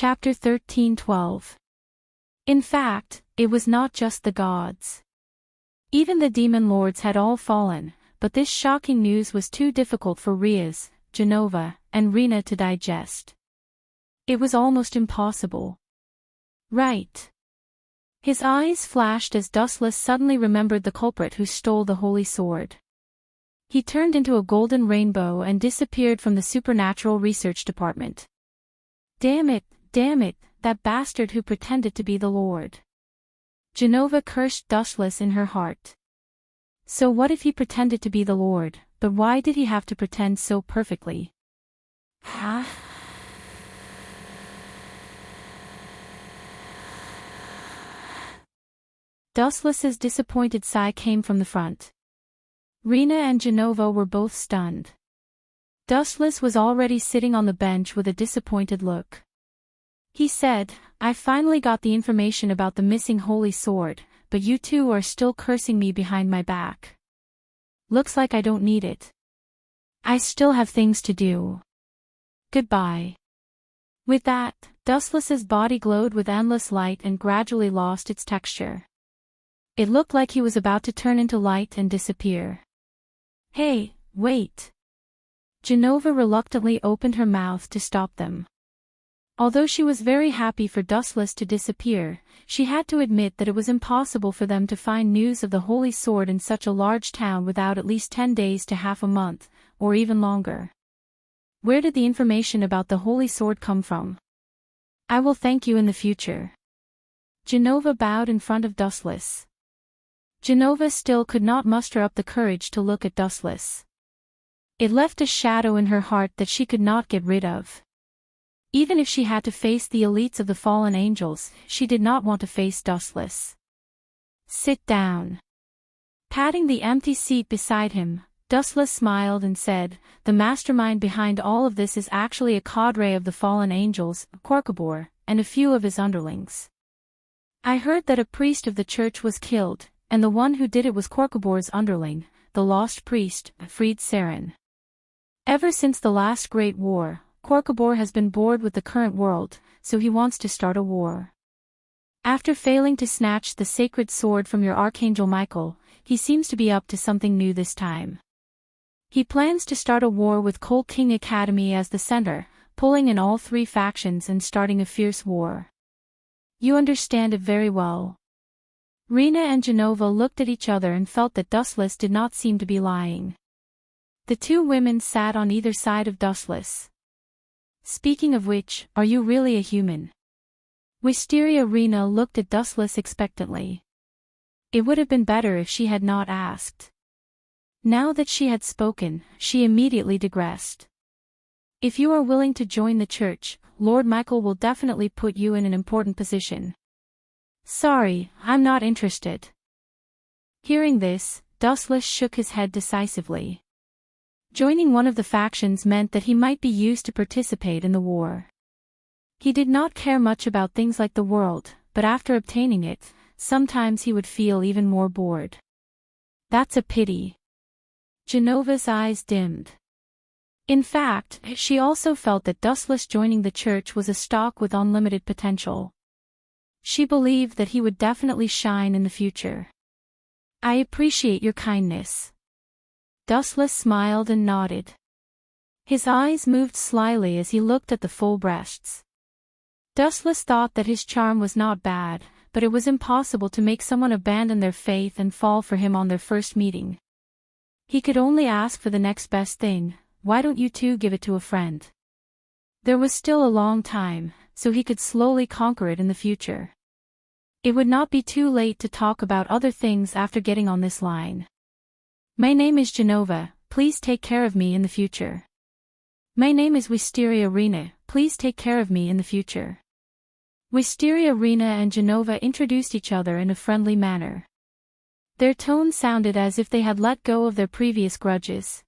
Chapter 13:12. In fact, it was not just the gods. Even the demon lords had all fallen, but this shocking news was too difficult for Riaz, Genova, and Rena to digest. It was almost impossible. Right. His eyes flashed as Dustless suddenly remembered the culprit who stole the holy sword. He turned into a golden rainbow and disappeared from the supernatural research department. Damn it, that bastard who pretended to be the Lord. Genova cursed Dustless in her heart. So what if he pretended to be the Lord, but why did he have to pretend so perfectly? Dustless's disappointed sigh came from the front. Rena and Genova were both stunned. Dustless was already sitting on the bench with a disappointed look. He said, I finally got the information about the missing holy sword, but you two are still cursing me behind my back. Looks like I don't need it. I still have things to do. Goodbye. With that, Dustless's body glowed with endless light and gradually lost its texture. It looked like he was about to turn into light and disappear. Hey, wait. Genova reluctantly opened her mouth to stop them. Although she was very happy for Dustless to disappear, she had to admit that it was impossible for them to find news of the holy sword in such a large town without at least 10 days to half a month, or even longer. Where did the information about the holy sword come from? I will thank you in the future. Genova bowed in front of Dustless. Genova still could not muster up the courage to look at Dustless. It left a shadow in her heart that she could not get rid of. Even if she had to face the elites of the fallen angels, she did not want to face Dustless. Sit down. Patting the empty seat beside him, Dustless smiled and said, the mastermind behind all of this is actually a cadre of the fallen angels, Korkabor, and a few of his underlings. I heard that a priest of the church was killed, and the one who did it was Korkabor's underling, the lost priest, Fried Saren. Ever since the last Great War, Korkabor has been bored with the current world, so he wants to start a war. After failing to snatch the sacred sword from your Archangel Michael, he seems to be up to something new this time. He plans to start a war with Coal King Academy as the center, pulling in all three factions and starting a fierce war. You understand it very well. Rena and Genova looked at each other and felt that Dustless did not seem to be lying. The two women sat on either side of Dustless. Speaking of which, are you really a human? Wisteria Rena looked at Dustless expectantly. It would have been better if she had not asked. Now that she had spoken, she immediately digressed. If you are willing to join the church, Lord Michael will definitely put you in an important position. Sorry, I'm not interested. Hearing this, Dustless shook his head decisively. Joining one of the factions meant that he might be used to participate in the war. He did not care much about things like the world, but after obtaining it, sometimes he would feel even more bored. That's a pity. Genova's eyes dimmed. In fact, she also felt that Dustless joining the church was a stock with unlimited potential. She believed that he would definitely shine in the future. I appreciate your kindness. Dustless smiled and nodded. His eyes moved slyly as he looked at the full breasts. Dustless thought that his charm was not bad, but it was impossible to make someone abandon their faith and fall for him on their first meeting. He could only ask for the next best thing. Why don't you two give it to a friend? There was still a long time, so he could slowly conquer it in the future. It would not be too late to talk about other things after getting on this line. My name is Genova, please take care of me in the future. My name is Wisteria Rena, please take care of me in the future. Wisteria Rena and Genova introduced each other in a friendly manner. Their tone sounded as if they had let go of their previous grudges.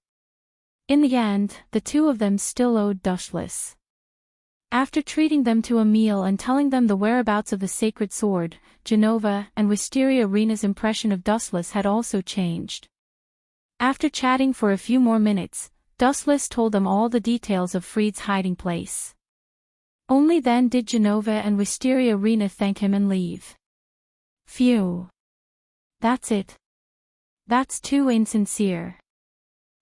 In the end, the two of them still owed Dustless. After treating them to a meal and telling them the whereabouts of the sacred sword, Genova and Wisteria Rena's impression of Dustless had also changed. After chatting for a few more minutes, Dustless told them all the details of Fried's hiding place. Only then did Genova and Wisteria Rena thank him and leave. Phew. That's it. That's too insincere.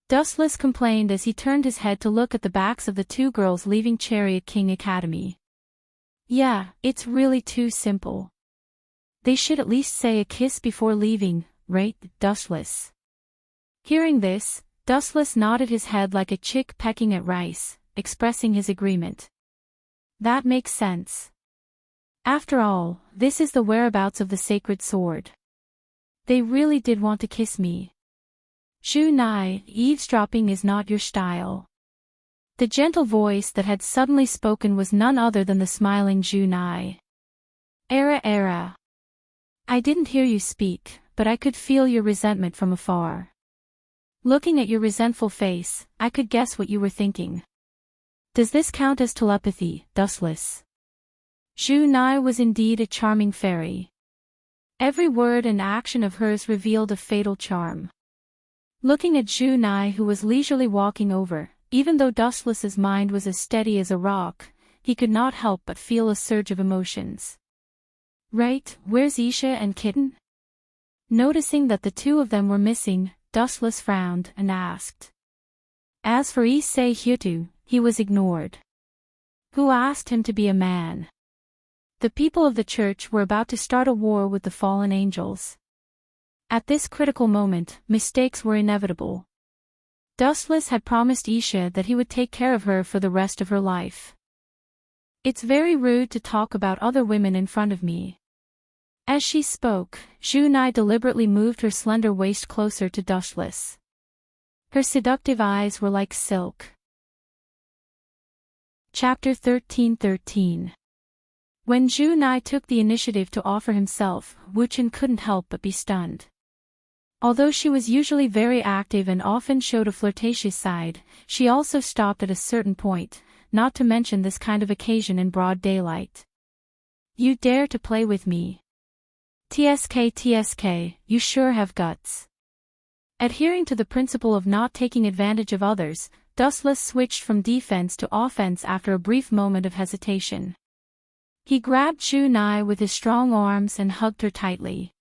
Dustless complained as he turned his head to look at the backs of the two girls leaving Chariot King Academy. Yeah, it's really too simple. They should at least say a kiss before leaving, right, Dustless? Hearing this, Dustless nodded his head like a chick pecking at rice, expressing his agreement. That makes sense. After all, this is the whereabouts of the sacred sword. They really did want to kiss me. Zhu Nai, eavesdropping is not your style. The gentle voice that had suddenly spoken was none other than the smiling Zhu Nai. Era. I didn't hear you speak, but I could feel your resentment from afar. Looking at your resentful face, I could guess what you were thinking. Does this count as telepathy, Dustless? Zhu Nai was indeed a charming fairy. Every word and action of hers revealed a fatal charm. Looking at Zhu Nai, who was leisurely walking over, even though Dustless's mind was as steady as a rock, he could not help but feel a surge of emotions. Right, where's Isha and Kitten? Noticing that the two of them were missing, Dustless frowned and asked. As for Issei Hyutu, he was ignored. Who asked him to be a man? The people of the church were about to start a war with the fallen angels. At this critical moment, mistakes were inevitable. Dustless had promised Isha that he would take care of her for the rest of her life. It's very rude to talk about other women in front of me. As she spoke, Zhu Nai deliberately moved her slender waist closer to Dustless. Her seductive eyes were like silk. Chapter 13:13. When Zhu Nai took the initiative to offer himself, Wu Chen couldn't help but be stunned. Although she was usually very active and often showed a flirtatious side, she also stopped at a certain point, not to mention this kind of occasion in broad daylight. You dare to play with me? TSK, you sure have guts. Adhering to the principle of not taking advantage of others, Dustless switched from defense to offense after a brief moment of hesitation. He grabbed Zhu Nai with his strong arms and hugged her tightly.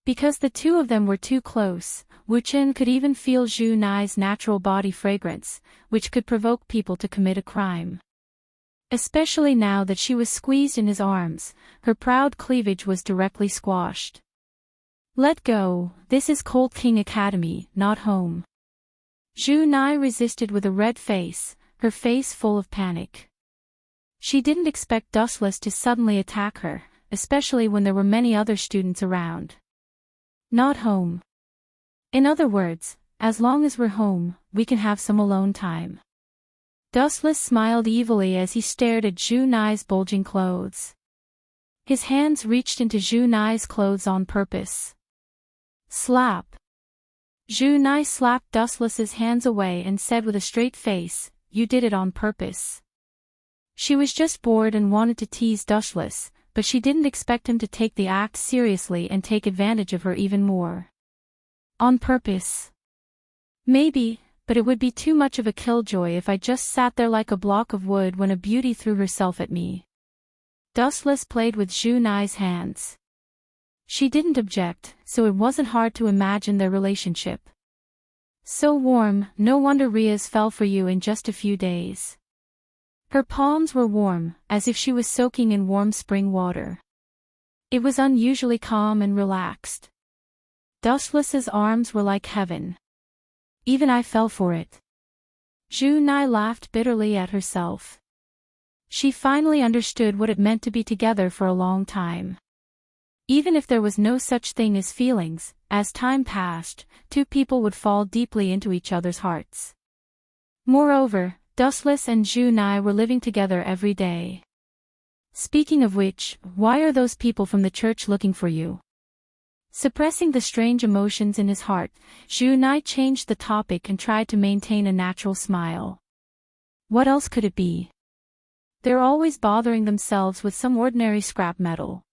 Because the two of them were too close, Wu Chen could even feel Zhu Nai's natural body fragrance, which could provoke people to commit a crime. Especially now that she was squeezed in his arms, her proud cleavage was directly squashed. Let go, this is Cold King Academy, not home. Zhu Nai resisted with a red face, her face full of panic. She didn't expect Dustless to suddenly attack her, especially when there were many other students around. Not home. In other words, as long as we're home, we can have some alone time. Dustless smiled evilly as he stared at Zhu Nai's bulging clothes. His hands reached into Zhu Nai's clothes on purpose. Slap. Zhu Nai slapped Dustless's hands away and said with a straight face, "You did it on purpose." She was just bored and wanted to tease Dustless, but she didn't expect him to take the act seriously and take advantage of her even more. On purpose? Maybe, but it would be too much of a killjoy if I just sat there like a block of wood when a beauty threw herself at me. Dustless played with Zhu Nai's hands. She didn't object, so it wasn't hard to imagine their relationship. So warm, no wonder Ria's fell for you in just a few days. Her palms were warm, as if she was soaking in warm spring water. It was unusually calm and relaxed. Dustless's arms were like heaven. Even I fell for it. Zhu Nai laughed bitterly at herself. She finally understood what it meant to be together for a long time. Even if there was no such thing as feelings, as time passed, two people would fall deeply into each other's hearts. Moreover, Dustless and Zhu Nai were living together every day. Speaking of which, why are those people from the church looking for you? Suppressing the strange emotions in his heart, Zhu Nai changed the topic and tried to maintain a natural smile. What else could it be? They're always bothering themselves with some ordinary scrap metal.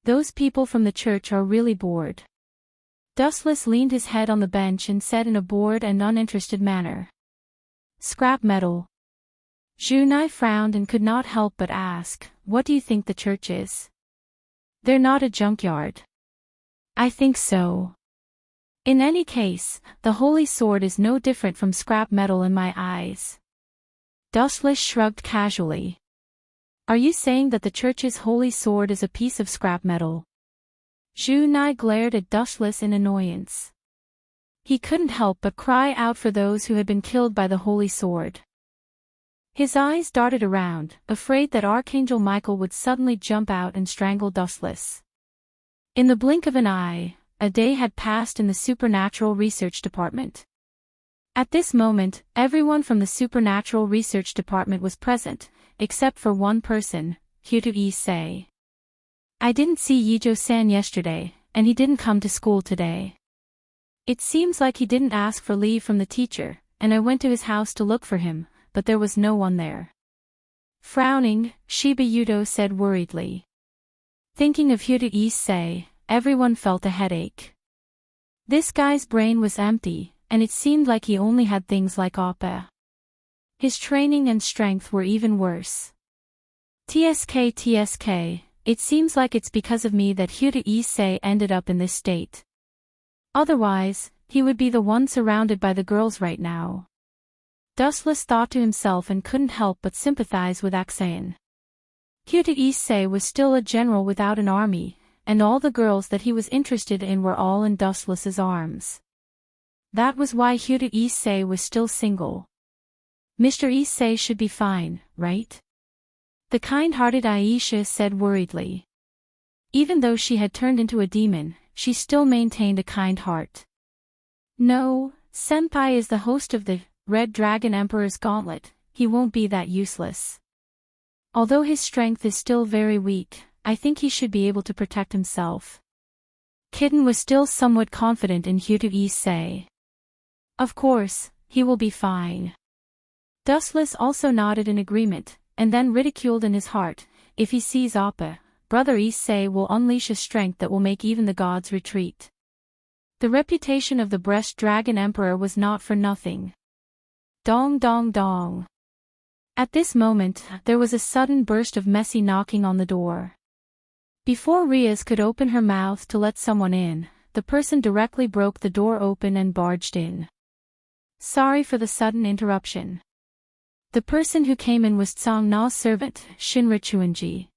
Those people from the church are really bored. Dustless leaned his head on the bench and said in a bored and uninterested manner. Scrap metal. Junai frowned and could not help but ask, "What do you think the church is?" "They're not a junkyard." "I think so. In any case, the holy sword is no different from scrap metal in my eyes." Dustless shrugged casually. "Are you saying that the church's holy sword is a piece of scrap metal?" Junai glared at Dustless in annoyance. He couldn't help but cry out for those who had been killed by the holy sword. His eyes darted around, afraid that Archangel Michael would suddenly jump out and strangle Dustless. In the blink of an eye, a day had passed in the Supernatural Research Department. At this moment, everyone from the Supernatural Research Department was present, except for one person, Kyuto Issei. "I didn't see Yijo-san yesterday, and he didn't come to school today. It seems like he didn't ask for leave from the teacher, and I went to his house to look for him, but there was no one there." Frowning, Shiba Yuto said worriedly. Thinking of Kyuto Issei, everyone felt a headache. This guy's brain was empty, and it seemed like he only had things like Oppa. His training and strength were even worse. TSK, it seems like it's because of me that Kyuto Issei ended up in this state. Otherwise, he would be the one surrounded by the girls right now. Dustless thought to himself and couldn't help but sympathize with Axayan. Kyuto Issei was still a general without an army, and all the girls that he was interested in were all in Dustless's arms. That was why Kyuto Issei was still single. "Mr. Issei should be fine, right?" the kind-hearted Aisha said worriedly. Even though she had turned into a demon, she still maintained a kind heart. "No, Senpai is the host of the Red Dragon Emperor's Gauntlet, he won't be that useless. Although his strength is still very weak, I think he should be able to protect himself." Kitten was still somewhat confident in Kyuto Issei. "Of course, he will be fine." Dustless also nodded in agreement, and then ridiculed in his heart, "If he sees Appa, Brother Issei will unleash a strength that will make even the gods retreat." The reputation of the Breast Dragon Emperor was not for nothing. Dong dong dong. At this moment, there was a sudden burst of messy knocking on the door. Before Riaz could open her mouth to let someone in, the person directly broke the door open and barged in. "Sorry for the sudden interruption." The person who came in was Tsang Na's servant, Shinra Chuanji.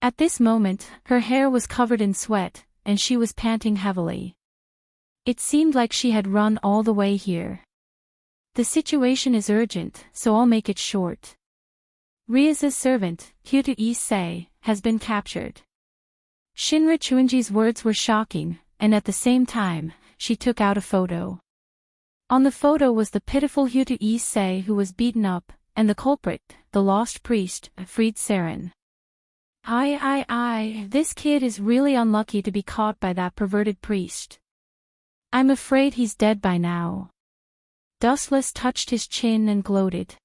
At this moment, her hair was covered in sweat, and she was panting heavily. It seemed like she had run all the way here. "The situation is urgent, so I'll make it short. Riaz's servant, Kyuto Issei, has been captured." Shinra Chuanji's words were shocking, and at the same time, she took out a photo. On the photo was the pitiful Kyuto Issei who was beaten up, and the culprit, the lost priest, freed Saren. This kid is really unlucky to be caught by that perverted priest. I'm afraid he's dead by now." Dustless touched his chin and gloated.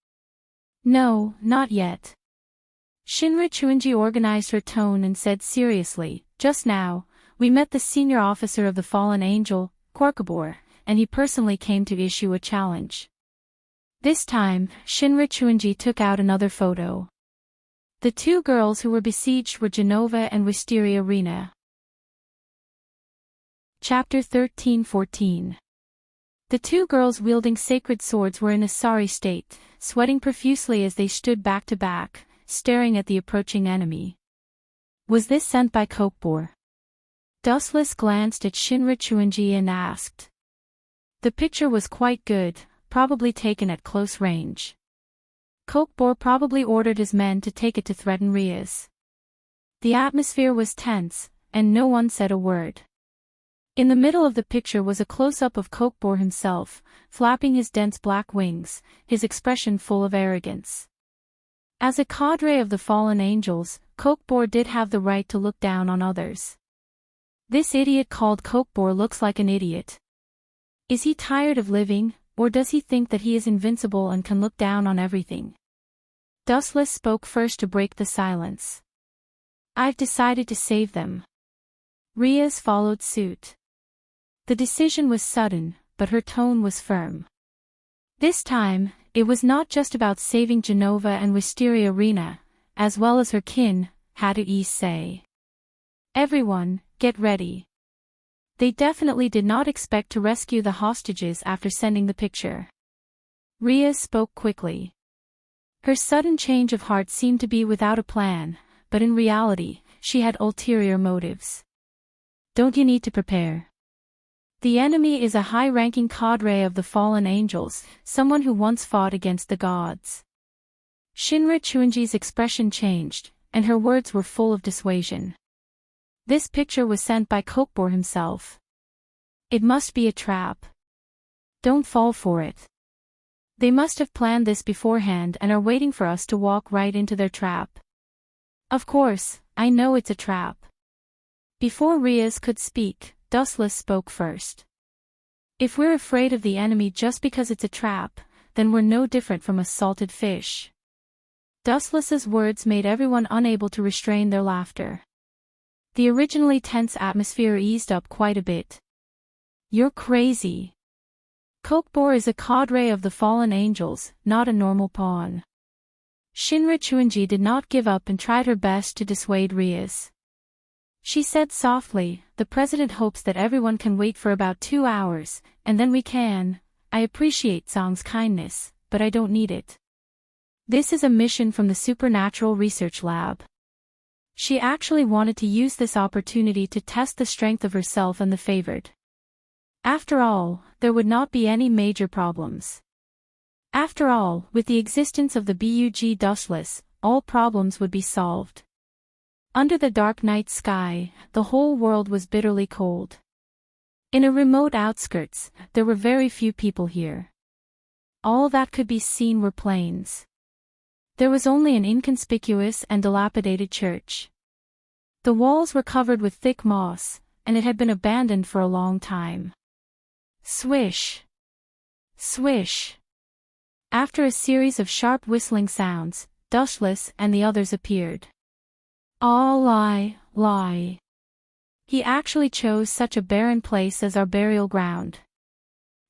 "No, not yet." Shinra Chuanji organized her tone and said seriously, "Just now, we met the senior officer of the fallen angel, Quarkabor, and he personally came to issue a challenge." This time, Shinra Chuanji took out another photo. The two girls who were besieged were Genova and Wisteria Rena. Chapter 13-14. The two girls wielding sacred swords were in a sorry state, sweating profusely as they stood back to back, staring at the approaching enemy. Was this sent by Kokbor? Dustless glanced at Shinra Chuanji and asked. The picture was quite good, probably taken at close range. Kokbor probably ordered his men to take it to threaten Riaz. The atmosphere was tense, and no one said a word. In the middle of the picture was a close-up of Kokbor himself, flapping his dense black wings, his expression full of arrogance. As a cadre of the fallen angels, Kokbor did have the right to look down on others. This idiot called Kokbor looks like an idiot. Is he tired of living, or does he think that he is invincible and can look down on everything? Dustless spoke first to break the silence. I've decided to save them. Riaz followed suit. The decision was sudden, but her tone was firm. This time, it was not just about saving Genova and Wisteria Rena, as well as her kin, had to say. Everyone, get ready. They definitely did not expect to rescue the hostages after sending the picture. Ria spoke quickly. Her sudden change of heart seemed to be without a plan, but in reality, she had ulterior motives. Don't you need to prepare? The enemy is a high-ranking cadre of the fallen angels, someone who once fought against the gods. Shinra Chuinji's expression changed, and her words were full of dissuasion. This picture was sent by Kokbor himself. It must be a trap. Don't fall for it. They must have planned this beforehand and are waiting for us to walk right into their trap. Of course, I know it's a trap. Before Rias could speak, Dustless spoke first. If we're afraid of the enemy just because it's a trap, then we're no different from a salted fish. Dustless's words made everyone unable to restrain their laughter. The originally tense atmosphere eased up quite a bit. You're crazy. Kokbor is a cadre of the fallen angels, not a normal pawn. Shinra Chuinji did not give up and tried her best to dissuade Rias. She said softly, the president hopes that everyone can wait for about 2 hours, and then we can. I appreciate Song's kindness, but I don't need it. This is a mission from the Supernatural Research Lab. She actually wanted to use this opportunity to test the strength of herself and the favored. After all, there would not be any major problems. After all, with the existence of the Bug Dustless, all problems would be solved. Under the dark night sky, the whole world was bitterly cold. In a remote outskirts, there were very few people here. All that could be seen were plains. There was only an inconspicuous and dilapidated church. The walls were covered with thick moss, and it had been abandoned for a long time. Swish! Swish! After a series of sharp whistling sounds, Dustless and the others appeared. Lie. He actually chose such a barren place as our burial ground.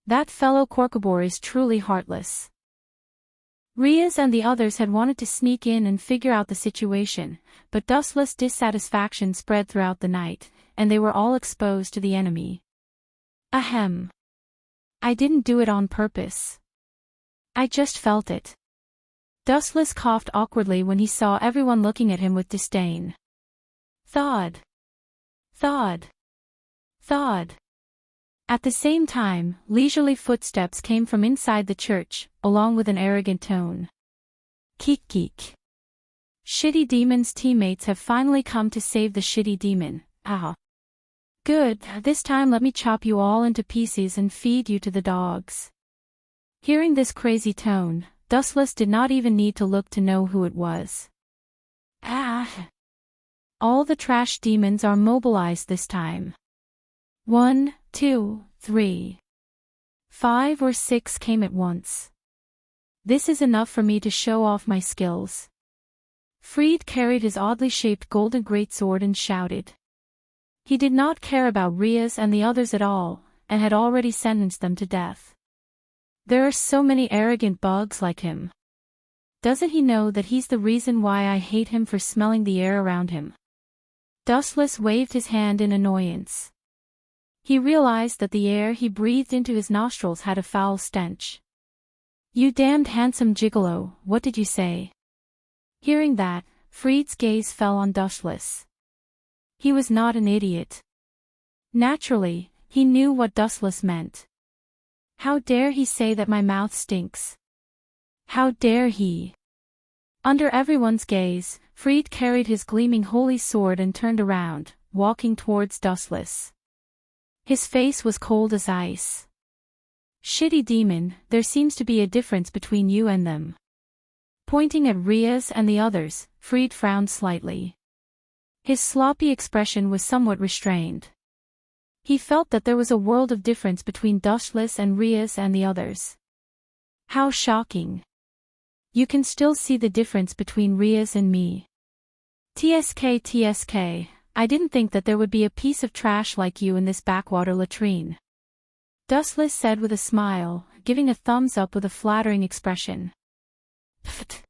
That fellow Korkabor is truly heartless. Rias and the others had wanted to sneak in and figure out the situation, but Dustless dissatisfaction spread throughout the night, and they were all exposed to the enemy. Ahem. I didn't do it on purpose. I just felt it. Dustless coughed awkwardly when he saw everyone looking at him with disdain. Thawed. Thawed. Thawed. At the same time, leisurely footsteps came from inside the church, along with an arrogant tone. Keek. Shitty Demon's teammates have finally come to save the Shitty Demon. Ah. Good, this time let me chop you all into pieces and feed you to the dogs. Hearing this crazy tone, Dustless did not even need to look to know who it was. Ah! All the trash demons are mobilized this time. 1, 2, 3. 5 or 6 came at once. This is enough for me to show off my skills. Fried carried his oddly shaped golden greatsword and shouted. He did not care about Rias and the others at all, and had already sentenced them to death. There are so many arrogant bugs like him. Doesn't he know that he's the reason why I hate him for smelling the air around him? Dustless waved his hand in annoyance. He realized that the air he breathed into his nostrils had a foul stench. You damned handsome gigolo, what did you say? Hearing that, Fried's gaze fell on Dustless. He was not an idiot. Naturally, he knew what Dustless meant. How dare he say that my mouth stinks? How dare he? Under everyone's gaze, Fried carried his gleaming holy sword and turned around, walking towards Dustless. His face was cold as ice. Shitty Demon, there seems to be a difference between you and them. Pointing at Rias and the others, Fried frowned slightly. His sloppy expression was somewhat restrained. He felt that there was a world of difference between Dustless and Rias and the others. How shocking. You can still see the difference between Rias and me. TSK, I didn't think that there would be a piece of trash like you in this backwater latrine. Dustless said with a smile, giving a thumbs up with a flattering expression. Pfft.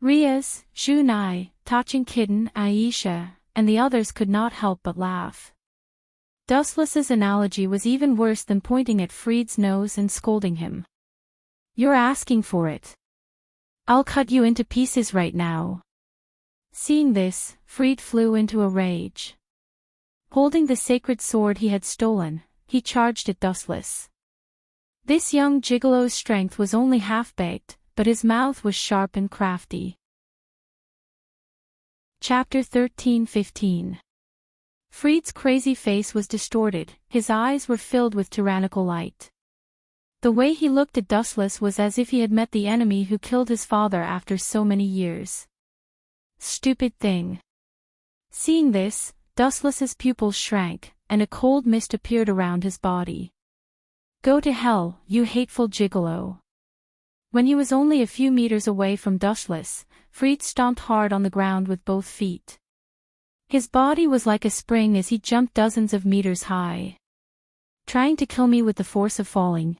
Riaz, Junai, Tachin Kitten, Aisha, and the others could not help but laugh. Dustless's analogy was even worse than pointing at Fried's nose and scolding him. You're asking for it. I'll cut you into pieces right now. Seeing this, Fried flew into a rage. Holding the sacred sword he had stolen, he charged at Dustless. This young gigolo's strength was only half-baked, but his mouth was sharp and crafty. Chapter 13-15. Fried's crazy face was distorted, his eyes were filled with tyrannical light. The way he looked at Dustless was as if he had met the enemy who killed his father after so many years. Stupid thing. Seeing this, Dustless's pupils shrank, and a cold mist appeared around his body. Go to hell, you hateful gigolo. When he was only a few meters away from Dustless, Fried stomped hard on the ground with both feet. His body was like a spring as he jumped dozens of meters high. Trying to kill me with the force of falling.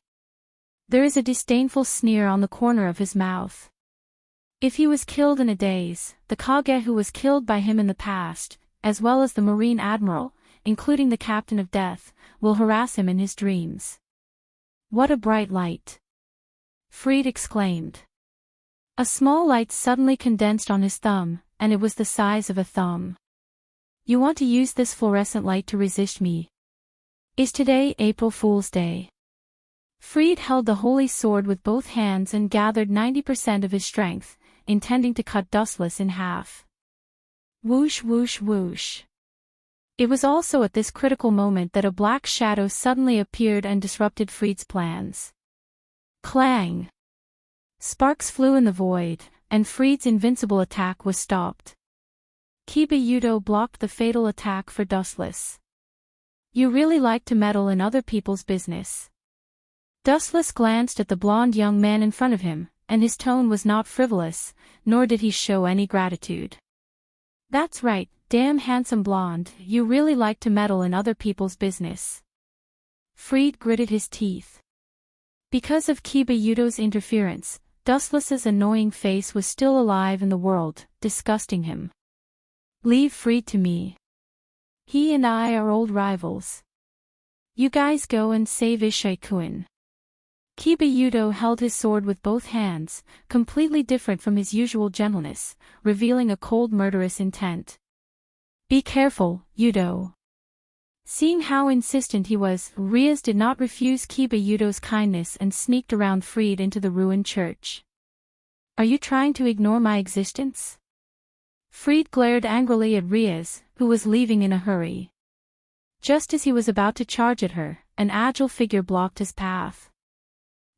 There is a disdainful sneer on the corner of his mouth. If he was killed in a daze, the Kage who was killed by him in the past, as well as the Marine Admiral, including the Captain of Death, will harass him in his dreams. What a bright light! Fried exclaimed. A small light suddenly condensed on his thumb, and it was the size of a thumb. You want to use this fluorescent light to resist me? Is today April Fool's Day? Fried held the holy sword with both hands and gathered 90% of his strength, intending to cut Dustless in half. Whoosh whoosh whoosh. It was also at this critical moment that a black shadow suddenly appeared and disrupted Fried's plans. Clang! Sparks flew in the void, and Fried's invincible attack was stopped. Kiba Yudo blocked the fatal attack for Dustless. You really like to meddle in other people's business. Dustless glanced at the blonde young man in front of him, and his tone was not frivolous, nor did he show any gratitude. That's right, damn handsome blonde, you really like to meddle in other people's business. Fried gritted his teeth. Because of Kiba Yudo's interference, Dustless's annoying face was still alive in the world, disgusting him. Leave Fried to me. He and I are old rivals. You guys go and save Ishii-kun. Kiba Yudo held his sword with both hands, completely different from his usual gentleness, revealing a cold murderous intent. Be careful, Yudo. Seeing how insistent he was, Riaz did not refuse Kiba Yudo's kindness and sneaked around Fried into the ruined church. Are you trying to ignore my existence? Fried glared angrily at Riaz, who was leaving in a hurry. Just as he was about to charge at her, an agile figure blocked his path.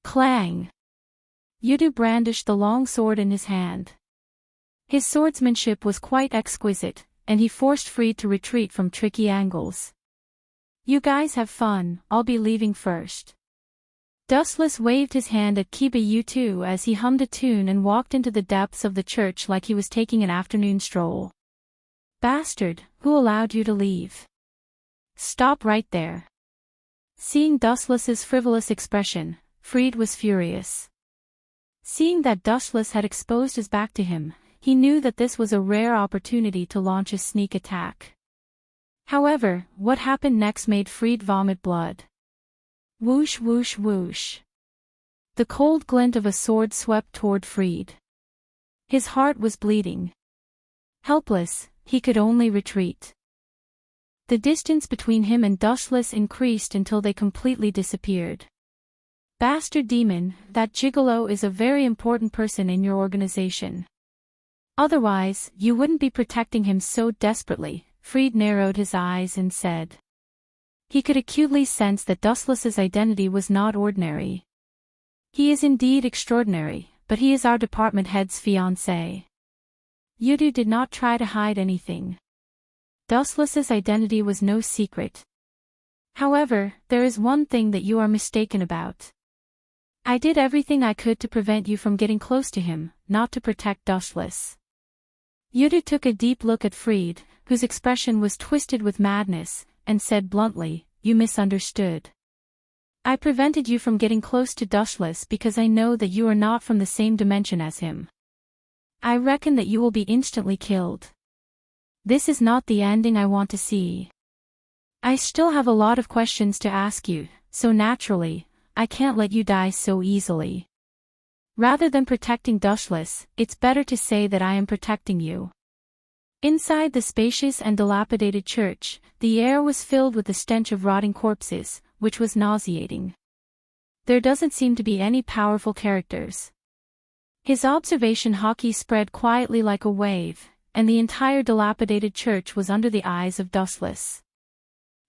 Clang! Yudo brandished the long sword in his hand. His swordsmanship was quite exquisite, and he forced Fried to retreat from tricky angles. You guys have fun, I'll be leaving first. Dustless waved his hand at Kiba Yudo as he hummed a tune and walked into the depths of the church like he was taking an afternoon stroll. Bastard, who allowed you to leave? Stop right there. Seeing Dustless's frivolous expression, Fried was furious. Seeing that Dustless had exposed his back to him, he knew that this was a rare opportunity to launch a sneak attack. However, what happened next made Fried vomit blood. Whoosh whoosh whoosh. The cold glint of a sword swept toward Fried. His heart was bleeding. Helpless, he could only retreat. The distance between him and Dustless increased until they completely disappeared. Bastard demon, that gigolo is a very important person in your organization. Otherwise, you wouldn't be protecting him so desperately. Fried narrowed his eyes and said. He could acutely sense that Dustless's identity was not ordinary. He is indeed extraordinary, but he is our department head's fiancé. Yudo did not try to hide anything. Dustless's identity was no secret. However, there is one thing that you are mistaken about. I did everything I could to prevent you from getting close to him, not to protect Dustless. Yudo took a deep look at Fried, whose expression was twisted with madness, and said bluntly, you misunderstood. I prevented you from getting close to Dustless because I know that you are not from the same dimension as him. I reckon that you will be instantly killed. This is not the ending I want to see. I still have a lot of questions to ask you, so naturally, I can't let you die so easily. Rather than protecting Dustless, it's better to say that I am protecting you. Inside the spacious and dilapidated church, the air was filled with the stench of rotting corpses, which was nauseating. There doesn't seem to be any powerful characters. His observation hockey spread quietly like a wave, and the entire dilapidated church was under the eyes of Dustless.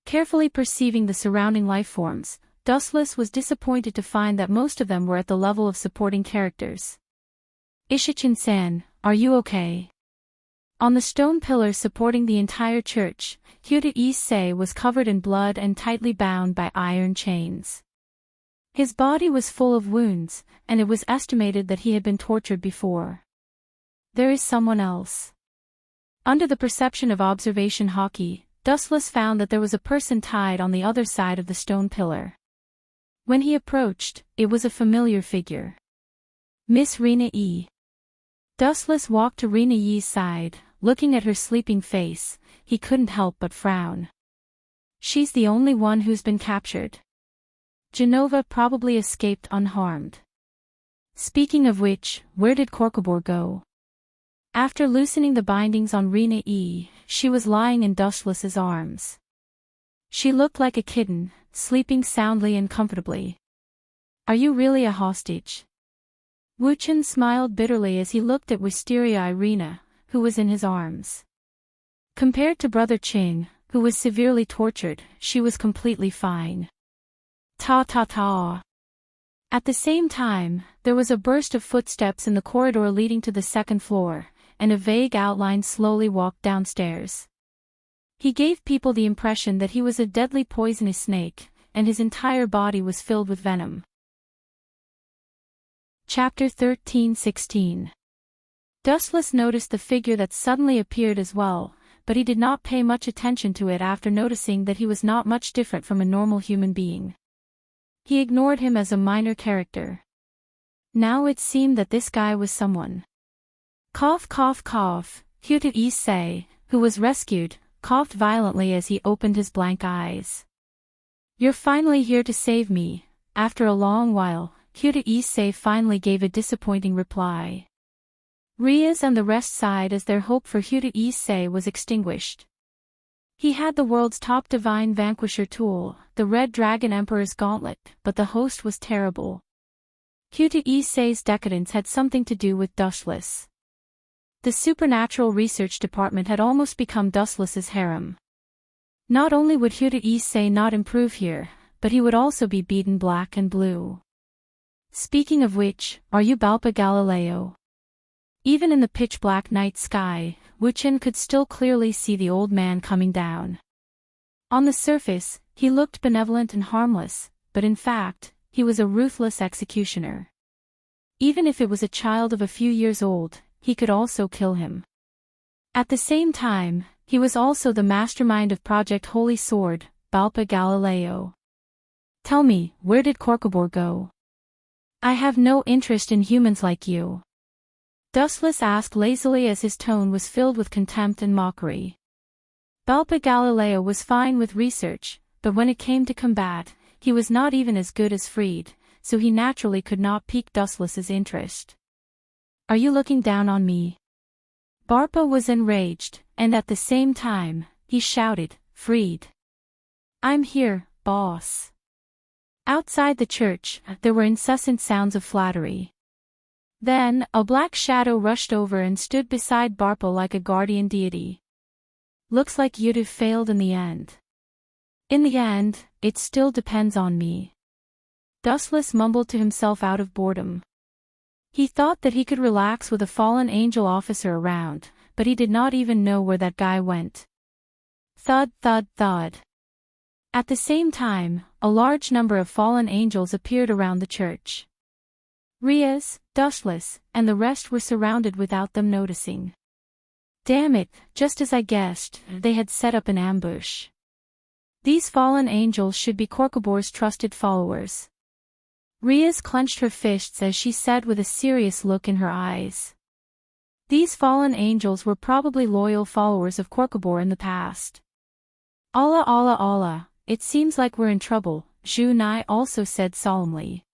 Carefully perceiving the surrounding lifeforms, Dustless was disappointed to find that most of them were at the level of supporting characters. Ishichin-san, are you okay? On the stone pillars supporting the entire church, Hyuta Issei was covered in blood and tightly bound by iron chains. His body was full of wounds, and it was estimated that he had been tortured before. There is someone else. Under the perception of observation hockey, Dustless found that there was a person tied on the other side of the stone pillar. When he approached, it was a familiar figure. Miss Rina E. Dustless walked to Rina Yi's side. Looking at her sleeping face, he couldn't help but frown. She's the only one who's been captured. Genova probably escaped unharmed. Speaking of which, where did Korkabor go? After loosening the bindings on Rina E, she was lying in Dustless's arms. She looked like a kitten, sleeping soundly and comfortably. Are you really a hostage? Wuchen smiled bitterly as he looked at Wisteria Irina, who was in his arms. Compared to Brother Ching, who was severely tortured, she was completely fine. Ta-ta-ta. At the same time, there was a burst of footsteps in the corridor leading to the second floor, and a vague outline slowly walked downstairs. He gave people the impression that he was a deadly poisonous snake, and his entire body was filled with venom. Chapter 13:16. Dustless noticed the figure that suddenly appeared as well, but he did not pay much attention to it after noticing that he was not much different from a normal human being. He ignored him as a minor character. Now it seemed that this guy was someone. Cough cough cough, Hyuta Issei, who was rescued, coughed violently as he opened his blank eyes. You're finally here to save me. After a long while, Hyuta Issei finally gave a disappointing reply. Rias and the rest sighed as their hope for Hyuta Issei was extinguished. He had the world's top divine vanquisher tool, the Red Dragon Emperor's Gauntlet, but the host was terrible. Hyuta Issei's decadence had something to do with Dustless. The Supernatural Research Department had almost become Dustless's harem. Not only would Hyuta Issei not improve here, but he would also be beaten black and blue. Speaking of which, are you Balpa Galileo? Even in the pitch-black night sky, Wuchen could still clearly see the old man coming down. On the surface, he looked benevolent and harmless, but in fact, he was a ruthless executioner. Even if it was a child of a few years old, he could also kill him. At the same time, he was also the mastermind of Project Holy Sword, Balpa Galileo. Tell me, where did Korkabor go? I have no interest in humans like you. Dustless asked lazily as his tone was filled with contempt and mockery. Balpa Galileo was fine with research, but when it came to combat, he was not even as good as Freed, so he naturally could not pique Dustless's interest. Are you looking down on me? Barpa was enraged, and at the same time, he shouted, Freed. I'm here, boss. Outside the church, there were incessant sounds of flattery. Then, a black shadow rushed over and stood beside Barpa like a guardian deity. Looks like Yudu failed in the end. In the end, it still depends on me. Dustless mumbled to himself out of boredom. He thought that he could relax with a fallen angel officer around, but he did not even know where that guy went. Thud thud thud. At the same time, a large number of fallen angels appeared around the church. Rias, Dustless, and the rest were surrounded without them noticing. Damn it, just as I guessed, they had set up an ambush. These fallen angels should be Korkabor's trusted followers. Riaz clenched her fists as she said with a serious look in her eyes. These fallen angels were probably loyal followers of Korkabor in the past. Allah Allah Allah, it seems like we're in trouble, Zhu Nai also said solemnly.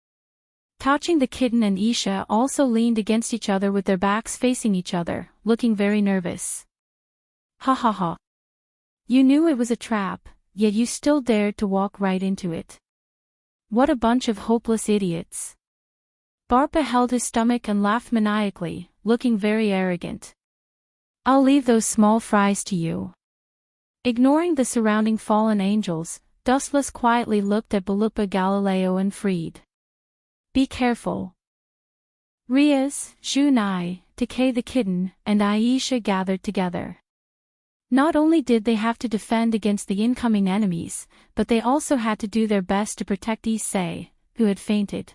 Touching the kitten and Isha also leaned against each other with their backs facing each other, looking very nervous. Ha ha ha. You knew it was a trap, yet you still dared to walk right into it. What a bunch of hopeless idiots. Barpa held his stomach and laughed maniacally, looking very arrogant. I'll leave those small fries to you. Ignoring the surrounding fallen angels, Dustless quietly looked at Balupa, Galileo and Freed. Be careful. Riaz, Zhu Nai, Takei the kitten, and Aisha gathered together. Not only did they have to defend against the incoming enemies, but they also had to do their best to protect Issei, who had fainted.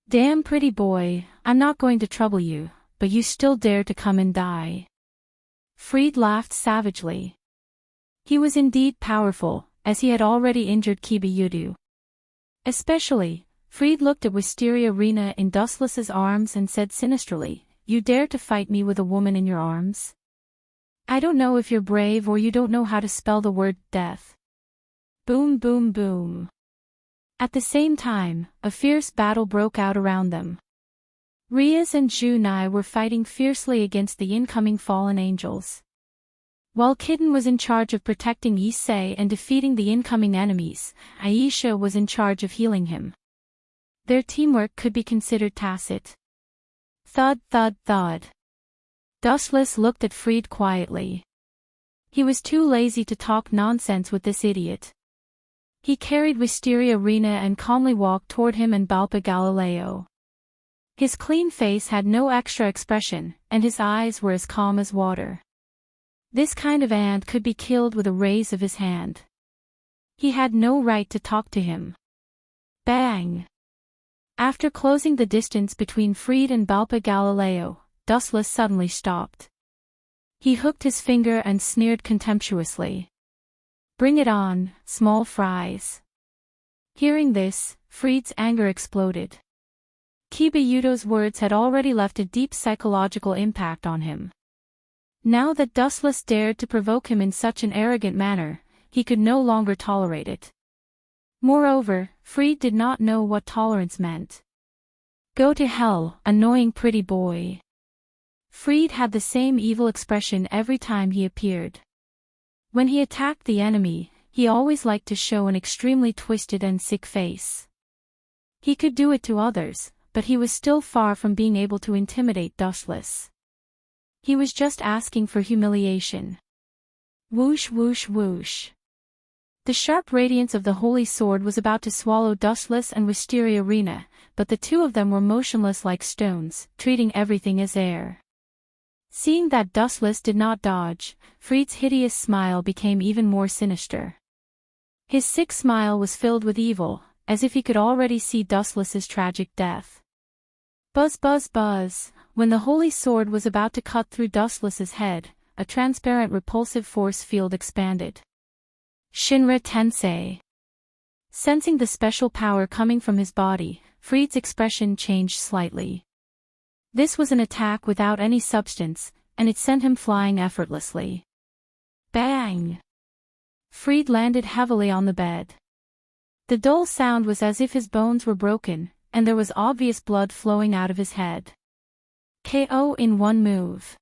Damn pretty boy, I'm not going to trouble you, but you still dare to come and die. Freed laughed savagely. He was indeed powerful, as he had already injured Kibayudu. Especially, Freed looked at Wisteria Rena in Dustless's arms and said sinisterly, You dare to fight me with a woman in your arms? I don't know if you're brave or you don't know how to spell the word death. Boom boom boom. At the same time, a fierce battle broke out around them. Riaz and Zhu Nai were fighting fiercely against the incoming fallen angels. While Kitten was in charge of protecting Issei and defeating the incoming enemies, Aisha was in charge of healing him. Their teamwork could be considered tacit. Thud thud thud. Dustless looked at Freed quietly. He was too lazy to talk nonsense with this idiot. He carried Wisteria Rena and calmly walked toward him and Balpa Galileo. His clean face had no extra expression, and his eyes were as calm as water. This kind of ant could be killed with a raise of his hand. He had no right to talk to him. Bang! After closing the distance between Freed and Balpa Galileo, Dustless suddenly stopped. He hooked his finger and sneered contemptuously. Bring it on, small fries. Hearing this, Freed's anger exploded. Kibayudo's words had already left a deep psychological impact on him. Now that Dustless dared to provoke him in such an arrogant manner, he could no longer tolerate it. Moreover, Freed did not know what tolerance meant. Go to hell, annoying pretty boy. Freed had the same evil expression every time he appeared. When he attacked the enemy, he always liked to show an extremely twisted and sick face. He could do it to others, but he was still far from being able to intimidate Dustless. He was just asking for humiliation. Whoosh whoosh whoosh. The sharp radiance of the holy sword was about to swallow Dustless and Wisteria Rena, but the two of them were motionless like stones, treating everything as air. Seeing that Dustless did not dodge, Freed's hideous smile became even more sinister. His sick smile was filled with evil, as if he could already see Dustless's tragic death. Buzz buzz buzz, when the holy sword was about to cut through Dustless's head, a transparent repulsive force field expanded. Shinra Tensei. Sensing the special power coming from his body, Freed's expression changed slightly. This was an attack without any substance, and it sent him flying effortlessly. Bang! Freed landed heavily on the bed. The dull sound was as if his bones were broken, and there was obvious blood flowing out of his head. KO in one move.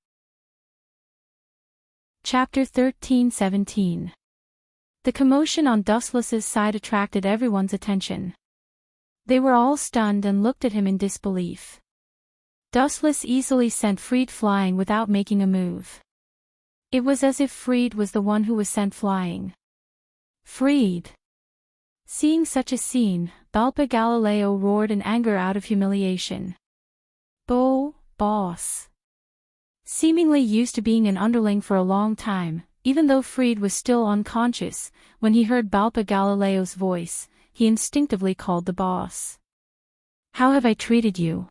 Chapter 13-17. The commotion on Dustless's side attracted everyone's attention. They were all stunned and looked at him in disbelief. Dustless easily sent Freed flying without making a move. It was as if Freed was the one who was sent flying. Freed! Seeing such a scene, Balpa Galileo roared in anger out of humiliation. Boss. Seemingly used to being an underling for a long time, even though Freed was still unconscious, when he heard Balpa Galileo's voice, he instinctively called the boss. How have I treated you?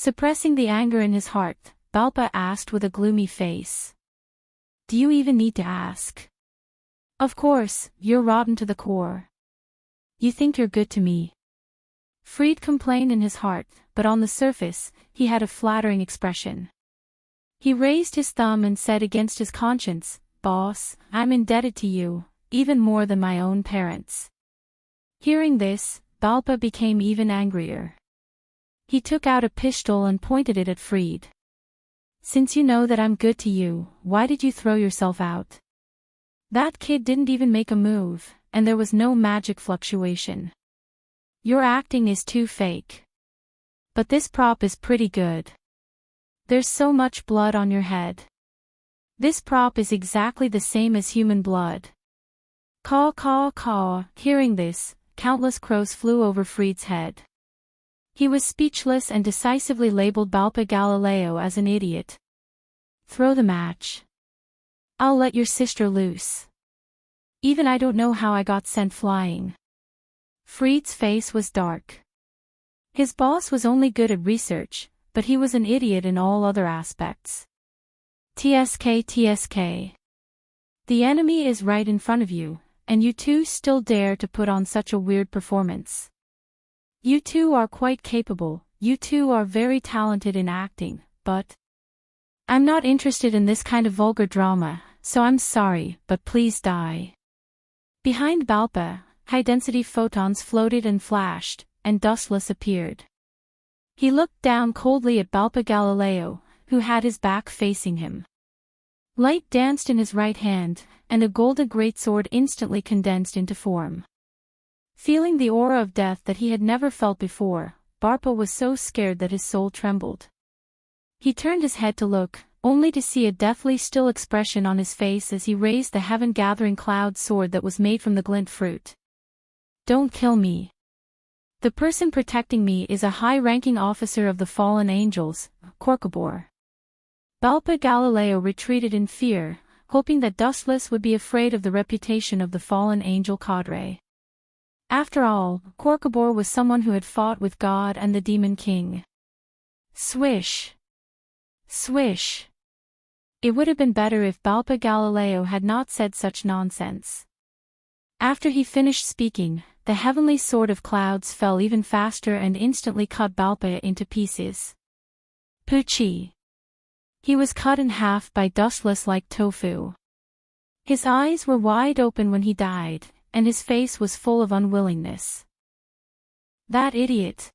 Suppressing the anger in his heart, Balpa asked with a gloomy face. Do you even need to ask? Of course, you're rotten to the core. You think you're good to me. Fried complained in his heart, but on the surface, he had a flattering expression. He raised his thumb and said against his conscience, "Boss, I'm indebted to you, even more than my own parents." Hearing this, Balpa became even angrier. He took out a pistol and pointed it at Fried. "Since you know that I'm good to you, why did you throw yourself out? That kid didn't even make a move, and there was no magic fluctuation. Your acting is too fake. But this prop is pretty good. There's so much blood on your head. This prop is exactly the same as human blood." Caw caw caw. Hearing this, countless crows flew over Fried's head. He was speechless and decisively labeled Balpa Galileo as an idiot. "Throw the match. I'll let your sister loose. Even I don't know how I got sent flying." Fried's face was dark. His boss was only good at research, but he was an idiot in all other aspects. TSK TSK. The enemy is right in front of you, and you two still dare to put on such a weird performance. You two are quite capable, you two are very talented in acting, but I'm not interested in this kind of vulgar drama, so I'm sorry, but please die. Behind Balpa, high-density photons floated and flashed, and Dustless appeared. He looked down coldly at Balpa Galileo, who had his back facing him. Light danced in his right hand, and a golden greatsword instantly condensed into form. Feeling the aura of death that he had never felt before, Balpa was so scared that his soul trembled. He turned his head to look, only to see a deathly still expression on his face as he raised the heaven-gathering cloud sword that was made from the glint fruit. "Don't kill me. The person protecting me is a high-ranking officer of the fallen angels, Corcobor." Balpa Galileo retreated in fear, hoping that Dustless would be afraid of the reputation of the fallen angel cadre. After all, Corcobor was someone who had fought with God and the Demon King. Swish! Swish! It would have been better if Balpa Galileo had not said such nonsense. After he finished speaking, the heavenly sword of clouds fell even faster and instantly cut Balpa into pieces. Poochie! He was cut in half by Dustless like tofu. His eyes were wide open when he died, and his face was full of unwillingness. "That idiot.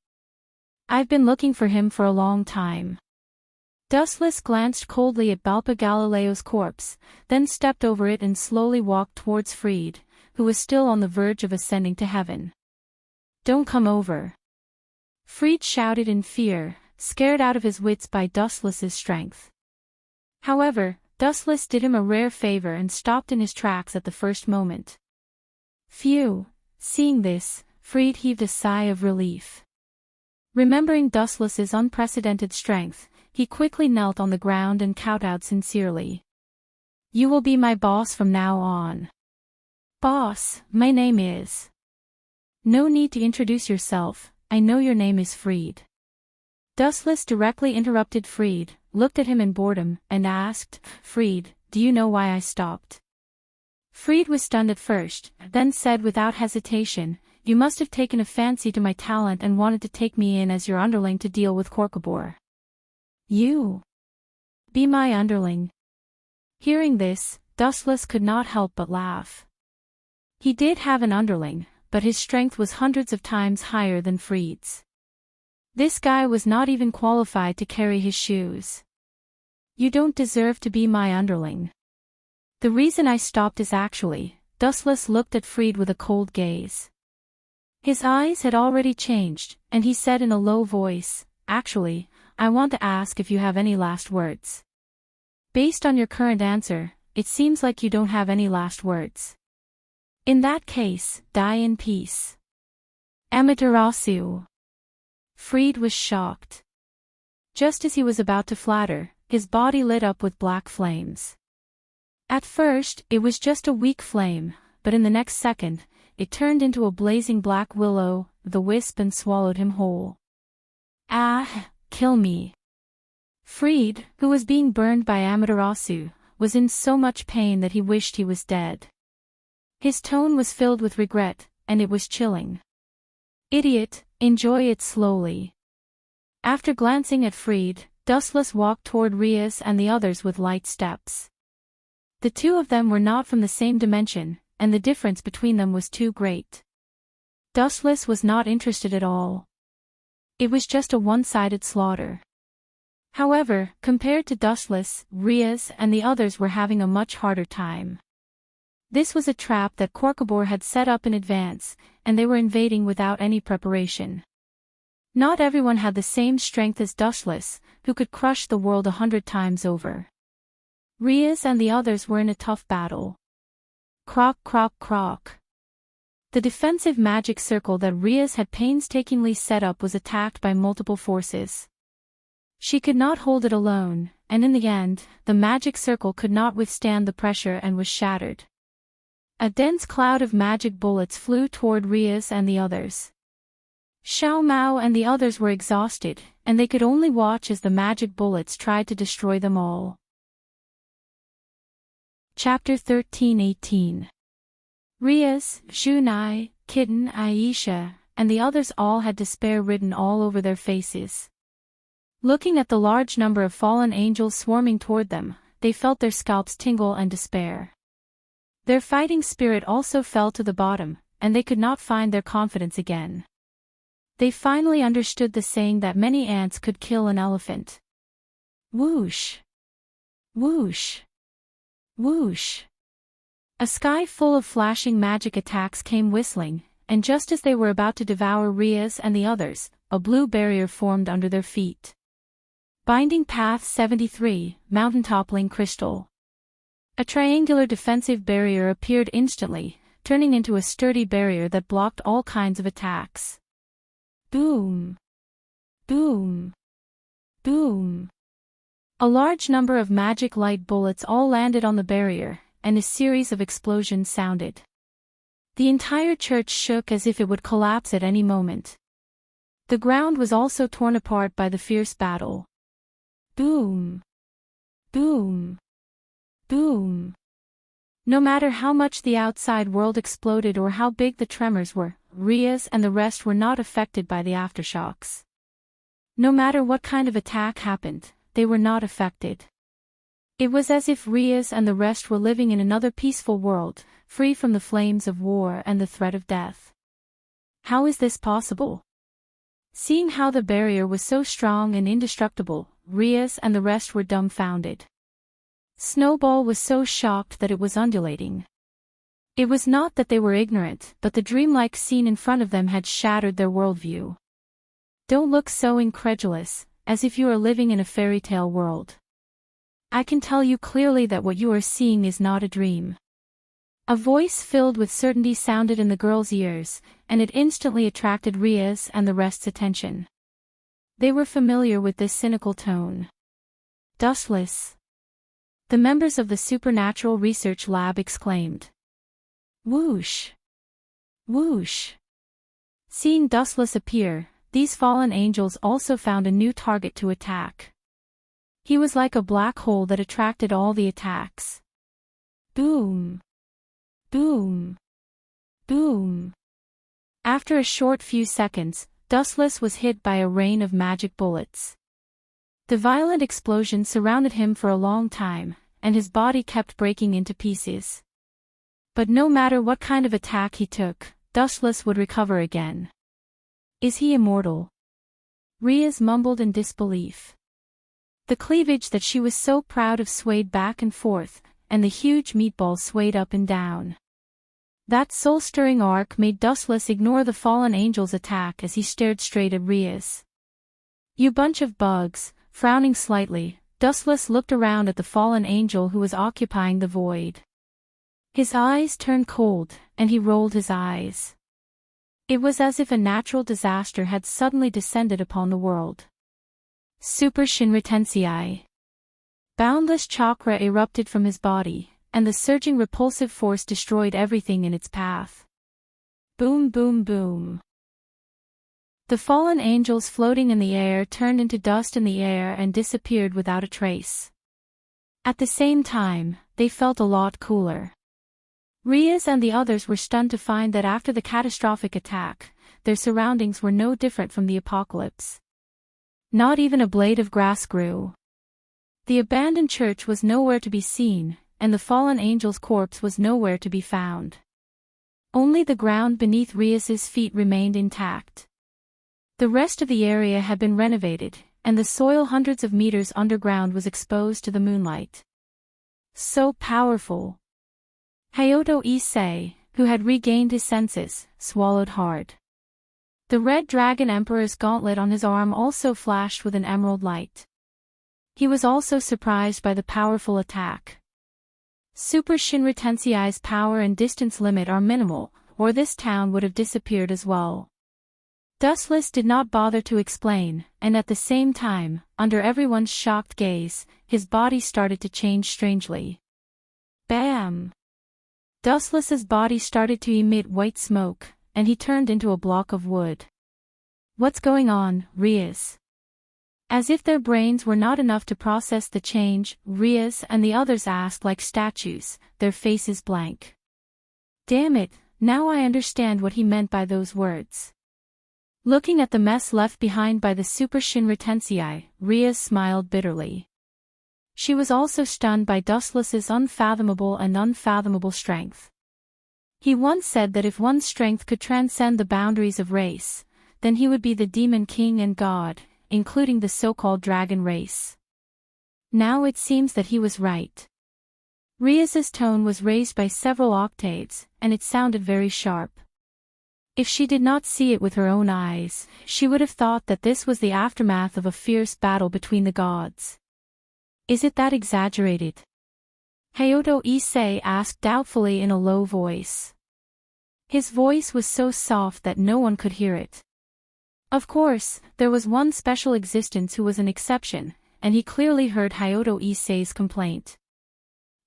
I've been looking for him for a long time." Dustless glanced coldly at Balpa Galileo's corpse, then stepped over it and slowly walked towards Fried, who was still on the verge of ascending to heaven. "Don't come over." Fried shouted in fear, scared out of his wits by Dustless's strength. However, Dustless did him a rare favor and stopped in his tracks at the first moment. Phew! Seeing this, Fried heaved a sigh of relief. Remembering Dustless's unprecedented strength, he quickly knelt on the ground and kowtowed sincerely. "You will be my boss from now on." "Boss, my name is..." "No need to introduce yourself, I know your name is Fried." Dustless directly interrupted Fried, looked at him in boredom, and asked, "Fried, do you know why I stopped?" Fried was stunned at first, then said without hesitation, "You must have taken a fancy to my talent and wanted to take me in as your underling to deal with Corcobor." "You? Be my underling?" Hearing this, Dustless could not help but laugh. He did have an underling, but his strength was hundreds of times higher than Fried's. This guy was not even qualified to carry his shoes. "You don't deserve to be my underling. The reason I stopped is actually..." Dustless looked at Fried with a cold gaze. His eyes had already changed, and he said in a low voice, "Actually, I want to ask if you have any last words. Based on your current answer, it seems like you don't have any last words. In that case, die in peace." Amaterasu. Fried was shocked. Just as he was about to flatter, his body lit up with black flames. At first, it was just a weak flame, but in the next second, it turned into a blazing black willow, the wisp, and swallowed him whole. "Ah, kill me." Fried, who was being burned by Amaterasu, was in so much pain that he wished he was dead. His tone was filled with regret, and it was chilling. Idiot, enjoy it slowly. After glancing at Fried, Dustless walked toward Rias and the others with light steps. The two of them were not from the same dimension, and the difference between them was too great. Dustless was not interested at all. It was just a one-sided slaughter. However, compared to Dustless, Rias and the others were having a much harder time. This was a trap that Korkabor had set up in advance, and they were invading without any preparation. Not everyone had the same strength as Dustless, who could crush the world 100 times over. Rias and the others were in a tough battle. Croc, croc, croc. The defensive magic circle that Rias had painstakingly set up was attacked by multiple forces. She could not hold it alone, and in the end, the magic circle could not withstand the pressure and was shattered. A dense cloud of magic bullets flew toward Rias and the others. Xiao Mao and the others were exhausted, and they could only watch as the magic bullets tried to destroy them all. Chapter 13-18. Rias, Xunai, Kitten, Aisha, and the others all had despair written all over their faces. Looking at the large number of fallen angels swarming toward them, they felt their scalps tingle and despair. Their fighting spirit also fell to the bottom, and they could not find their confidence again. They finally understood the saying that many ants could kill an elephant. Whoosh! Whoosh! Whoosh! A sky full of flashing magic attacks came whistling, and just as they were about to devour Rias and the others, a blue barrier formed under their feet. Binding Path 73, Mountain-toppling crystal. A triangular defensive barrier appeared instantly, turning into a sturdy barrier that blocked all kinds of attacks. Boom! Boom! Boom! A large number of magic light bullets all landed on the barrier, and a series of explosions sounded. The entire church shook as if it would collapse at any moment. The ground was also torn apart by the fierce battle. Boom! Boom! Boom! No matter how much the outside world exploded or how big the tremors were, Rias and the rest were not affected by the aftershocks. No matter what kind of attack happened, they were not affected. It was as if Rias and the rest were living in another peaceful world, free from the flames of war and the threat of death. How is this possible? Seeing how the barrier was so strong and indestructible, Rias and the rest were dumbfounded. Snowball was so shocked that it was undulating. It was not that they were ignorant, but the dreamlike scene in front of them had shattered their worldview. Don't look so incredulous, as if you are living in a fairy tale world. I can tell you clearly that what you are seeing is not a dream. A voice filled with certainty sounded in the girl's ears, and it instantly attracted Rias and the rest's attention. They were familiar with this cynical tone. Dustless. The members of the Supernatural Research Lab exclaimed. Whoosh! Whoosh! Seeing Dustless appear, these fallen angels also found a new target to attack. He was like a black hole that attracted all the attacks. Boom! Boom! Boom! After a short few seconds, Dustless was hit by a rain of magic bullets. The violent explosion surrounded him for a long time, and his body kept breaking into pieces. But no matter what kind of attack he took, Dustless would recover again. Is he immortal? Rias mumbled in disbelief. The cleavage that she was so proud of swayed back and forth, and the huge meatball swayed up and down. That soul-stirring arc made Dustless ignore the fallen angel's attack as he stared straight at Rias. You bunch of bugs. Frowning slightly, Dustless looked around at the fallen angel who was occupying the void. His eyes turned cold, and he rolled his eyes. It was as if a natural disaster had suddenly descended upon the world. Super Shinritensei. Boundless chakra erupted from his body, and the surging repulsive force destroyed everything in its path. Boom, boom, boom. The fallen angels floating in the air turned into dust in the air and disappeared without a trace. At the same time, they felt a lot cooler. Rias and the others were stunned to find that after the catastrophic attack, their surroundings were no different from the apocalypse. Not even a blade of grass grew. The abandoned church was nowhere to be seen, and the fallen angel's corpse was nowhere to be found. Only the ground beneath Rias's feet remained intact. The rest of the area had been renovated, and the soil hundreds of meters underground was exposed to the moonlight. So powerful. Hayato Issei, who had regained his senses, swallowed hard. The Red Dragon Emperor's gauntlet on his arm also flashed with an emerald light. He was also surprised by the powerful attack. Super Shinra Tensei's power and distance limit are minimal, or this town would have disappeared as well. Dustless did not bother to explain, and at the same time, under everyone's shocked gaze, his body started to change strangely. Bam! Dustless's body started to emit white smoke, and he turned into a block of wood. What's going on, Rias? As if their brains were not enough to process the change, Rias and the others asked like statues, their faces blank. Damn it, now I understand what he meant by those words. Looking at the mess left behind by the Super Shinra Tensei, Rias smiled bitterly. She was also stunned by Dustless's unfathomable strength. He once said that if one's strength could transcend the boundaries of race, then he would be the demon king and god, including the so-called dragon race. Now it seems that he was right. Rias's tone was raised by several octaves, and it sounded very sharp. If she did not see it with her own eyes, she would have thought that this was the aftermath of a fierce battle between the gods. Is it that exaggerated? Hayato Issei asked doubtfully in a low voice. His voice was so soft that no one could hear it. Of course, there was one special existence who was an exception, and he clearly heard Hayato Issei's complaint.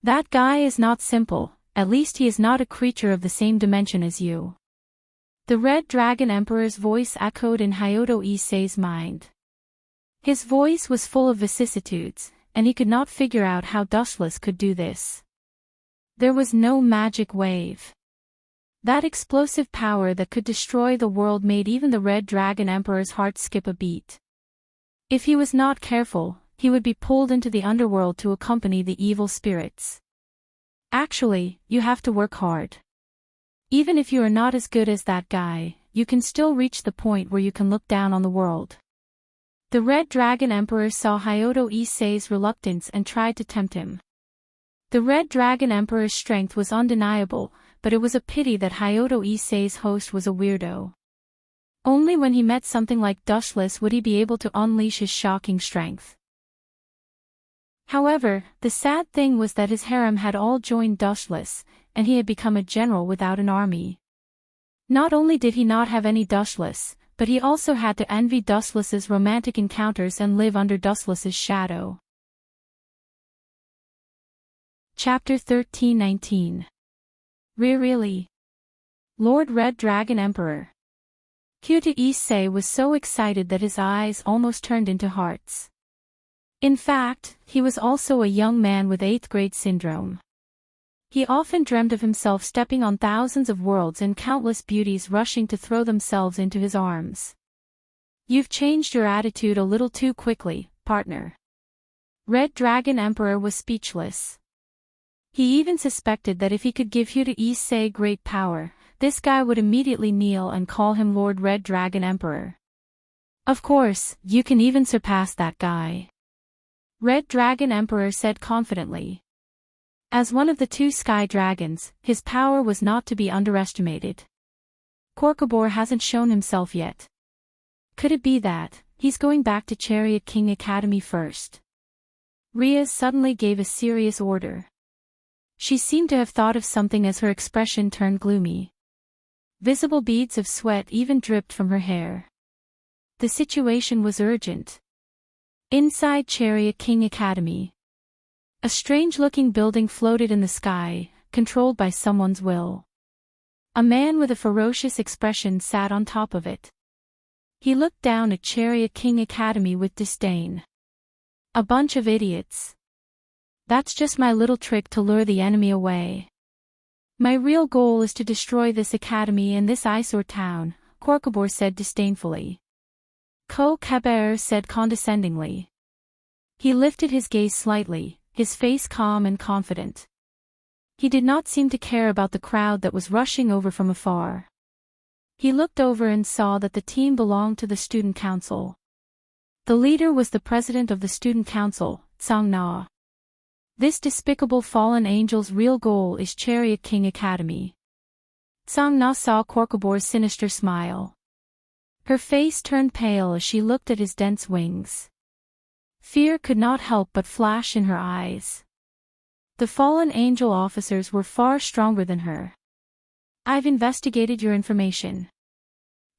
That guy is not simple, at least he is not a creature of the same dimension as you. The Red Dragon Emperor's voice echoed in Hayato Issei's mind. His voice was full of vicissitudes, and he could not figure out how Dustless could do this. There was no magic wave. That explosive power that could destroy the world made even the Red Dragon Emperor's heart skip a beat. If he was not careful, he would be pulled into the underworld to accompany the evil spirits. Actually, you have to work hard. Even if you are not as good as that guy, you can still reach the point where you can look down on the world. The Red Dragon Emperor saw Hayato Issei's reluctance and tried to tempt him. The Red Dragon Emperor's strength was undeniable, but it was a pity that Hayato Issei's host was a weirdo. Only when he met something like Dustless would he be able to unleash his shocking strength. However, the sad thing was that his harem had all joined Dustless, and he had become a general without an army. Not only did he not have any Dustless, but he also had to envy Dustless's romantic encounters and live under Dustless's shadow. Chapter 1319. Really? Lord Red Dragon Emperor. Hayato Issei was so excited that his eyes almost turned into hearts. In fact, he was also a young man with 8th grade syndrome. He often dreamed of himself stepping on thousands of worlds and countless beauties rushing to throw themselves into his arms. You've changed your attitude a little too quickly, partner. Red Dragon Emperor was speechless. He even suspected that if he could give Hayato Issei great power, this guy would immediately kneel and call him Lord Red Dragon Emperor. Of course, you can even surpass that guy. Red Dragon Emperor said confidently. As one of the 2 sky dragons, his power was not to be underestimated. Korkabor hasn't shown himself yet. Could it be that he's going back to Chariot King Academy first? Rias suddenly gave a serious order. She seemed to have thought of something as her expression turned gloomy. Visible beads of sweat even dripped from her hair. The situation was urgent. Inside Chariot King Academy, a strange-looking building floated in the sky, controlled by someone's will. A man with a ferocious expression sat on top of it. He looked down at Chariot King Academy with disdain. A bunch of idiots. That's just my little trick to lure the enemy away. My real goal is to destroy this academy and this eyesore town, Korkabor said disdainfully. Ko Keber said condescendingly. He lifted his gaze slightly, his face calm and confident. He did not seem to care about the crowd that was rushing over from afar. He looked over and saw that the team belonged to the student council. The leader was the president of the student council, Tsang Na. This despicable fallen angel's real goal is Chariot King Academy. Tsang Na saw Korkabor's sinister smile. Her face turned pale as she looked at his dense wings. Fear could not help but flash in her eyes. The fallen angel officers were far stronger than her. I've investigated your information.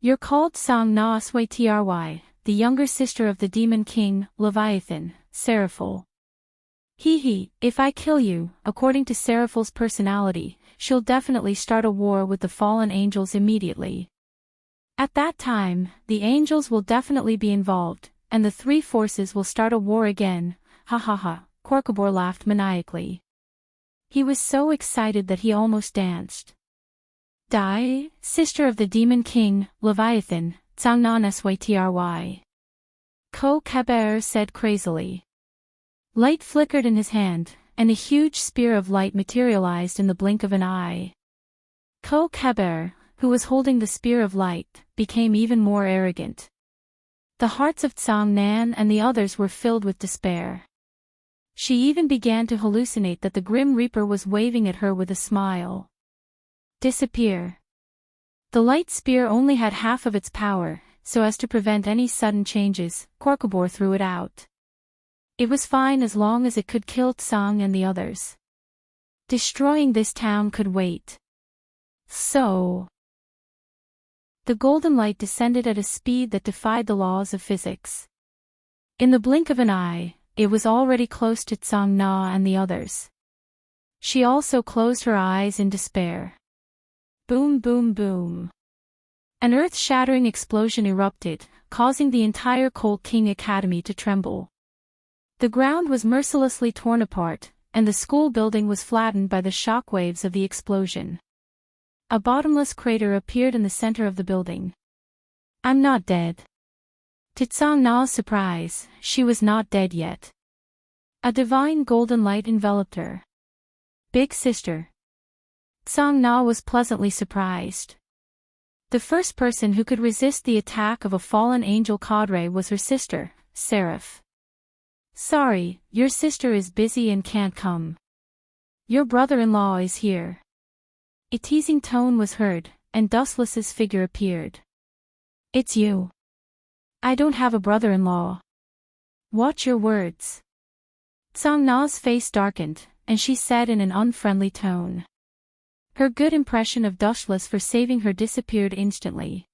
You're called Tsang Na Try, the younger sister of the demon king, Leviathan, Seraphil. If I kill you, according to Seraphil's personality, she'll definitely start a war with the fallen angels immediately. At that time, the angels will definitely be involved, and the three forces will start a war again. Ha ha ha, Korkabor laughed maniacally. He was so excited that he almost danced. Die, sister of the demon king, Leviathan, Tsang Na Try. Ko Keber said crazily. Light flickered in his hand, and a huge spear of light materialized in the blink of an eye. Ko Keber, who was holding the spear of light, became even more arrogant. The hearts of Tsang Nan and the others were filled with despair. She even began to hallucinate that the Grim Reaper was waving at her with a smile. Disappear. The light spear only had half of its power, so as to prevent any sudden changes, Korkabor threw it out. It was fine as long as it could kill Tsang and the others. Destroying this town could wait. So... The golden light descended at a speed that defied the laws of physics. In the blink of an eye, it was already close to Tsang Na and the others. She also closed her eyes in despair. Boom boom boom. An earth-shattering explosion erupted, causing the entire Cold King Academy to tremble. The ground was mercilessly torn apart, and the school building was flattened by the shock waves of the explosion. A bottomless crater appeared in the center of the building. I'm not dead. To Tsang Na's surprise, she was not dead yet. A divine golden light enveloped her. Big sister. Tsang Na was pleasantly surprised. The first person who could resist the attack of a fallen angel cadre was her sister, Seraph. Sorry, your sister is busy and can't come. Your brother-in-law is here. A teasing tone was heard, and Dustless's figure appeared. It's you. I don't have a brother-in-law. Watch your words. Tsang Na's face darkened, and she said in an unfriendly tone. Her good impression of Dustless for saving her disappeared instantly.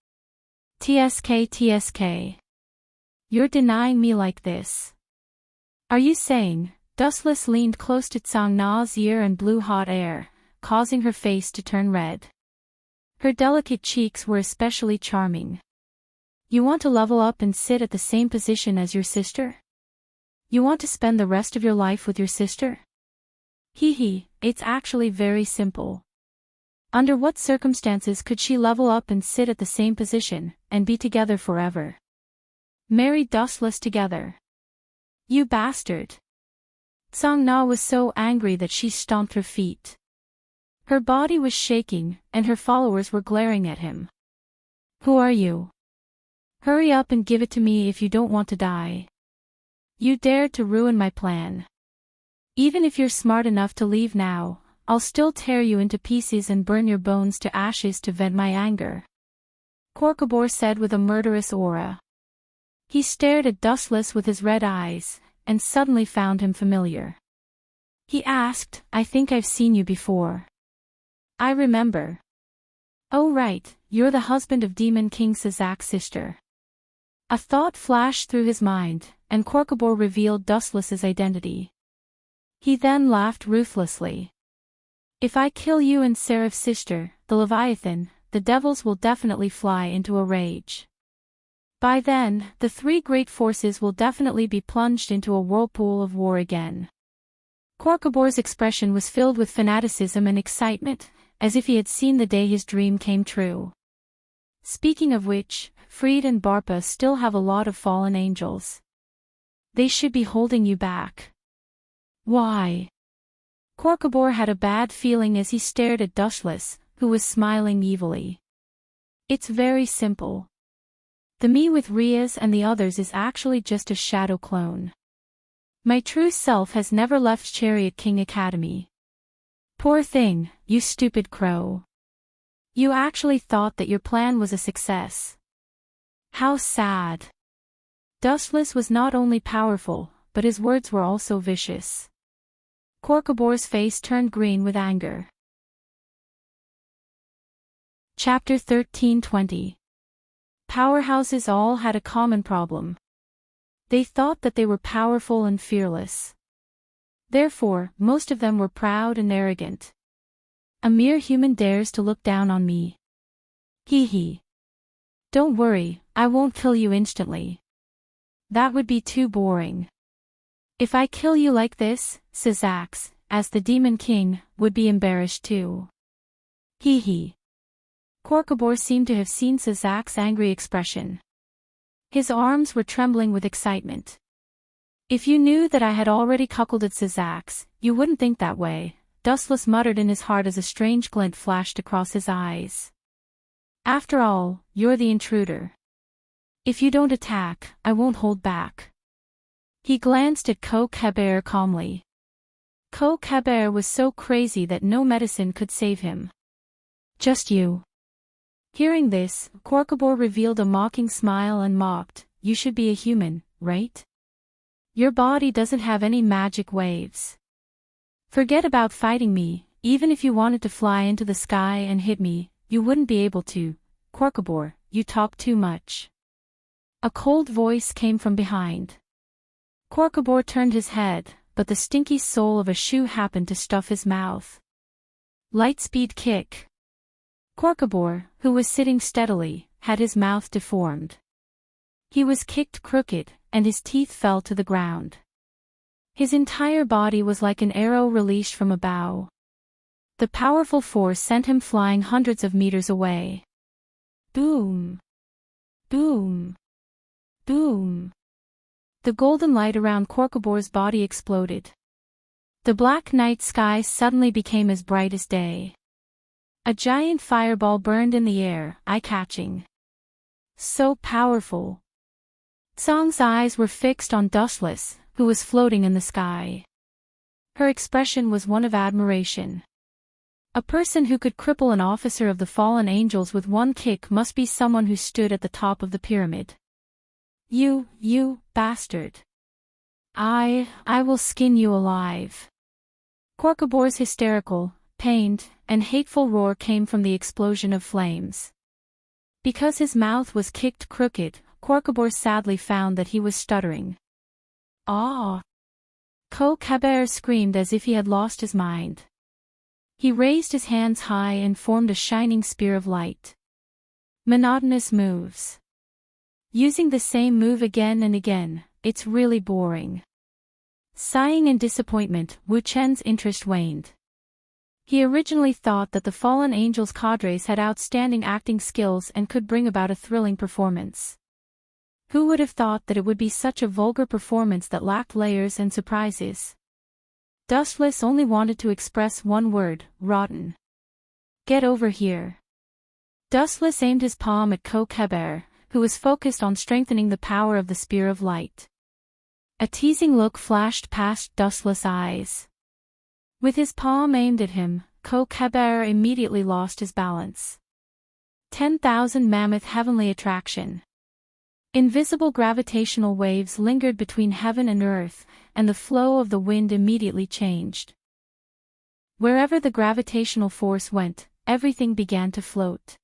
TSK. You're denying me like this. Are you saying? Dustless leaned close to Tsang Na's ear and blew hot air, causing her face to turn red. Her delicate cheeks were especially charming. You want to level up and sit at the same position as your sister? You want to spend the rest of your life with your sister? It's actually very simple. Under what circumstances could she level up and sit at the same position, and be together forever? Marry Dustless together. You bastard. Tsang Na was so angry that she stomped her feet. Her body was shaking, and her followers were glaring at him. Who are you? Hurry up and give it to me if you don't want to die. You dared to ruin my plan. Even if you're smart enough to leave now, I'll still tear you into pieces and burn your bones to ashes to vent my anger. Korkabor said with a murderous aura. He stared at Dustless with his red eyes, and suddenly found him familiar. He asked, I think I've seen you before. I remember. Oh right, you're the husband of Demon King Sazak's sister. A thought flashed through his mind, and Korkabor revealed Dustless's identity. He then laughed ruthlessly. If I kill you and Seraph's sister, the Leviathan, the devils will definitely fly into a rage. By then, the three great forces will definitely be plunged into a whirlpool of war again. Korkabor's expression was filled with fanaticism and excitement, as if he had seen the day his dream came true. Speaking of which, Freed and Barpa still have a lot of fallen angels. They should be holding you back. Why? Korkabor had a bad feeling as he stared at Dushless, who was smiling evilly. It's very simple. The me with Rias and the others is actually just a shadow clone. My true self has never left Chariot King Academy. Poor thing, you stupid crow. You actually thought that your plan was a success. How sad. Dustless was not only powerful, but his words were also vicious. Korkabor's face turned green with anger. Chapter 13:20. Powerhouses all had a common problem. They thought that they were powerful and fearless. Therefore, most of them were proud and arrogant. A mere human dares to look down on me. Hee hee. Don't worry, I won't kill you instantly. That would be too boring. If I kill you like this, Syzax, as the Demon King, would be embarrassed too. Hee hee. Korkabor seemed to have seen Syzax's angry expression. His arms were trembling with excitement. If you knew that I had already cuckolded Syzax, you wouldn't think that way, Dustless muttered in his heart as a strange glint flashed across his eyes. After all, you're the intruder. If you don't attack, I won't hold back. He glanced at Kokhaber calmly. Kokhaber was so crazy that no medicine could save him. Just you. Hearing this, Korkabor revealed a mocking smile and mocked, you should be a human, right? Your body doesn't have any magic waves. Forget about fighting me, even if you wanted to fly into the sky and hit me, you wouldn't be able to. Korkabor, you talk too much. A cold voice came from behind. Korkabor turned his head, but the stinky sole of a shoe happened to stuff his mouth. Lightspeed kick. Korkabor, who was sitting steadily, had his mouth deformed. He was kicked crooked, and his teeth fell to the ground. His entire body was like an arrow released from a bow. The powerful force sent him flying hundreds of meters away. Boom! Boom! Boom! The golden light around Korkabor's body exploded. The black night sky suddenly became as bright as day. A giant fireball burned in the air, eye-catching. So powerful. Tsang's eyes were fixed on Dustless, who was floating in the sky. Her expression was one of admiration. A person who could cripple an officer of the fallen angels with one kick must be someone who stood at the top of the pyramid. You bastard. I will skin you alive. Korkabor's hysterical, pained, and hateful roar came from the explosion of flames. Because his mouth was kicked crooked, Korkabor sadly found that he was stuttering. Ah! Kokhaber screamed as if he had lost his mind. He raised his hands high and formed a shining spear of light. Monotonous moves. Using the same move again and again, it's really boring. Sighing in disappointment, Wu Chen's interest waned. He originally thought that the fallen angels' cadres had outstanding acting skills and could bring about a thrilling performance. Who would have thought that it would be such a vulgar performance that lacked layers and surprises? Dustless only wanted to express one word, rotten. Get over here. Dustless aimed his palm at Kokhaber, who was focused on strengthening the power of the Spear of Light. A teasing look flashed past Dustless' eyes. With his palm aimed at him, Kokhaber immediately lost his balance. 10,000 mammoth heavenly attraction. Invisible gravitational waves lingered between heaven and earth, and the flow of the wind immediately changed. Wherever the gravitational force went, everything began to float.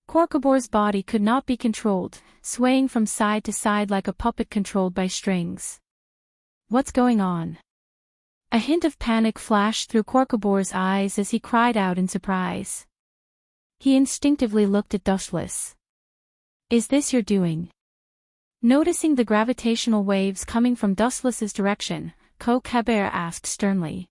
Korkabor's body could not be controlled, swaying from side to side like a puppet controlled by strings. What's going on? A hint of panic flashed through Korkabor's eyes as he cried out in surprise. He instinctively looked at Dustless. Is this your doing? Noticing the gravitational waves coming from Dustless's direction, Kokhaber asked sternly.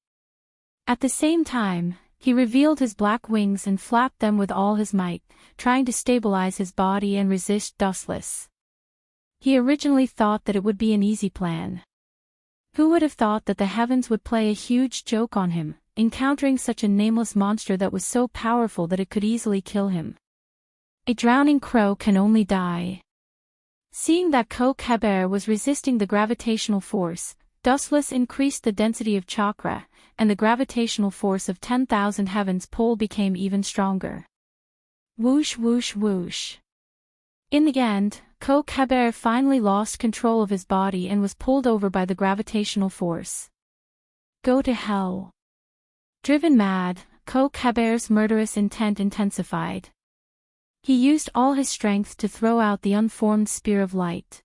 At the same time, He revealed his black wings and flapped them with all his might, trying to stabilize his body and resist Dustless. He originally thought that it would be an easy plan. Who would have thought that the heavens would play a huge joke on him, encountering such a nameless monster that was so powerful that it could easily kill him? A drowning crow can only die. Seeing that Kokhaber was resisting the gravitational force, Dustless increased the density of chakra, and the gravitational force of 10,000 heavens pole became even stronger. Whoosh whoosh whoosh. In the end, Kokhaber finally lost control of his body and was pulled over by the gravitational force. Go to hell. Driven mad, Kokhaber's murderous intent intensified. He used all his strength to throw out the unformed spear of light.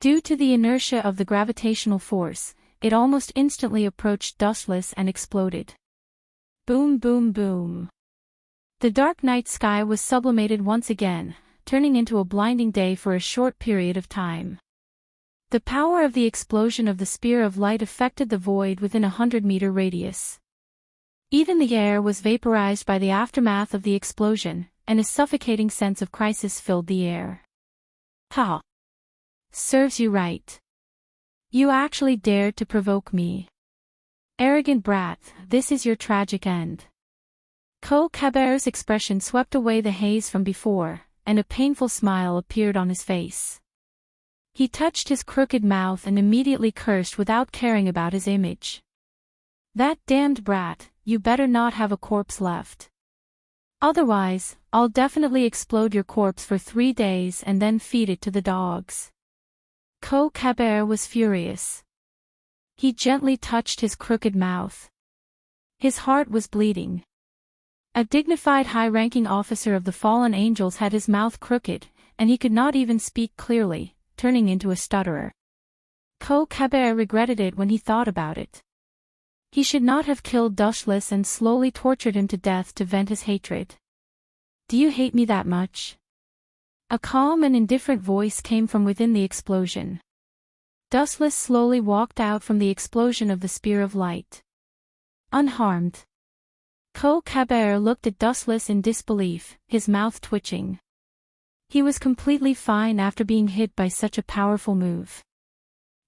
Due to the inertia of the gravitational force, it almost instantly approached Dustless and exploded. Boom boom boom. The dark night sky was sublimated once again, turning into a blinding day for a short period of time. The power of the explosion of the spear of light affected the void within a 100-meter radius. Even the air was vaporized by the aftermath of the explosion, and a suffocating sense of crisis filled the air. Ha! Serves you right. You actually dared to provoke me. Arrogant brat, this is your tragic end. Kokhaber's expression swept away the haze from before, and a painful smile appeared on his face. He touched his crooked mouth and immediately cursed without caring about his image. That damned brat, you better not have a corpse left. Otherwise, I'll definitely explode your corpse for 3 days and then feed it to the dogs. Kokhaber was furious. He gently touched his crooked mouth. His heart was bleeding. A dignified high-ranking officer of the fallen angels had his mouth crooked, and he could not even speak clearly, turning into a stutterer. Kokhaber regretted it when he thought about it. He should not have killed Dustless and slowly tortured him to death to vent his hatred. Do you hate me that much? A calm and indifferent voice came from within the explosion. Dustless slowly walked out from the explosion of the spear of light. Unharmed. Kokhaber looked at Dustless in disbelief, his mouth twitching. He was completely fine after being hit by such a powerful move.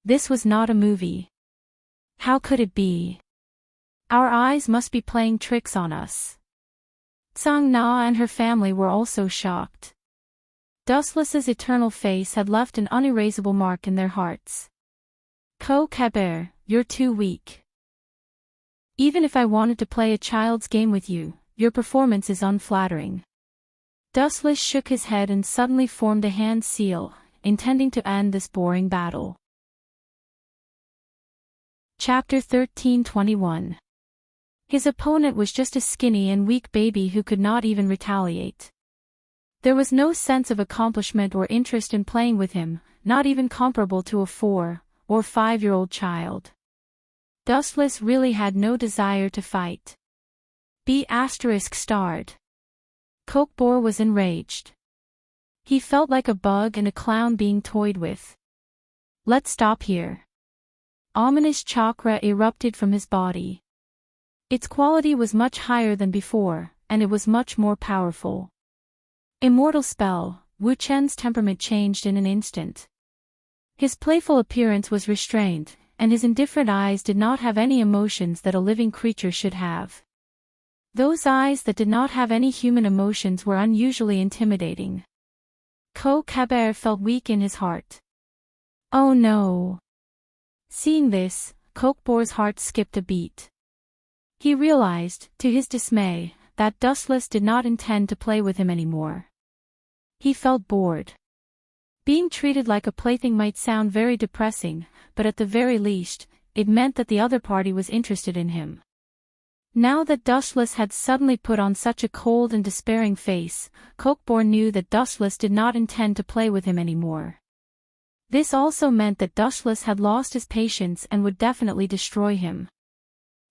This was not a movie. How could it be? Our eyes must be playing tricks on us. Tsang Na and her family were also shocked. Dustless's eternal face had left an unerasable mark in their hearts. Kokhaber, you're too weak. Even if I wanted to play a child's game with you, your performance is unflattering. Dustless shook his head and suddenly formed a hand seal, intending to end this boring battle. Chapter 13:21. His opponent was just a skinny and weak baby who could not even retaliate. There was no sense of accomplishment or interest in playing with him, not even comparable to a 4 or 5-year-old child. Dustless really had no desire to fight. B*****. Kokbor was enraged. He felt like a bug and a clown being toyed with. Let's stop here. Ominous chakra erupted from his body. Its quality was much higher than before, and it was much more powerful. Immortal spell, Wu Chen's temperament changed in an instant. His playful appearance was restrained, and his indifferent eyes did not have any emotions that a living creature should have. Those eyes that did not have any human emotions were unusually intimidating. Kokhaber felt weak in his heart. Oh no! Seeing this, Kokbor's heart skipped a beat. He realized, to his dismay, that Dustless did not intend to play with him anymore. He felt bored. Being treated like a plaything might sound very depressing, but at the very least, it meant that the other party was interested in him. Now that Dustless had suddenly put on such a cold and despairing face, Kokbor knew that Dustless did not intend to play with him anymore. This also meant that Dustless had lost his patience and would definitely destroy him.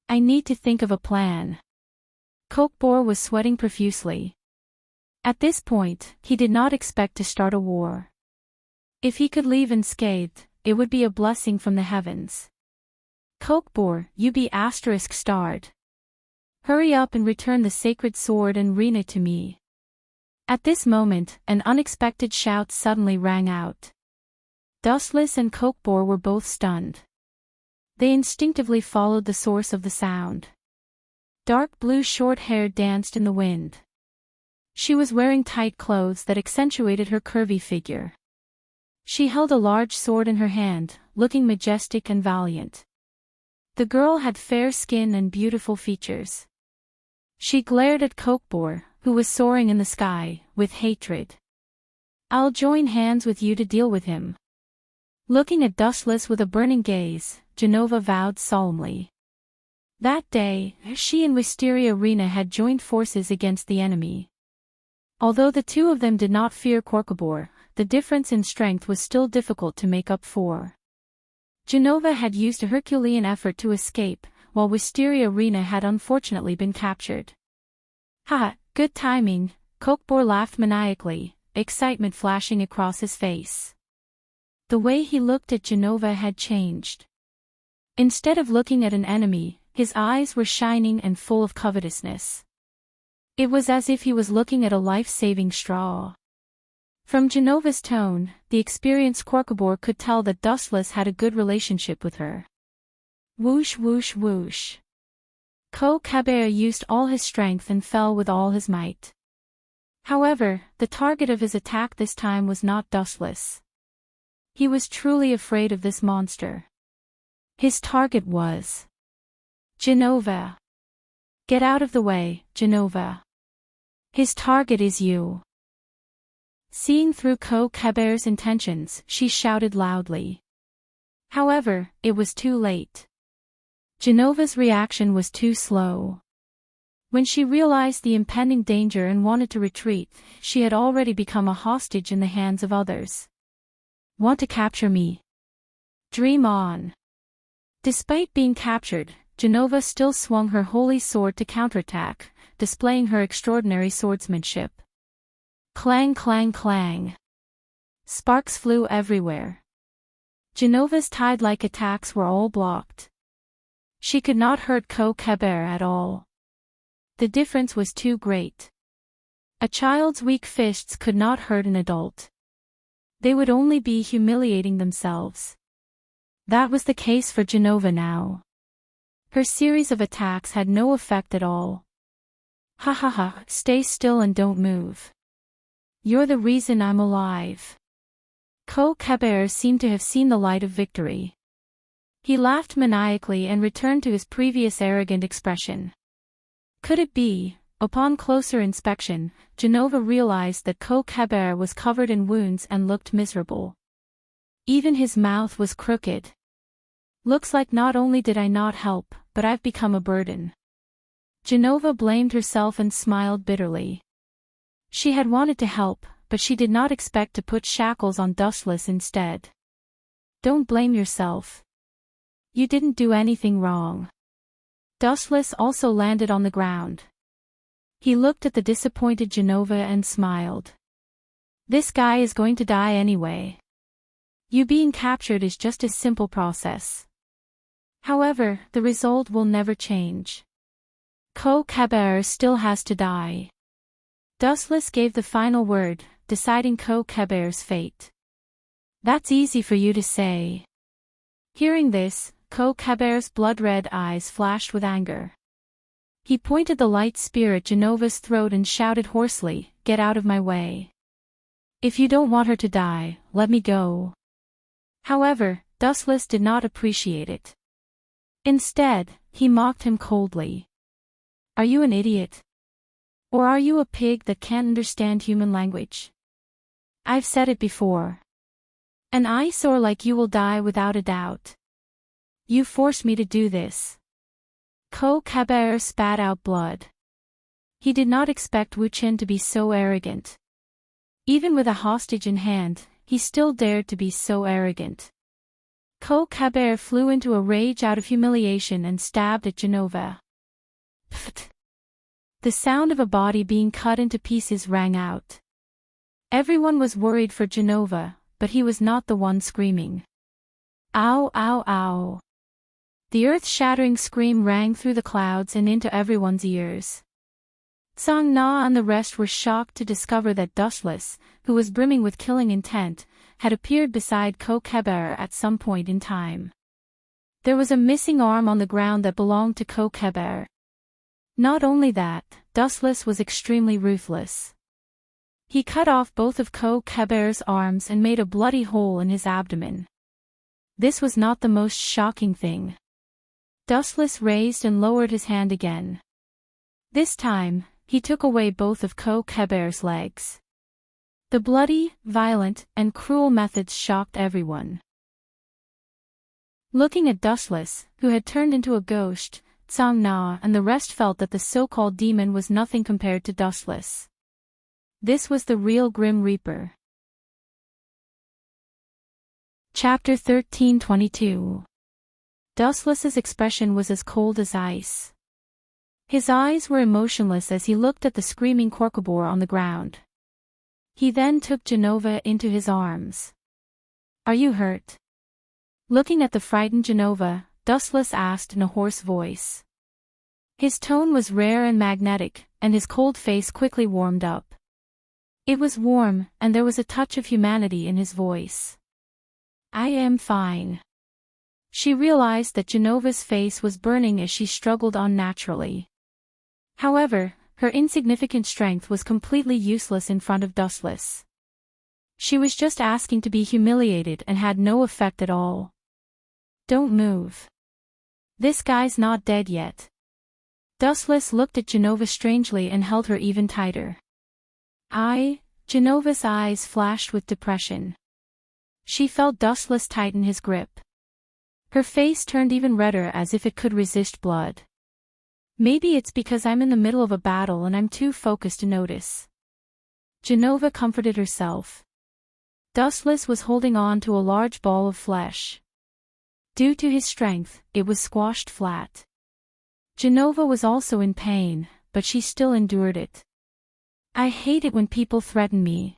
I need to think of a plan. Kokbor was sweating profusely. At this point, he did not expect to start a war. If he could leave unscathed, it would be a blessing from the heavens. Kokbor, you be *****. Hurry up and return the sacred sword and Rena to me. At this moment, an unexpected shout suddenly rang out. Dustless and Kokbor were both stunned. They instinctively followed the source of the sound. Dark blue short hair danced in the wind. She was wearing tight clothes that accentuated her curvy figure. She held a large sword in her hand, looking majestic and valiant. The girl had fair skin and beautiful features. She glared at Kokbor, who was soaring in the sky, with hatred. I'll join hands with you to deal with him. Looking at Dustless with a burning gaze, Genova vowed solemnly. That day, she and Wisteria Rena had joined forces against the enemy. Although the two of them did not fear Kokbor, the difference in strength was still difficult to make up for. Genova had used a Herculean effort to escape, while Wisteria Rena had unfortunately been captured. Ha, good timing, Kokbor laughed maniacally, excitement flashing across his face. The way he looked at Genova had changed. Instead of looking at an enemy, his eyes were shining and full of covetousness. It was as if he was looking at a life-saving straw. From Genova's tone, the experienced Kokbor could tell that Dustless had a good relationship with her. Whoosh whoosh whoosh. Kokbor used all his strength and fell with all his might. However, the target of his attack this time was not Dustless. He was truly afraid of this monster. His target was Genova. Get out of the way, Genova. His target is you. Seeing through Kokbor's intentions, she shouted loudly. However, it was too late. Genova's reaction was too slow. When she realized the impending danger and wanted to retreat, she had already become a hostage in the hands of others. Want to capture me? Dream on. Despite being captured, Genova still swung her holy sword to counterattack, displaying her extraordinary swordsmanship. Clang clang clang. Sparks flew everywhere. Genova's tide-like attacks were all blocked. She could not hurt Kokbor at all. The difference was too great. A child's weak fists could not hurt an adult. They would only be humiliating themselves. That was the case for Genova now. Her series of attacks had no effect at all. Ha ha ha, stay still and don't move. You're the reason I'm alive. Kokbor seemed to have seen the light of victory. He laughed maniacally and returned to his previous arrogant expression. Could it be? Upon closer inspection, Genova realized that Kokbor was covered in wounds and looked miserable. Even his mouth was crooked. Looks like not only did I not help, but I've become a burden. Genova blamed herself and smiled bitterly. She had wanted to help, but she did not expect to put shackles on Dustless instead. Don't blame yourself. You didn't do anything wrong. Dustless also landed on the ground. He looked at the disappointed Genova and smiled. This guy is going to die anyway. You being captured is just a simple process. However, the result will never change. Kokbor still has to die. Dustless gave the final word, deciding Kokbor's fate. That's easy for you to say. Hearing this, Kokbor's blood-red eyes flashed with anger. He pointed the light spear at Genova's throat and shouted hoarsely, "Get out of my way. If you don't want her to die, let me go." However, Dustless did not appreciate it. Instead, he mocked him coldly. Are you an idiot? Or are you a pig that can't understand human language? I've said it before. An eyesore like you will die without a doubt. You forced me to do this. Kokbor spat out blood. He did not expect Wu Qin to be so arrogant. Even with a hostage in hand, he still dared to be so arrogant. Kokbor flew into a rage out of humiliation and stabbed at Genova. Pfft. The sound of a body being cut into pieces rang out. Everyone was worried for Genova, but he was not the one screaming. Ow ow ow. The earth-shattering scream rang through the clouds and into everyone's ears. Tsang Na and the rest were shocked to discover that Dustless, who was brimming with killing intent, had appeared beside Ko Keber at some point in time. There was a missing arm on the ground that belonged to Ko Keber. Not only that, Dustless was extremely ruthless. He cut off both of Ko Keber's arms and made a bloody hole in his abdomen. This was not the most shocking thing. Dustless raised and lowered his hand again. This time, he took away both of Ko Keber's legs. The bloody, violent, and cruel methods shocked everyone. Looking at Dustless, who had turned into a ghost, Tsang Na and the rest felt that the so-called demon was nothing compared to Dustless. This was the real Grim Reaper. Chapter 13:22. Dustless's expression was as cold as ice. His eyes were emotionless as he looked at the screaming Korkobor on the ground. He then took Genova into his arms. "Are you hurt?" Looking at the frightened Genova, Dustless asked in a hoarse voice. His tone was rare and magnetic, and his cold face quickly warmed up. It was warm, and there was a touch of humanity in his voice. "I am fine." She realized that Genova's face was burning as she struggled on naturally. However, her insignificant strength was completely useless in front of Dustless. She was just asking to be humiliated and had no effect at all. "Don't move. This guy's not dead yet." Dustless looked at Genova strangely and held her even tighter. Genova's eyes flashed with depression. She felt Dustless tighten his grip. Her face turned even redder as if it could resist blood. "Maybe it's because I'm in the middle of a battle and I'm too focused to notice." Genova comforted herself. Dustless was holding on to a large ball of flesh. Due to his strength, it was squashed flat. Genova was also in pain, but she still endured it. "I hate it when people threaten me."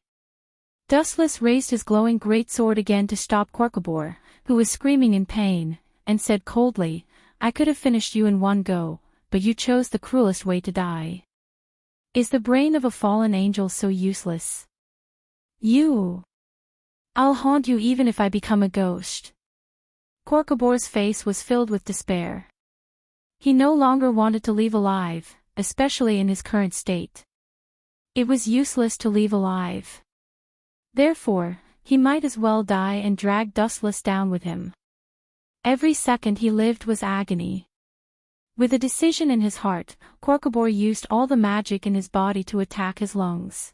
Dustless raised his glowing greatsword again to stop Korkobor, who was screaming in pain, and said coldly, "I could have finished you in one go, but you chose the cruelest way to die. Is the brain of a fallen angel so useless? I'll haunt you even if I become a ghost." Korkobor's face was filled with despair. He no longer wanted to leave alive, especially in his current state. It was useless to leave alive. Therefore, he might as well die and drag Dustless down with him. Every second he lived was agony. With a decision in his heart, Korkobor used all the magic in his body to attack his lungs.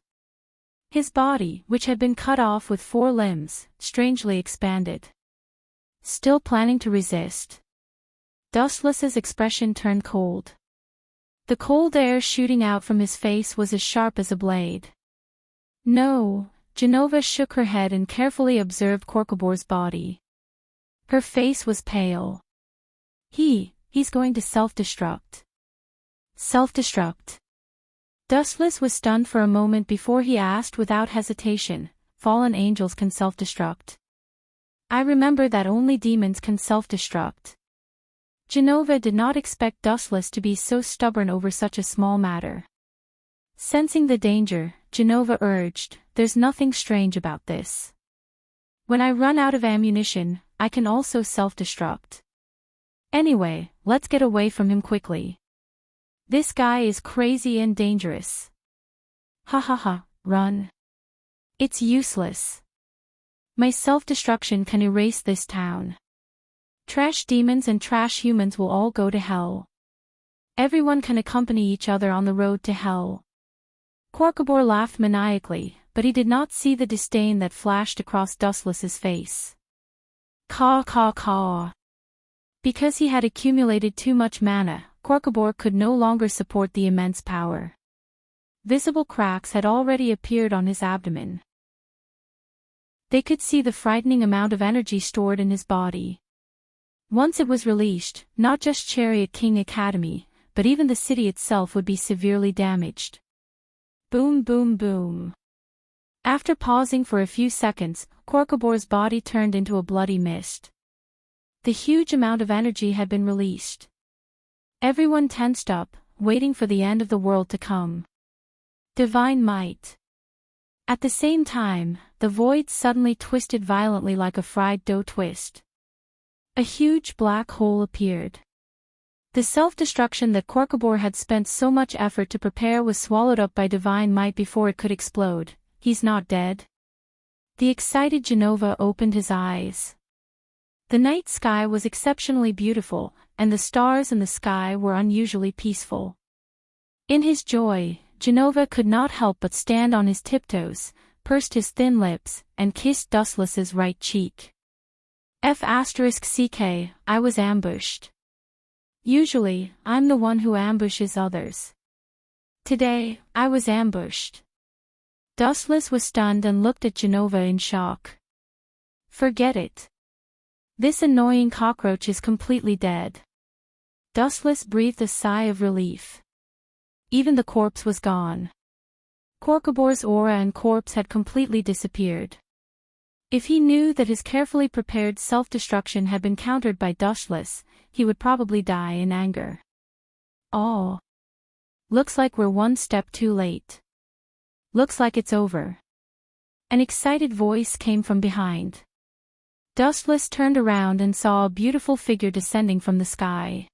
His body, which had been cut off with 4 limbs, strangely expanded. Still planning to resist. Dustless's expression turned cold. The cold air shooting out from his face was as sharp as a blade. "No." Genova shook her head and carefully observed Korkobor's body. Her face was pale. He's going to self-destruct." "Self-destruct?" Dustless was stunned for a moment before he asked without hesitation, "Fallen angels can self-destruct? I remember that only demons can self-destruct." Genova did not expect Dustless to be so stubborn over such a small matter. Sensing the danger, Genova urged, "There's nothing strange about this. When I run out of ammunition, I can also self-destruct. Anyway, let's get away from him quickly. This guy is crazy and dangerous." "Ha ha ha, run. It's useless. My self-destruction can erase this town. Trash demons and trash humans will all go to hell. Everyone can accompany each other on the road to hell." Korkobor laughed maniacally, but he did not see the disdain that flashed across Dustless's face. "Caw caw caw." Because he had accumulated too much mana, Korkobor could no longer support the immense power. Visible cracks had already appeared on his abdomen. They could see the frightening amount of energy stored in his body. Once it was released, not just Chariot King Academy, but even the city itself would be severely damaged. Boom boom boom. After pausing for a few seconds, Korkobor's body turned into a bloody mist. The huge amount of energy had been released. Everyone tensed up, waiting for the end of the world to come. Divine might. At the same time, the void suddenly twisted violently like a fried dough twist. A huge black hole appeared. The self-destruction that Korkobor had spent so much effort to prepare was swallowed up by divine might before it could explode. He's not dead. The excited Genova opened his eyes. The night sky was exceptionally beautiful, and the stars in the sky were unusually peaceful. In his joy, Genova could not help but stand on his tiptoes, pursed his thin lips, and kissed Dustless's right cheek. F***ck, I was ambushed. Usually, I'm the one who ambushes others. Today, I was ambushed. Dustless was stunned and looked at Genova in shock. Forget it. This annoying cockroach is completely dead. Dustless breathed a sigh of relief. Even the corpse was gone. Korkobor's aura and corpse had completely disappeared. If he knew that his carefully prepared self-destruction had been countered by Dustless, he would probably die in anger. Oh. Looks like we're one step too late. Looks like it's over. An excited voice came from behind. Dustless turned around and saw a beautiful figure descending from the sky.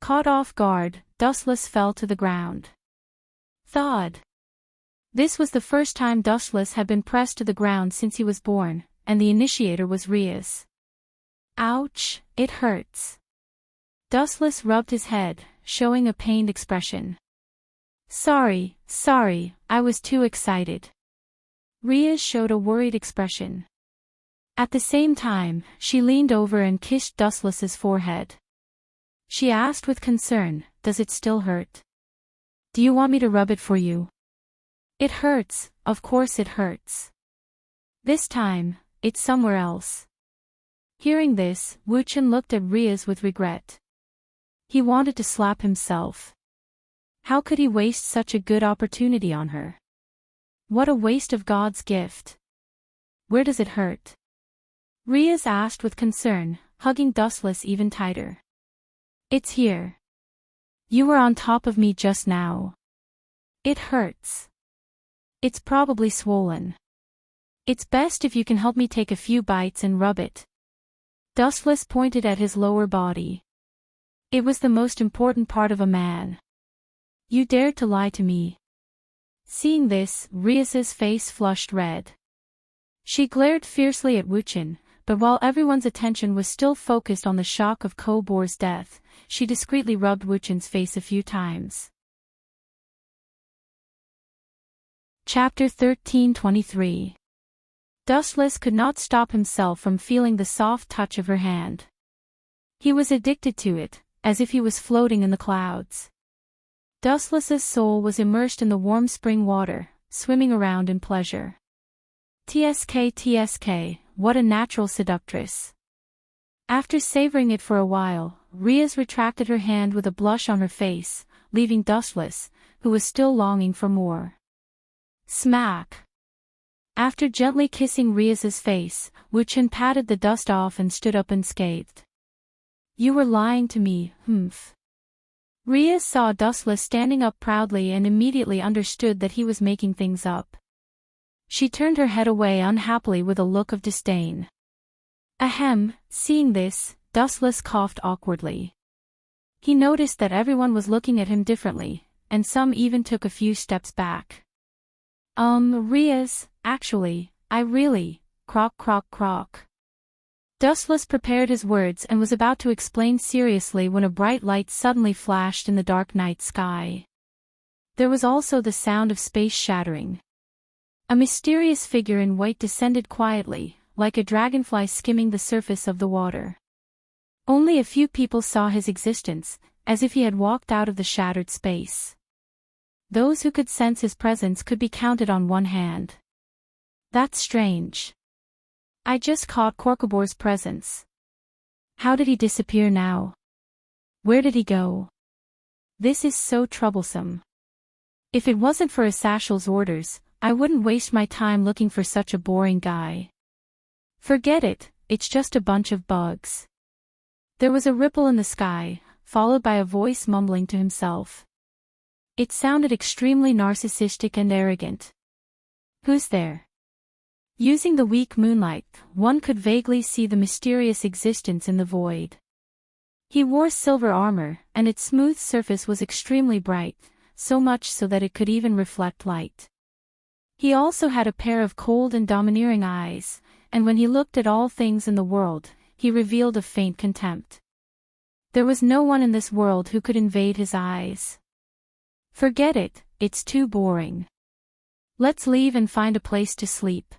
Caught off guard, Dustless fell to the ground. Thud. This was the first time Dustless had been pressed to the ground since he was born, and the initiator was Rias. Ouch, it hurts. Dustless rubbed his head, showing a pained expression. Sorry, I was too excited. Rias showed a worried expression. At the same time, she leaned over and kissed Dustless's forehead. She asked with concern, does it still hurt? Do you want me to rub it for you? It hurts, of course it hurts. This time, it's somewhere else. Hearing this, Wuchen looked at Rias with regret. He wanted to slap himself. How could he waste such a good opportunity on her? What a waste of God's gift. Where does it hurt? Rias asked with concern, hugging Dustless even tighter. It's here. You were on top of me just now. It hurts. It's probably swollen. It's best if you can help me take a few bites and rub it. Dustless pointed at his lower body. It was the most important part of a man. You dared to lie to me. Seeing this, Rias's face flushed red. She glared fiercely at Wuchen, but while everyone's attention was still focused on the shock of Kobor's death, she discreetly rubbed Wuchen's face a few times. Chapter 13:23. Dustless could not stop himself from feeling the soft touch of her hand. He was addicted to it, as if he was floating in the clouds. Dustless's soul was immersed in the warm spring water, swimming around in pleasure. TSK, what a natural seductress. After savoring it for a while, Rias retracted her hand with a blush on her face, leaving Dustless, who was still longing for more. Smack. After gently kissing Rias's face, Wuchen patted the dust off and stood up unscathed. You were lying to me, humph. Rias saw Dustless standing up proudly and immediately understood that he was making things up. She turned her head away unhappily with a look of disdain. Ahem, seeing this, Dustless coughed awkwardly. He noticed that everyone was looking at him differently, and some even took a few steps back. Rias, actually, I really, croak. Dustless prepared his words and was about to explain seriously when a bright light suddenly flashed in the dark night sky. There was also the sound of space shattering. A mysterious figure in white descended quietly, like a dragonfly skimming the surface of the water. Only a few people saw his existence, as if he had walked out of the shattered space. Those who could sense his presence could be counted on one hand. That's strange. I just caught Korkobor's presence. How did he disappear now? Where did he go? This is so troublesome. If it wasn't for Asashal's orders, I wouldn't waste my time looking for such a boring guy. Forget it, it's just a bunch of bugs. There was a ripple in the sky, followed by a voice mumbling to himself. It sounded extremely narcissistic and arrogant. "Who's there?" Using the weak moonlight, one could vaguely see the mysterious existence in the void. He wore silver armor, and its smooth surface was extremely bright, so much so that it could even reflect light. He also had a pair of cold and domineering eyes, and when he looked at all things in the world, he revealed a faint contempt. There was no one in this world who could invade his eyes. "Forget it, it's too boring. Let's leave and find a place to sleep."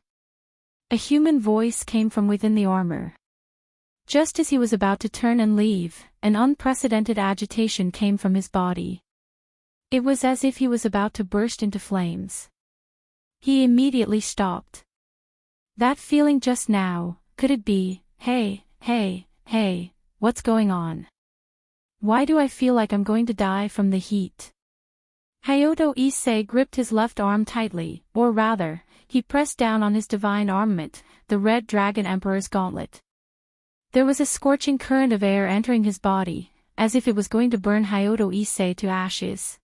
A human voice came from within the armor. Just as he was about to turn and leave, an unprecedented agitation came from his body. It was as if he was about to burst into flames. He immediately stopped. That feeling just now, could it be, hey, what's going on? Why do I feel like I'm going to die from the heat? Hayato Issei gripped his left arm tightly, or rather, he pressed down on his divine armament, the Red Dragon Emperor's gauntlet. There was a scorching current of air entering his body, as if it was going to burn Hayato Issei to ashes.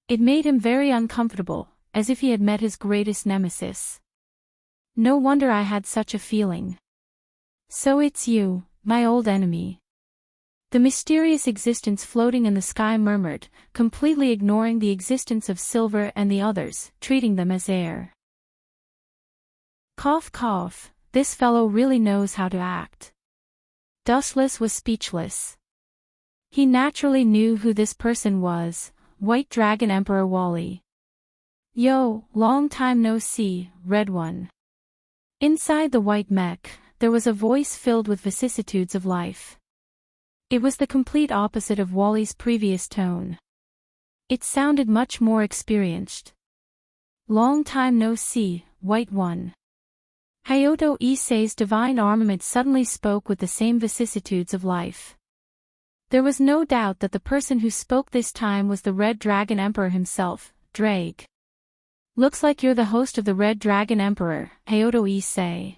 It made him very uncomfortable, as if he had met his greatest nemesis. No wonder I had such a feeling. "So it's you, my old enemy." The mysterious existence floating in the sky murmured, completely ignoring the existence of Silver and the others, treating them as air. Cough cough, this fellow really knows how to act. Dustless was speechless. He naturally knew who this person was, White Dragon Emperor Wally. "Yo, long time no see, Red One." Inside the white mech, there was a voice filled with vicissitudes of life. It was the complete opposite of Wally's previous tone. It sounded much more experienced. "Long time no see, White One." Hayato Issei's divine armament suddenly spoke with the same vicissitudes of life. There was no doubt that the person who spoke this time was the Red Dragon Emperor himself, Drake. "Looks like you're the host of the Red Dragon Emperor, Hayato Issei.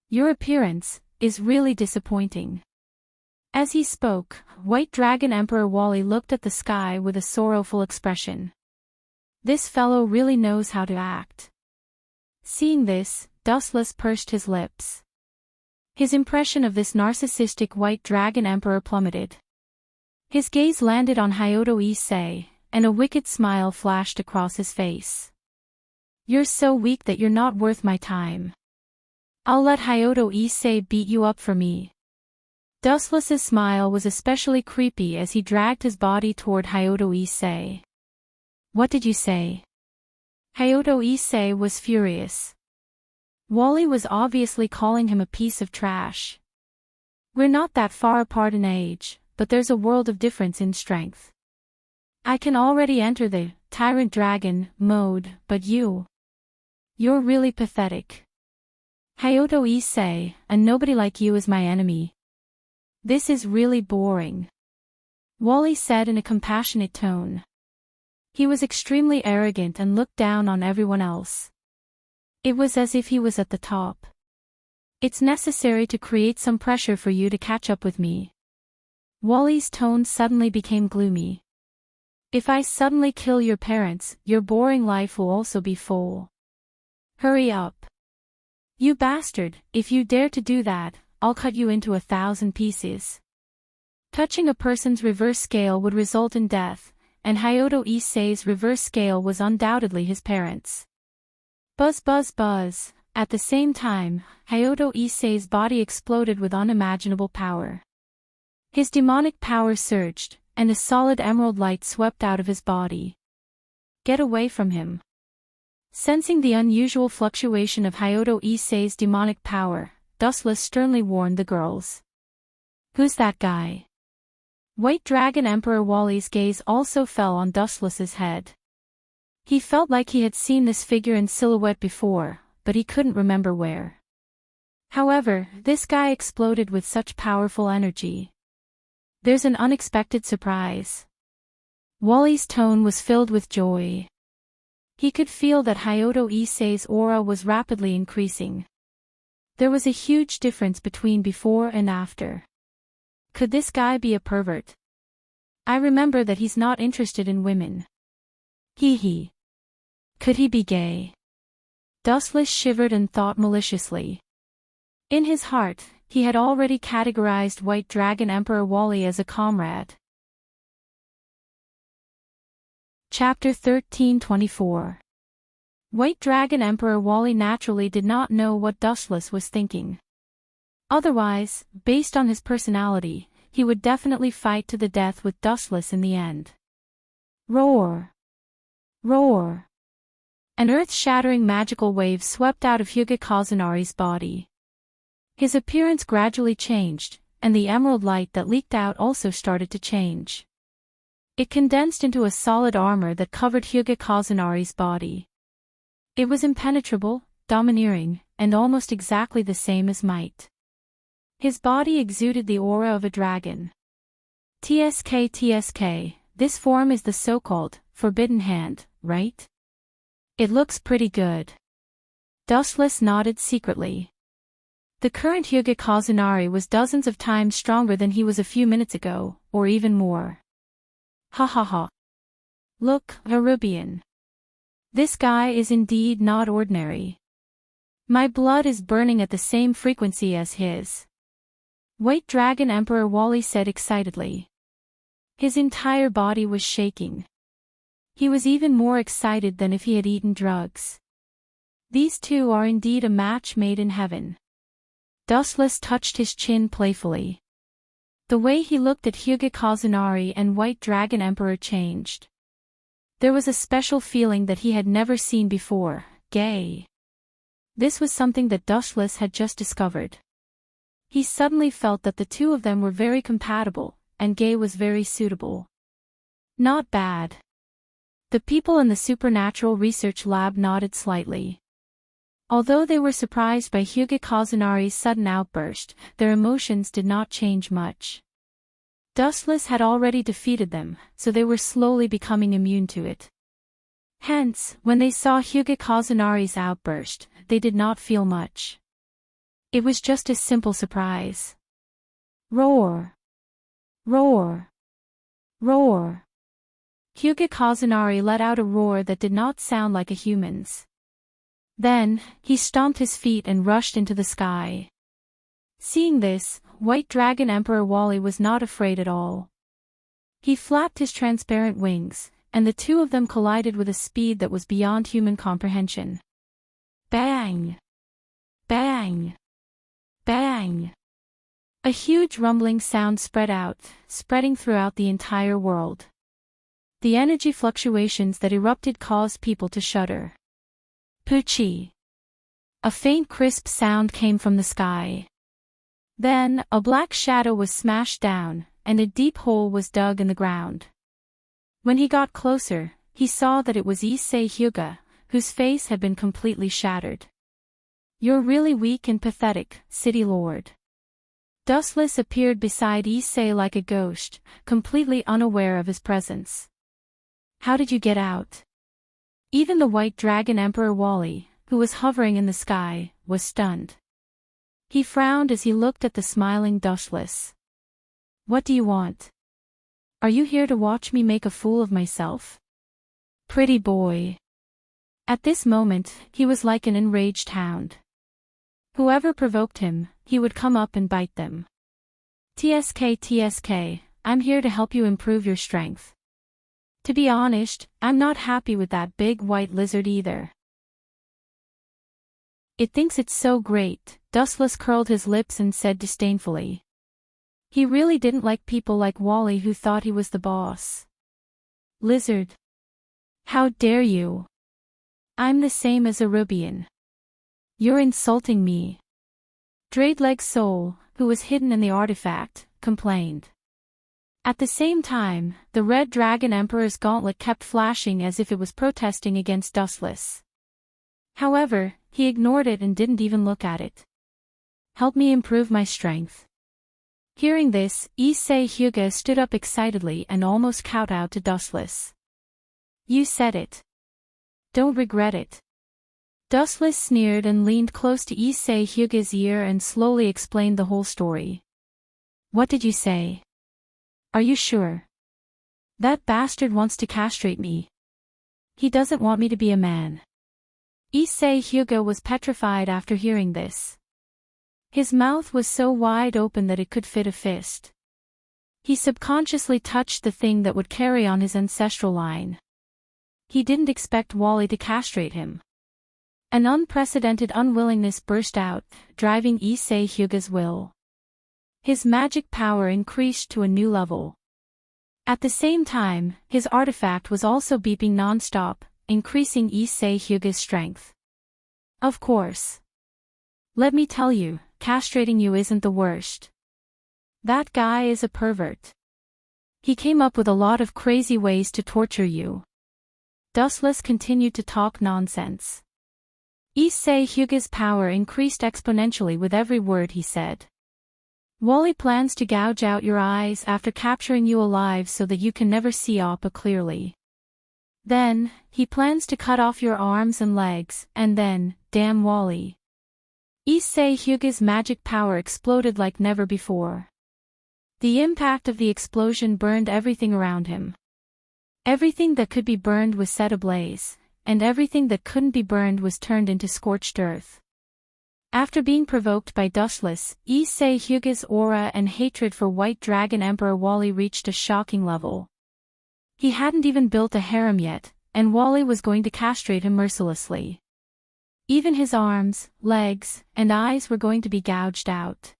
Your appearance is really disappointing." As he spoke, White Dragon Emperor Wally looked at the sky with a sorrowful expression. This fellow really knows how to act. Seeing this, Dustless pursed his lips. His impression of this narcissistic White Dragon Emperor plummeted. His gaze landed on Hayato Issei, and a wicked smile flashed across his face. "You're so weak that you're not worth my time. I'll let Hayato Issei beat you up for me." Dustless's smile was especially creepy as he dragged his body toward Hayato Issei. "What did you say?" Hayato Issei was furious. Wally was obviously calling him a piece of trash. "We're not that far apart in age, but there's a world of difference in strength. I can already enter the Tyrant Dragon mode, but you're really pathetic. Hayato Issei, and nobody like you is my enemy. This is really boring," Wally said in a compassionate tone. He was extremely arrogant and looked down on everyone else. It was as if he was at the top. "It's necessary to create some pressure for you to catch up with me." Wally's tone suddenly became gloomy. "If I suddenly kill your parents, your boring life will also be full. Hurry up. You bastard, if you dare to do that, I'll cut you into 1,000 pieces." Touching a person's reverse scale would result in death, and Hayato Issei's reverse scale was undoubtedly his parents. Buzz buzz buzz. At the same time, Hayato Issei's body exploded with unimaginable power. His demonic power surged, and a solid emerald light swept out of his body. "Get away from him." Sensing the unusual fluctuation of Hayato Issei's demonic power, Dustless sternly warned the girls. "Who's that guy?" White Dragon Emperor Wally's gaze also fell on Dustless's head. He felt like he had seen this figure in silhouette before, but he couldn't remember where. However, this guy exploded with such powerful energy. "There's an unexpected surprise." Wally's tone was filled with joy. He could feel that Hayato Issei's aura was rapidly increasing. There was a huge difference between before and after. Could this guy be a pervert? I remember that he's not interested in women. Hee hee. Could he be gay? Dustless shivered and thought maliciously. In his heart, he had already categorized White Dragon Emperor Wally as a comrade. Chapter 1324. White Dragon Emperor Wally naturally did not know what Dustless was thinking. Otherwise, based on his personality, he would definitely fight to the death with Dustless in the end. Roar! Roar! An earth-shattering magical wave swept out of Hyuga Kazunari's body. His appearance gradually changed, and the emerald light that leaked out also started to change. It condensed into a solid armor that covered Hyuga Kazunari's body. It was impenetrable, domineering, and almost exactly the same as Might. His body exuded the aura of a dragon. TSK, this form is the so-called Forbidden Hand, right? It looks pretty good. Dustless nodded secretly. The current Hyuga Kazunari was dozens of times stronger than he was a few minutes ago, or even more. Ha ha ha. Look, Arubian. This guy is indeed not ordinary. My blood is burning at the same frequency as his. White Dragon Emperor Wally said excitedly. His entire body was shaking. He was even more excited than if he had eaten drugs. These two are indeed a match made in heaven. Dustless touched his chin playfully. The way he looked at Hyuga Kazunari and White Dragon Emperor changed. There was a special feeling that he had never seen before, gay. This was something that Dustless had just discovered. He suddenly felt that the two of them were very compatible, and gay was very suitable. Not bad. The people in the supernatural research lab nodded slightly. Although they were surprised by Hyuga Kazunari's sudden outburst, their emotions did not change much. Dustless had already defeated them, so they were slowly becoming immune to it. Hence, when they saw Hyuga Kazunari's outburst, they did not feel much. It was just a simple surprise. Roar! Roar! Roar! Hyuga Kazunari let out a roar that did not sound like a human's. Then, he stomped his feet and rushed into the sky. Seeing this, White Dragon Emperor Wally was not afraid at all. He flapped his transparent wings, and the two of them collided with a speed that was beyond human comprehension. Bang! Bang! Bang! A huge rumbling sound spread out, spreading throughout the entire world. The energy fluctuations that erupted caused people to shudder. Poochie! A faint crisp sound came from the sky. Then, a black shadow was smashed down, and a deep hole was dug in the ground. When he got closer, he saw that it was Issei Hyuga, whose face had been completely shattered. You're really weak and pathetic, City Lord. Dustless appeared beside Issei like a ghost, completely unaware of his presence. How did you get out? Even the White Dragon Emperor Wally, who was hovering in the sky, was stunned. He frowned as he looked at the smiling Dustless. What do you want? Are you here to watch me make a fool of myself? Pretty boy. At this moment, he was like an enraged hound. Whoever provoked him, he would come up and bite them. TSK, I'm here to help you improve your strength. To be honest, I'm not happy with that big white lizard either. It thinks it's so great, Dustless curled his lips and said disdainfully. He really didn't like people like Wally who thought he was the boss. Lizard. How dare you? I'm the same as Arubian. You're insulting me. Dradeleg's soul, who was hidden in the artifact, complained. At the same time, the Red Dragon Emperor's gauntlet kept flashing as if it was protesting against Dustless. However, he ignored it and didn't even look at it. Help me improve my strength. Hearing this, Issei Hyuga stood up excitedly and almost kowtowed to Dustless. You said it. Don't regret it. Dustless sneered and leaned close to Issei Hyuga's ear and slowly explained the whole story. What did you say? Are you sure? That bastard wants to castrate me. He doesn't want me to be a man. Issei Hyuga was petrified after hearing this. His mouth was so wide open that it could fit a fist. He subconsciously touched the thing that would carry on his ancestral line. He didn't expect Wally to castrate him. An unprecedented unwillingness burst out, driving Issei Hyuga's will. His magic power increased to a new level. At the same time, his artifact was also beeping non-stop, increasing Issei Hyuga's strength. Of course. Let me tell you, castrating you isn't the worst. That guy is a pervert. He came up with a lot of crazy ways to torture you. Dustless continued to talk nonsense. Issei Hyuga's power increased exponentially with every word he said. Wally plans to gouge out your eyes after capturing you alive so that you can never see Appa clearly. Then, he plans to cut off your arms and legs, and then, damn Wally. Issei Hyuga's magic power exploded like never before. The impact of the explosion burned everything around him. Everything that could be burned was set ablaze, and everything that couldn't be burned was turned into scorched earth. After being provoked by Dustless, Issei Hyuga's aura and hatred for White Dragon Emperor Wally reached a shocking level. He hadn't even built a harem yet, and Wally was going to castrate him mercilessly. Even his arms, legs, and eyes were going to be gouged out.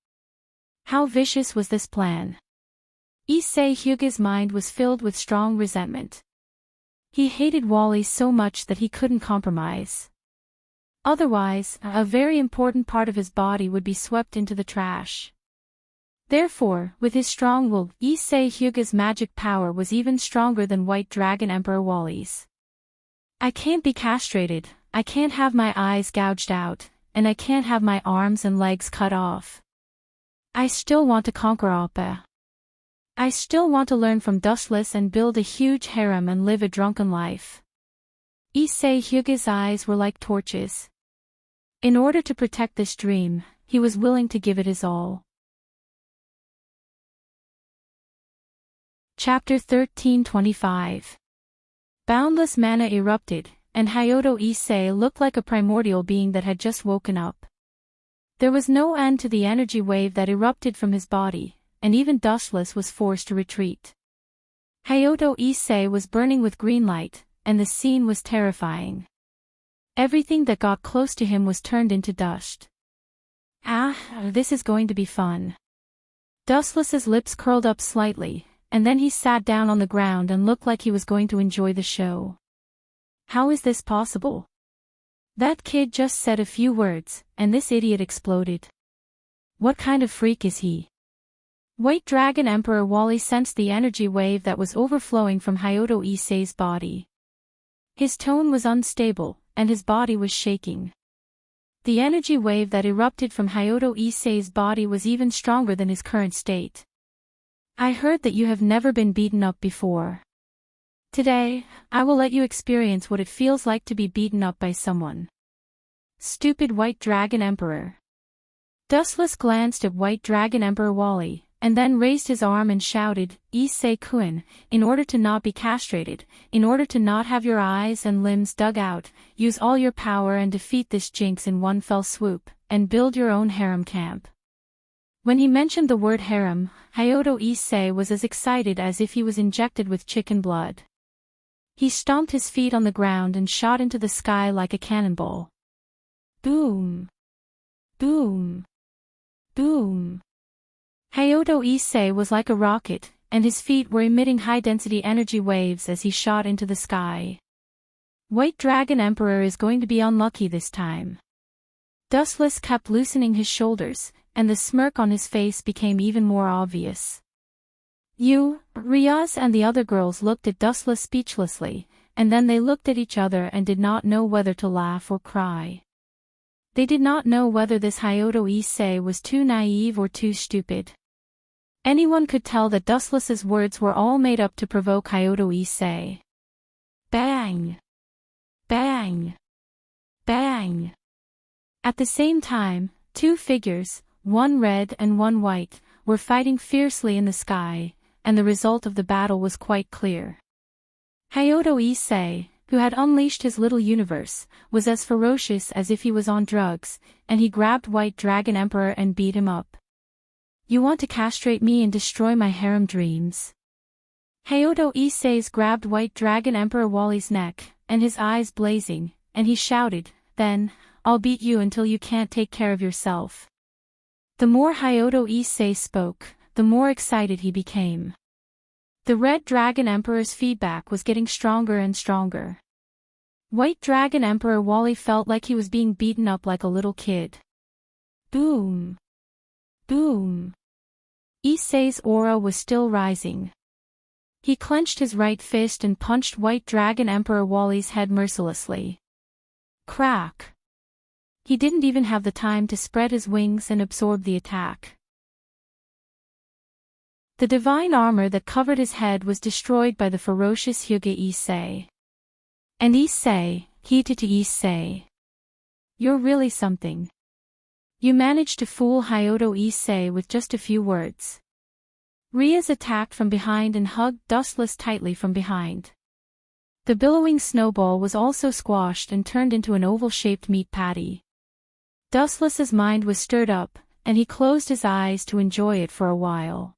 How vicious was this plan? Issei Hyuga's mind was filled with strong resentment. He hated Wally so much that he couldn't compromise. Otherwise, a very important part of his body would be swept into the trash. Therefore, with his strong will, Issei Hyuga's magic power was even stronger than White Dragon Emperor Wally's. I can't be castrated, I can't have my eyes gouged out, and I can't have my arms and legs cut off. I still want to conquer Appa. I still want to learn from Dustless and build a huge harem and live a drunken life. Issei Hyuga's eyes were like torches. In order to protect this dream, he was willing to give it his all. Chapter 1325. Boundless mana erupted, and Hyodo Issei looked like a primordial being that had just woken up. There was no end to the energy wave that erupted from his body, and even Dustless was forced to retreat. Hyodo Issei was burning with green light, and the scene was terrifying. Everything that got close to him was turned into dust. This is going to be fun. Dustless's lips curled up slightly, and then he sat down on the ground and looked like he was going to enjoy the show. How is this possible? That kid just said a few words, and this idiot exploded. What kind of freak is he? White Dragon Emperor Wally sensed the energy wave that was overflowing from Hyodo Issei's body. His tone was unstable, and his body was shaking. The energy wave that erupted from Hyodo Issei's body was even stronger than his current state. I heard that you have never been beaten up before. Today, I will let you experience what it feels like to be beaten up by someone. Stupid White Dragon Emperor. Dustless glanced at White Dragon Emperor Wally, and then raised his arm and shouted, Issei-kun, in order to not be castrated, in order to not have your eyes and limbs dug out, use all your power and defeat this jinx in one fell swoop, and build your own harem camp. When he mentioned the word harem, Hyodo Issei was as excited as if he was injected with chicken blood. He stomped his feet on the ground and shot into the sky like a cannonball. Boom! Boom! Boom! Hyodo Issei was like a rocket, and his feet were emitting high-density energy waves as he shot into the sky. White Dragon Emperor is going to be unlucky this time. Dustless kept loosening his shoulders, and the smirk on his face became even more obvious. Riaz and the other girls looked at Dustless speechlessly, and then they looked at each other and did not know whether to laugh or cry. They did not know whether this Hyodo Issei was too naive or too stupid. Anyone could tell that Dustless's words were all made up to provoke Hyodo Issei. Bang! Bang! Bang! At the same time, two figures, one red and one white, were fighting fiercely in the sky, and the result of the battle was quite clear. Hyodo Issei, who had unleashed his little universe, was as ferocious as if he was on drugs, and he grabbed White Dragon Emperor and beat him up. "You want to castrate me and destroy my harem dreams?" Hyodo Issei grabbed White Dragon Emperor Wally's neck, and his eyes blazing, and he shouted, "Then, I'll beat you until you can't take care of yourself." The more Hyodo Issei spoke, the more excited he became. The Red Dragon Emperor's feedback was getting stronger and stronger. White Dragon Emperor Wally felt like he was being beaten up like a little kid. Boom! Boom! Issei's aura was still rising. He clenched his right fist and punched White Dragon Emperor Wally's head mercilessly. Crack! He didn't even have the time to spread his wings and absorb the attack. The divine armor that covered his head was destroyed by the ferocious Hyuga Issei. And Issei, Hitata Issei. You're really something. You managed to fool Hyodo Issei with just a few words. Rias attacked from behind and hugged Dustless tightly from behind. The billowing snowball was also squashed and turned into an oval-shaped meat patty. Dustless's mind was stirred up, and he closed his eyes to enjoy it for a while.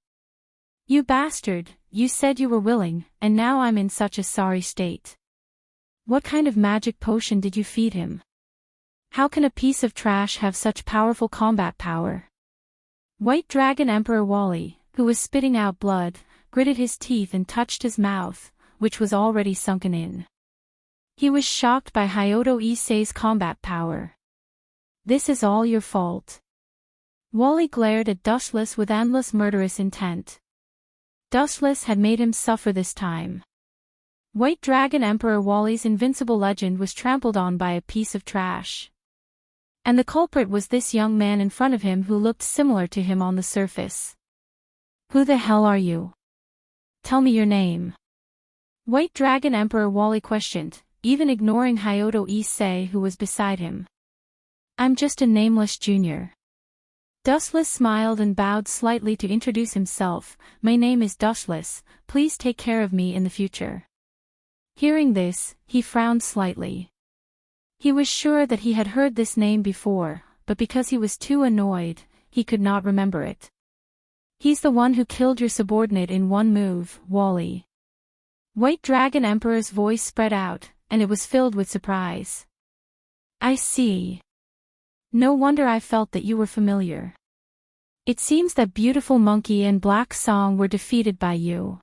"You bastard, you said you were willing, and now I'm in such a sorry state. What kind of magic potion did you feed him? How can a piece of trash have such powerful combat power?" White Dragon Emperor Wally, who was spitting out blood, gritted his teeth and touched his mouth, which was already sunken in. He was shocked by Hyodo Issei's combat power. "This is all your fault." Wally glared at Dustless with endless murderous intent. Dustless had made him suffer this time. White Dragon Emperor Wally's invincible legend was trampled on by a piece of trash. And the culprit was this young man in front of him who looked similar to him on the surface. "Who the hell are you? Tell me your name." White Dragon Emperor Wally questioned, even ignoring Hyodo Issei who was beside him. "I'm just a nameless junior." Dustless smiled and bowed slightly to introduce himself. "My name is Dustless, please take care of me in the future." Hearing this, he frowned slightly. He was sure that he had heard this name before, but because he was too annoyed, he could not remember it. "He's the one who killed your subordinate in one move, Wally." White Dragon Emperor's voice spread out, and it was filled with surprise. "I see. No wonder I felt that you were familiar. It seems that Beautiful Monkey and Black Song were defeated by you."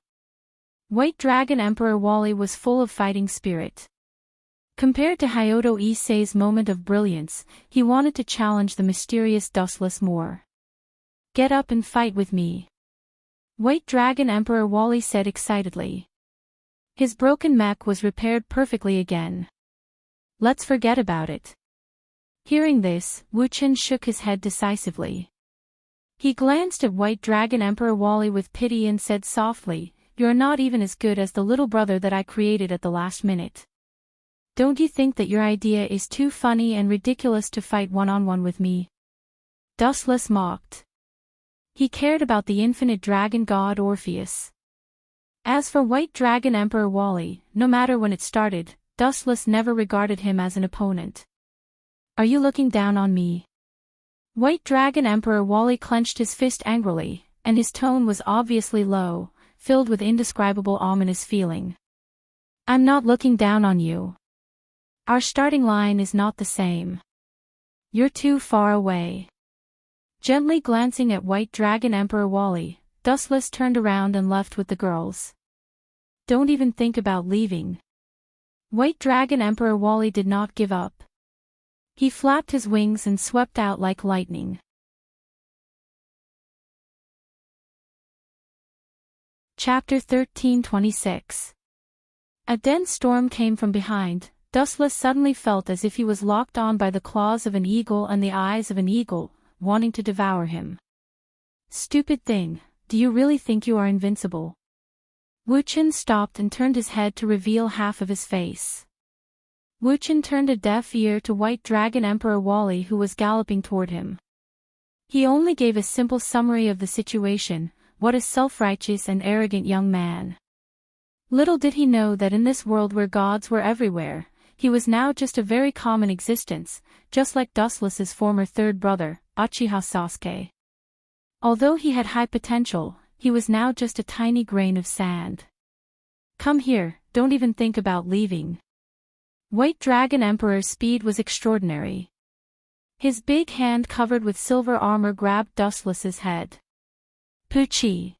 White Dragon Emperor Wally was full of fighting spirit. Compared to Hyodo Issei's moment of brilliance, he wanted to challenge the mysterious Dustless more. "Get up and fight with me," White Dragon Emperor Wally said excitedly. His broken mech was repaired perfectly again. "Let's forget about it." Hearing this, Wuchen shook his head decisively. He glanced at White Dragon Emperor Wally with pity and said softly, "You're not even as good as the little brother that I created at the last minute. Don't you think that your idea is too funny and ridiculous to fight one-on-one with me?" Dustless mocked. He cared about the infinite dragon god Orpheus. As for White Dragon Emperor Wally, no matter when it started, Dustless never regarded him as an opponent. "Are you looking down on me?" White Dragon Emperor Wally clenched his fist angrily, and his tone was obviously low, filled with indescribable ominous feeling. "I'm not looking down on you. Our starting line is not the same. You're too far away." Gently glancing at White Dragon Emperor Wally, Dustless turned around and left with the girls. "Don't even think about leaving." White Dragon Emperor Wally did not give up. He flapped his wings and swept out like lightning. Chapter 13:26. A dense storm came from behind. Dustless suddenly felt as if he was locked on by the claws of an eagle and the eyes of an eagle, wanting to devour him. "Stupid thing, do you really think you are invincible?" Wuchen stopped and turned his head to reveal half of his face. Wuchen turned a deaf ear to White Dragon Emperor Wally who was galloping toward him. He only gave a simple summary of the situation: what a self-righteous and arrogant young man. Little did he know that in this world where gods were everywhere, he was now just a very common existence, just like Dustless's former third brother, Uchiha Sasuke. Although he had high potential, he was now just a tiny grain of sand. Come here, don't even think about leaving. White Dragon Emperor's speed was extraordinary. His big hand covered with silver armor grabbed Dustless's head. Poochie!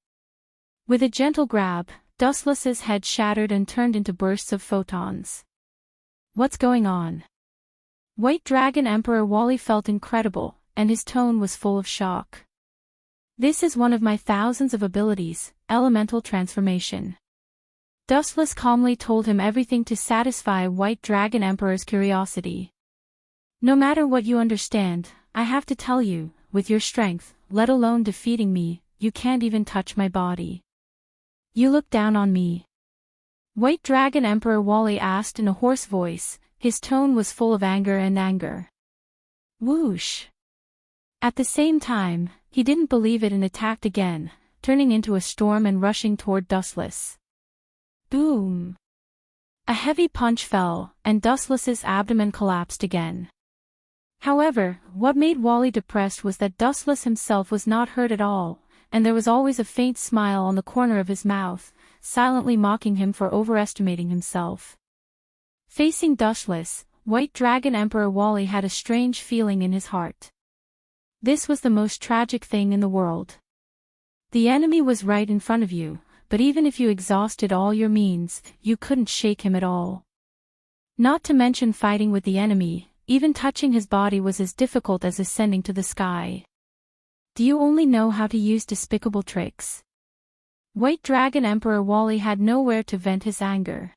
With a gentle grab, Dustless's head shattered and turned into bursts of photons. What's going on? White Dragon Emperor Wally felt incredible, and his tone was full of shock. This is one of my thousands of abilities, elemental transformation. Dustless calmly told him everything to satisfy White Dragon Emperor's curiosity. No matter what you understand, I have to tell you, with your strength, let alone defeating me, you can't even touch my body. You look down on me. White Dragon Emperor Wally asked in a hoarse voice, his tone was full of anger. Whoosh! At the same time, he didn't believe it and attacked again, turning into a storm and rushing toward Dustless. Boom! A heavy punch fell, and Dustless's abdomen collapsed again. However, what made Wally depressed was that Dustless himself was not hurt at all, and there was always a faint smile on the corner of his mouth, silently mocking him for overestimating himself. Facing Dustless, White Dragon Emperor Wally had a strange feeling in his heart. This was the most tragic thing in the world. The enemy was right in front of you, but even if you exhausted all your means, you couldn't shake him at all. Not to mention fighting with the enemy, even touching his body was as difficult as ascending to the sky. Do you only know how to use despicable tricks? White Dragon Emperor Wally had nowhere to vent his anger.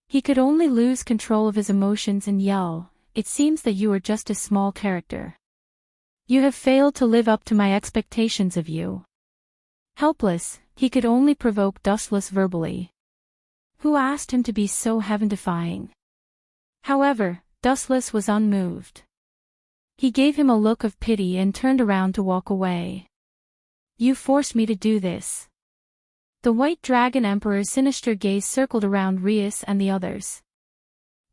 He could only lose control of his emotions and yell, "It seems that you are just a small character. You have failed to live up to my expectations of you." Helpless, he could only provoke Dustless verbally. Who asked him to be so heaven-defying? However, Dustless was unmoved. He gave him a look of pity and turned around to walk away. You forced me to do this. The White Dragon Emperor's sinister gaze circled around Rias and the others.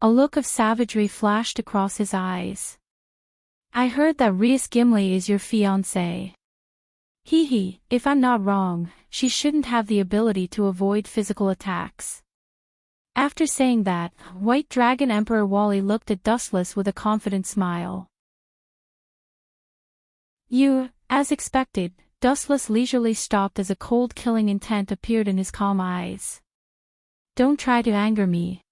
A look of savagery flashed across his eyes. I heard that Rias Gimli is your fiancé. Hee, if I'm not wrong, she shouldn't have the ability to avoid physical attacks. After saying that, White Dragon Emperor Wally looked at Dustless with a confident smile. You, as expected, Dustless leisurely stopped as a cold killing intent appeared in his calm eyes. Don't try to anger me.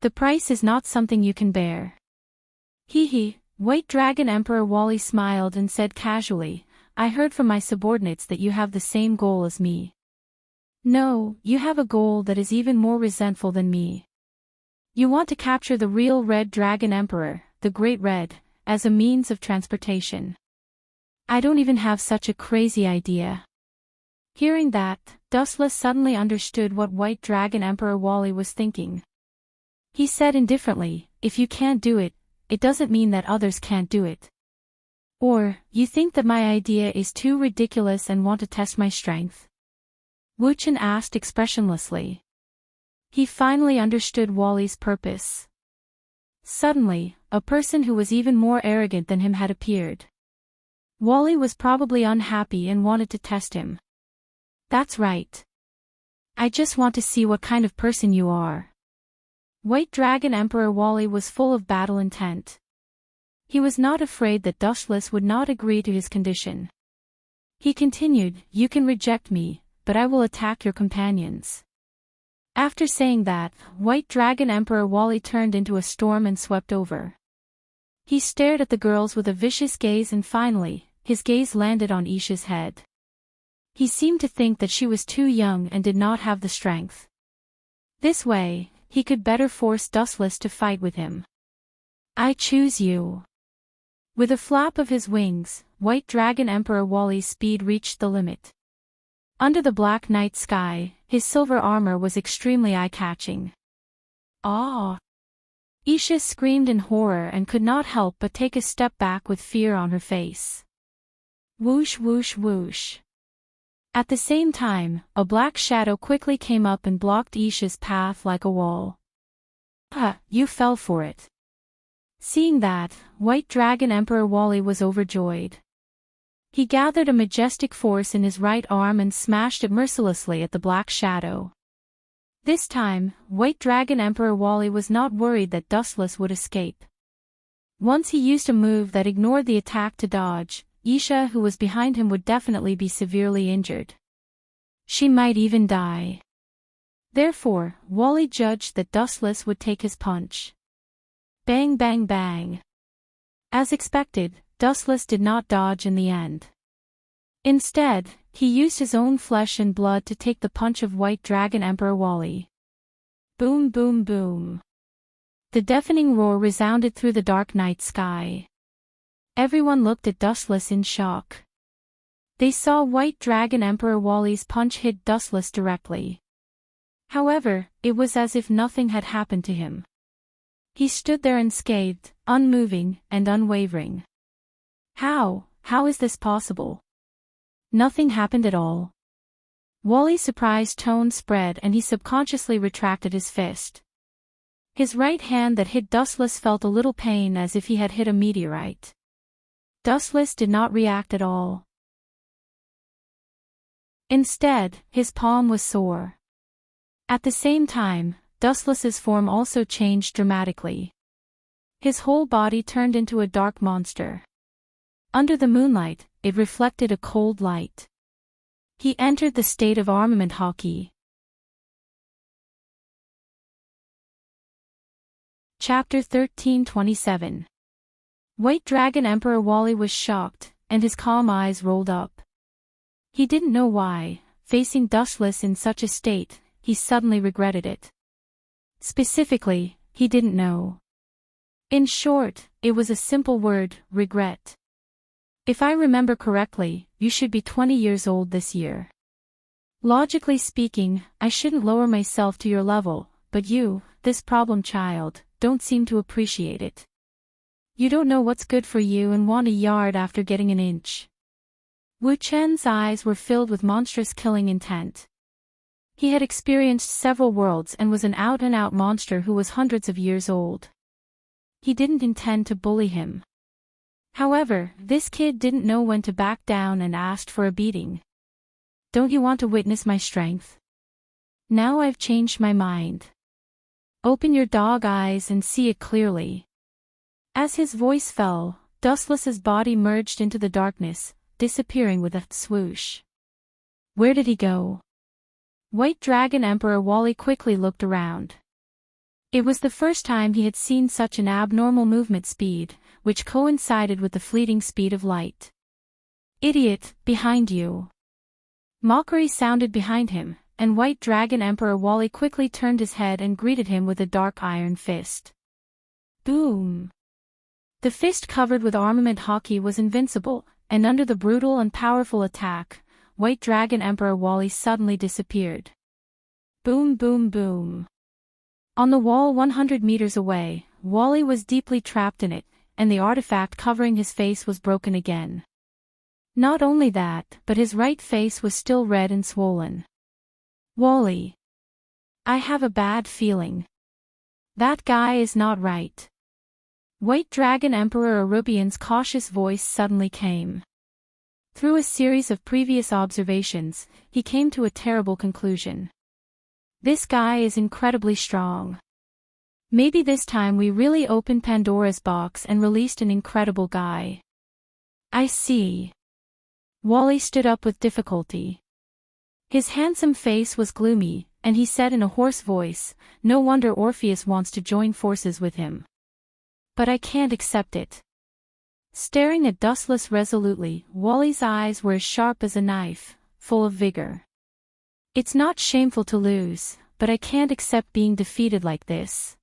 The price is not something you can bear. Hee, White Dragon Emperor Wally smiled and said casually, I heard from my subordinates that you have the same goal as me. No, you have a goal that is even more resentful than me. You want to capture the real Red Dragon Emperor, the Great Red, as a means of transportation. I don't even have such a crazy idea. Hearing that, Dustless suddenly understood what White Dragon Emperor Wally was thinking. He said indifferently, if you can't do it, it doesn't mean that others can't do it. Or, you think that my idea is too ridiculous and want to test my strength? Wuchen asked expressionlessly. He finally understood Wally's purpose. Suddenly, a person who was even more arrogant than him had appeared. Wally was probably unhappy and wanted to test him. That's right. I just want to see what kind of person you are. White Dragon Emperor Wally was full of battle intent. He was not afraid that Dustless would not agree to his condition. He continued, you can reject me, but I will attack your companions. After saying that, White Dragon Emperor Wally turned into a storm and swept over. He stared at the girls with a vicious gaze and finally, his gaze landed on Isha's head. He seemed to think that she was too young and did not have the strength. This way, he could better force Dustless to fight with him. I choose you. With a flap of his wings, White Dragon Emperor Wally's speed reached the limit. Under the black night sky, his silver armor was extremely eye-catching. Ah! Isha screamed in horror and could not help but take a step back with fear on her face. Whoosh whoosh whoosh. At the same time, a black shadow quickly came up and blocked Isha's path like a wall. You fell for it. Seeing that, White Dragon Emperor Wally was overjoyed. He gathered a majestic force in his right arm and smashed it mercilessly at the black shadow. This time, White Dragon Emperor Wally was not worried that Dustless would escape. Once he used a move that ignored the attack to dodge, Isha, who was behind him, would definitely be severely injured. She might even die. Therefore, Wally judged that Dustless would take his punch. Bang bang bang. As expected, Dustless did not dodge in the end. Instead, he used his own flesh and blood to take the punch of White Dragon Emperor Wally. Boom boom boom. The deafening roar resounded through the dark night sky. Everyone looked at Dustless in shock. They saw White Dragon Emperor Wally's punch hit Dustless directly. However, it was as if nothing had happened to him. He stood there unscathed, unmoving, and unwavering. How is this possible? Nothing happened at all. Wally's surprised tone spread and he subconsciously retracted his fist. His right hand that hit Dustless felt a little pain as if he had hit a meteorite. Dustless did not react at all. Instead, his palm was sore. At the same time, Dustless's form also changed dramatically. His whole body turned into a dark monster. Under the moonlight, it reflected a cold light. He entered the state of armament hockey. Chapter 13:27. White Dragon Emperor Wally was shocked, and his calm eyes rolled up. He didn't know why, facing Dustless in such a state, he suddenly regretted it. Specifically, he didn't know. In short, it was a simple word: regret. If I remember correctly, you should be 20 years old this year. Logically speaking, I shouldn't lower myself to your level, but you, this problem child, don't seem to appreciate it. You don't know what's good for you and want a yard after getting an inch. Wu Chen's eyes were filled with monstrous killing intent. He had experienced several worlds and was an out-and-out monster who was hundreds of years old. He didn't intend to bully him. However, this kid didn't know when to back down and asked for a beating. Don't you want to witness my strength? Now I've changed my mind. Open your dog eyes and see it clearly. As his voice fell, Dustless's body merged into the darkness, disappearing with a swoosh. Where did he go? White Dragon Emperor Wally quickly looked around. It was the first time he had seen such an abnormal movement speed, which coincided with the fleeting speed of light. Idiot, behind you. Mockery sounded behind him, and White Dragon Emperor Wally quickly turned his head and greeted him with a dark iron fist. Boom! The fist covered with armament hockey was invincible, and under the brutal and powerful attack, White Dragon Emperor Wally suddenly disappeared. Boom boom boom. On the wall 100 meters away, Wally was deeply trapped in it, and the artifact covering his face was broken again. Not only that, but his right face was still red and swollen. Wally. I have a bad feeling. That guy is not right. White Dragon Emperor Arubian's cautious voice suddenly came. Through a series of previous observations, he came to a terrible conclusion. This guy is incredibly strong. Maybe this time we really opened Pandora's box and released an incredible guy. I see. Wally stood up with difficulty. His handsome face was gloomy, and he said in a hoarse voice, no wonder Orpheus wants to join forces with him. But I can't accept it. Staring at Dustless resolutely, Wally's eyes were as sharp as a knife, full of vigor. It's not shameful to lose, but I can't accept being defeated like this.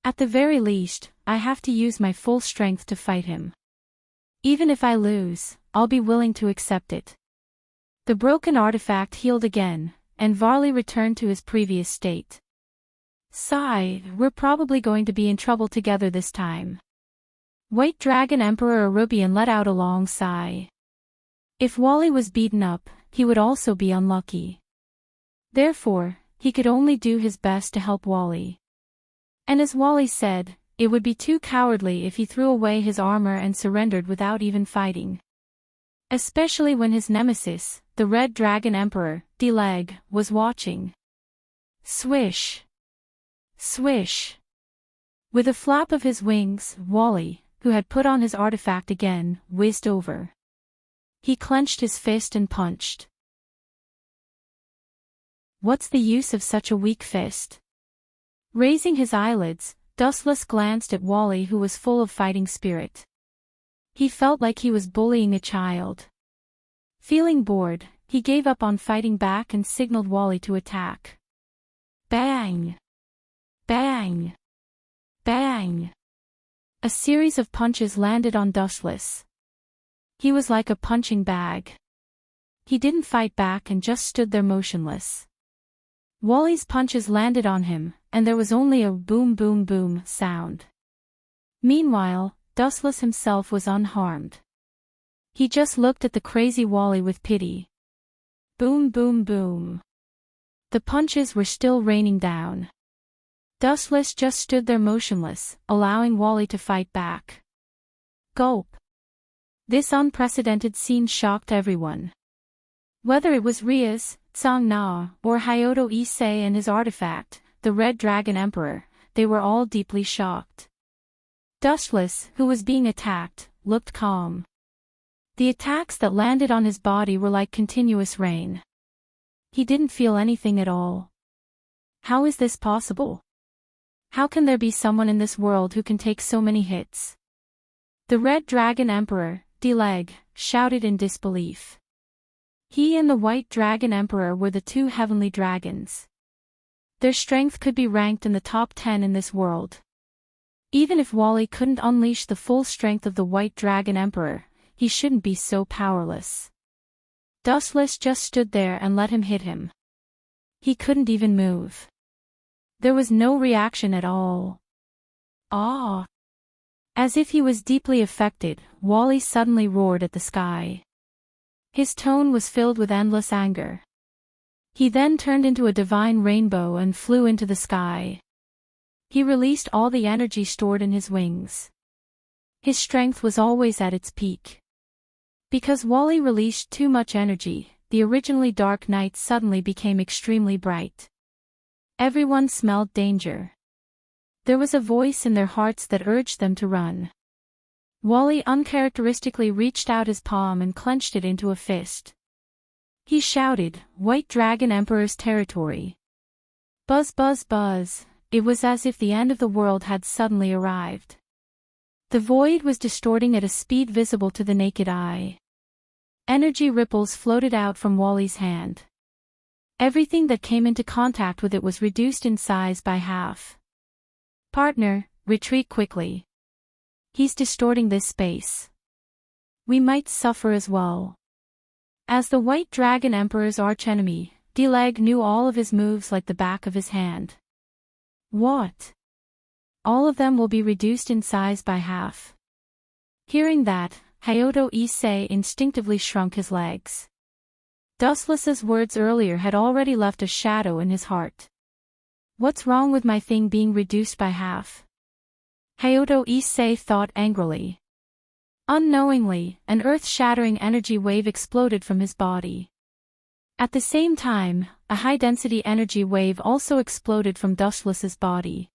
At the very least, I have to use my full strength to fight him. Even if I lose, I'll be willing to accept it. The broken artifact healed again, and Varley returned to his previous state. Sigh, we're probably going to be in trouble together this time. White Dragon Emperor Arubian let out a long sigh. If Wally was beaten up, he would also be unlucky. Therefore, he could only do his best to help Wally. And as Wally said, it would be too cowardly if he threw away his armor and surrendered without even fighting. Especially when his nemesis, the Red Dragon Emperor, D-Leg, was watching. Swish! Swish! With a flap of his wings, Wally, who had put on his artifact again, whizzed over. He clenched his fist and punched. What's the use of such a weak fist? Raising his eyelids, Dustless glanced at Wally, who was full of fighting spirit. He felt like he was bullying a child. Feeling bored, he gave up on fighting back and signaled Wally to attack. Bang! Bang! Bang! A series of punches landed on Dustless. He was like a punching bag. He didn't fight back and just stood there motionless. Wally's punches landed on him, and there was only a boom boom boom sound. Meanwhile, Dustless himself was unharmed. He just looked at the crazy Wally with pity. Boom boom boom. The punches were still raining down. Dustless just stood there motionless, allowing Wally to fight back. Gulp. This unprecedented scene shocked everyone. Whether it was Rias, Tsang Na, or Hyodo Issei and his artifact, the Red Dragon Emperor, they were all deeply shocked. Dustless, who was being attacked, looked calm. The attacks that landed on his body were like continuous rain. He didn't feel anything at all. How is this possible? How can there be someone in this world who can take so many hits? The Red Dragon Emperor, D-Leg, shouted in disbelief. He and the White Dragon Emperor were the two heavenly dragons. Their strength could be ranked in the top 10 in this world. Even if Wally couldn't unleash the full strength of the White Dragon Emperor, he shouldn't be so powerless. Dustless just stood there and let him hit him. He couldn't even move. There was no reaction at all. Ah! As if he was deeply affected, Wally suddenly roared at the sky. His tone was filled with endless anger. He then turned into a divine rainbow and flew into the sky. He released all the energy stored in his wings. His strength was always at its peak. Because Wally released too much energy, the originally dark night suddenly became extremely bright. Everyone smelled danger. There was a voice in their hearts that urged them to run. Wally uncharacteristically reached out his palm and clenched it into a fist. He shouted, "White Dragon Emperor's territory." Buzz buzz buzz, it was as if the end of the world had suddenly arrived. The void was distorting at a speed visible to the naked eye. Energy ripples floated out from Wally's hand. Everything that came into contact with it was reduced in size by half. Partner, retreat quickly. He's distorting this space. We might suffer as well. As the White Dragon Emperor's archenemy, D-Leg knew all of his moves like the back of his hand. What? All of them will be reduced in size by half. Hearing that, Hyodo Issei instinctively shrunk his legs. Dustless's words earlier had already left a shadow in his heart. What's wrong with my thing being reduced by half? Hyodo Issei thought angrily. Unknowingly, an earth-shattering energy wave exploded from his body. At the same time, a high-density energy wave also exploded from Dustless's body.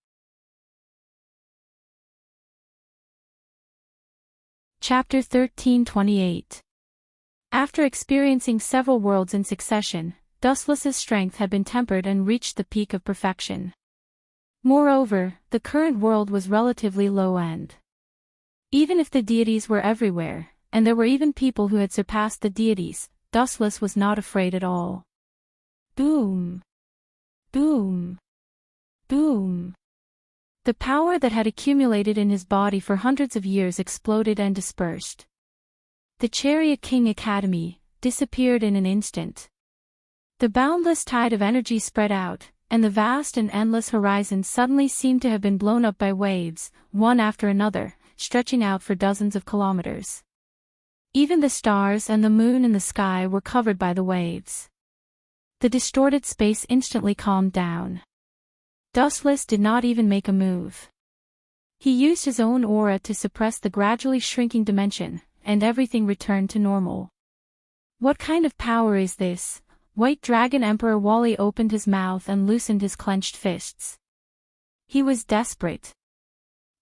Chapter 1328. After experiencing several worlds in succession, Dustless's strength had been tempered and reached the peak of perfection. Moreover, the current world was relatively low-end. Even if the deities were everywhere, and there were even people who had surpassed the deities, Dustless was not afraid at all. Boom! Boom! Boom! The power that had accumulated in his body for hundreds of years exploded and dispersed. The Chariot King Academy disappeared in an instant. The boundless tide of energy spread out, and the vast and endless horizon suddenly seemed to have been blown up by waves, one after another, stretching out for dozens of kilometers. Even the stars and the moon in the sky were covered by the waves. The distorted space instantly calmed down. Dustless did not even make a move. He used his own aura to suppress the gradually shrinking dimension, and everything returned to normal. What kind of power is this? White Dragon Emperor Wally opened his mouth and loosened his clenched fists. He was desperate.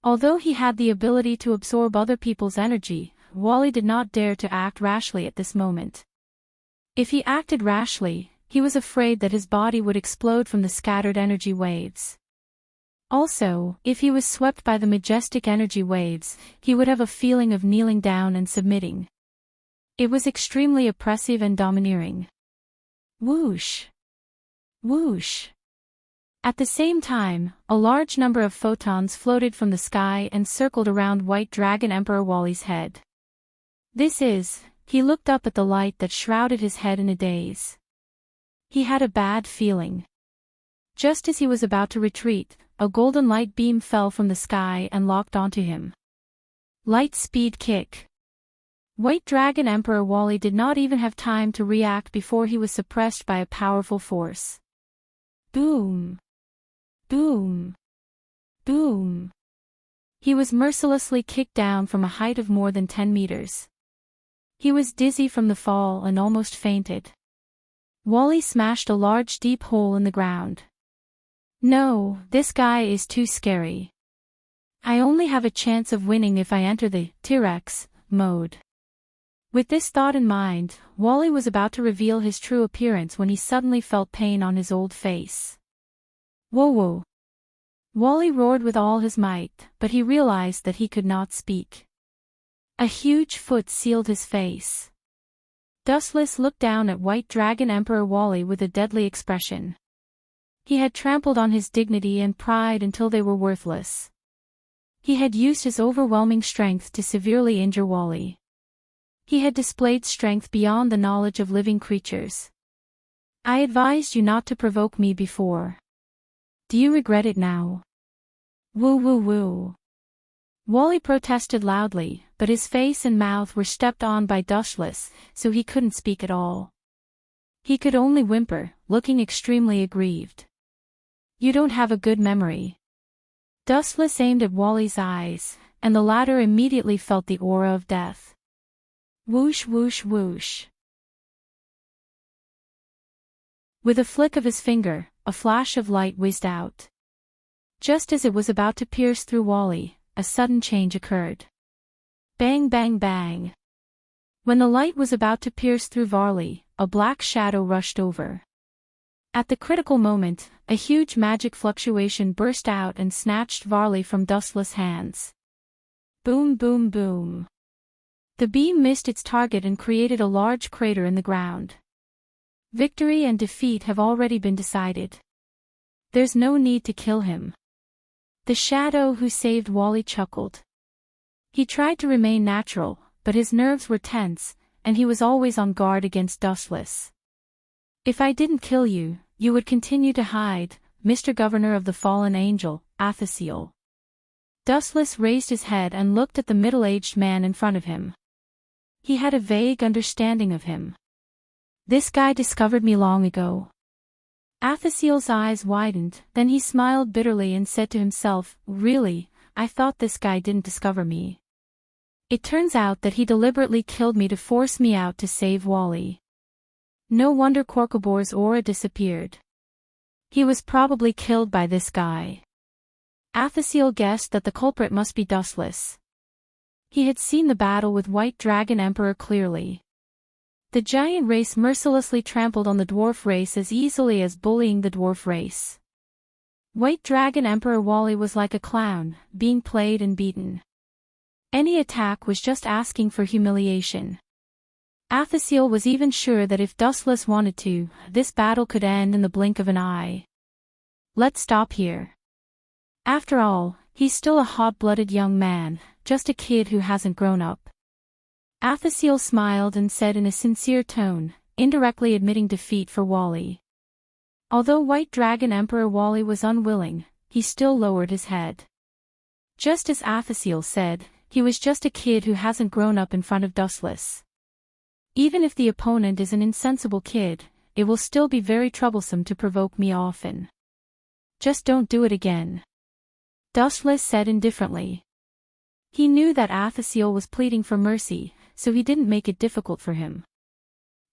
Although he had the ability to absorb other people's energy, Wally did not dare to act rashly at this moment. If he acted rashly, he was afraid that his body would explode from the scattered energy waves. Also, if he was swept by the majestic energy waves, he would have a feeling of kneeling down and submitting. It was extremely oppressive and domineering. Whoosh! Whoosh! At the same time, a large number of photons floated from the sky and circled around White Dragon Emperor Wally's head. He looked up at the light that shrouded his head in a daze. He had a bad feeling. Just as he was about to retreat, a golden light beam fell from the sky and locked onto him. Light speed kick. White Dragon Emperor Wally did not even have time to react before he was suppressed by a powerful force. Boom! Boom! Boom! He was mercilessly kicked down from a height of more than 10 meters. He was dizzy from the fall and almost fainted. Wally smashed a large deep hole in the ground. No, this guy is too scary. I only have a chance of winning if I enter the T-Rex mode. With this thought in mind, Wally was about to reveal his true appearance when he suddenly felt pain on his old face. Whoa whoa! Wally roared with all his might, but he realized that he could not speak. A huge foot sealed his face. Dustless looked down at White Dragon Emperor Wally with a deadly expression. He had trampled on his dignity and pride until they were worthless. He had used his overwhelming strength to severely injure Wally. He had displayed strength beyond the knowledge of living creatures. I advised you not to provoke me before. Do you regret it now? Woo woo woo. Wally protested loudly, but his face and mouth were stepped on by Dustless, so he couldn't speak at all. He could only whimper, looking extremely aggrieved. You don't have a good memory. Dustless aimed at Wally's eyes, and the latter immediately felt the aura of death. Whoosh whoosh whoosh. With a flick of his finger, a flash of light whizzed out. Just as it was about to pierce through Wally, a sudden change occurred. Bang bang bang. When the light was about to pierce through Varley, a black shadow rushed over. At the critical moment, a huge magic fluctuation burst out and snatched Varley from Dustless' hands. Boom boom boom. The beam missed its target and created a large crater in the ground. Victory and defeat have already been decided. There's no need to kill him. The shadow who saved Wally chuckled. He tried to remain natural, but his nerves were tense, and he was always on guard against Dustless. If I didn't kill you, you would continue to hide, Mr. Governor of the Fallen Angel, Athasiel. Dustless raised his head and looked at the middle-aged man in front of him. He had a vague understanding of him. This guy discovered me long ago. Athasiel's eyes widened, then he smiled bitterly and said to himself, really, I thought this guy didn't discover me. It turns out that he deliberately killed me to force me out to save Wally. No wonder Corcobor's aura disappeared. He was probably killed by this guy. Athasiel guessed that the culprit must be Dustless. He had seen the battle with White Dragon Emperor clearly. The giant race mercilessly trampled on the dwarf race as easily as bullying the dwarf race. White Dragon Emperor Wally was like a clown, being played and beaten. Any attack was just asking for humiliation. Athasiel was even sure that if Dustless wanted to, this battle could end in the blink of an eye. Let's stop here. After all, he's still a hot-blooded young man, just a kid who hasn't grown up. Athasiel smiled and said in a sincere tone, indirectly admitting defeat for Wally. Although White Dragon Emperor Wally was unwilling, he still lowered his head. Just as Athasiel said, he was just a kid who hasn't grown up in front of Dustless. Even if the opponent is an insensible kid, it will still be very troublesome to provoke me often. Just don't do it again. Dustless said indifferently. He knew that Athasiel was pleading for mercy, so he didn't make it difficult for him.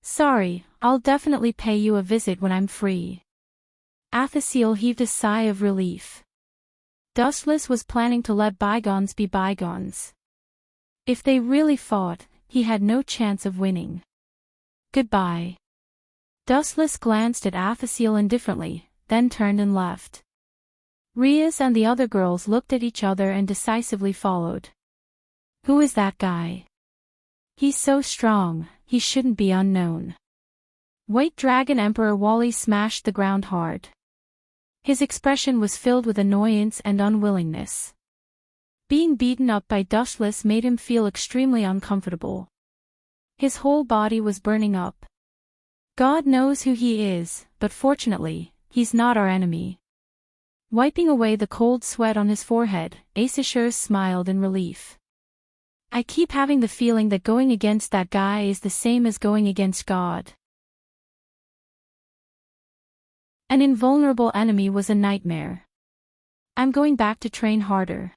Sorry, I'll definitely pay you a visit when I'm free. Athasiel heaved a sigh of relief. Dustless was planning to let bygones be bygones. If they really fought, he had no chance of winning. Goodbye. Dustless glanced at Athasiel indifferently, then turned and left. Riaz and the other girls looked at each other and decisively followed. Who is that guy? He's so strong, he shouldn't be unknown. White Dragon Emperor Wally smashed the ground hard. His expression was filled with annoyance and unwillingness. Being beaten up by Dustless made him feel extremely uncomfortable. His whole body was burning up. God knows who he is, but fortunately, he's not our enemy. Wiping away the cold sweat on his forehead, Aesir smiled in relief. I keep having the feeling that going against that guy is the same as going against God. An invulnerable enemy was a nightmare. I'm going back to train harder.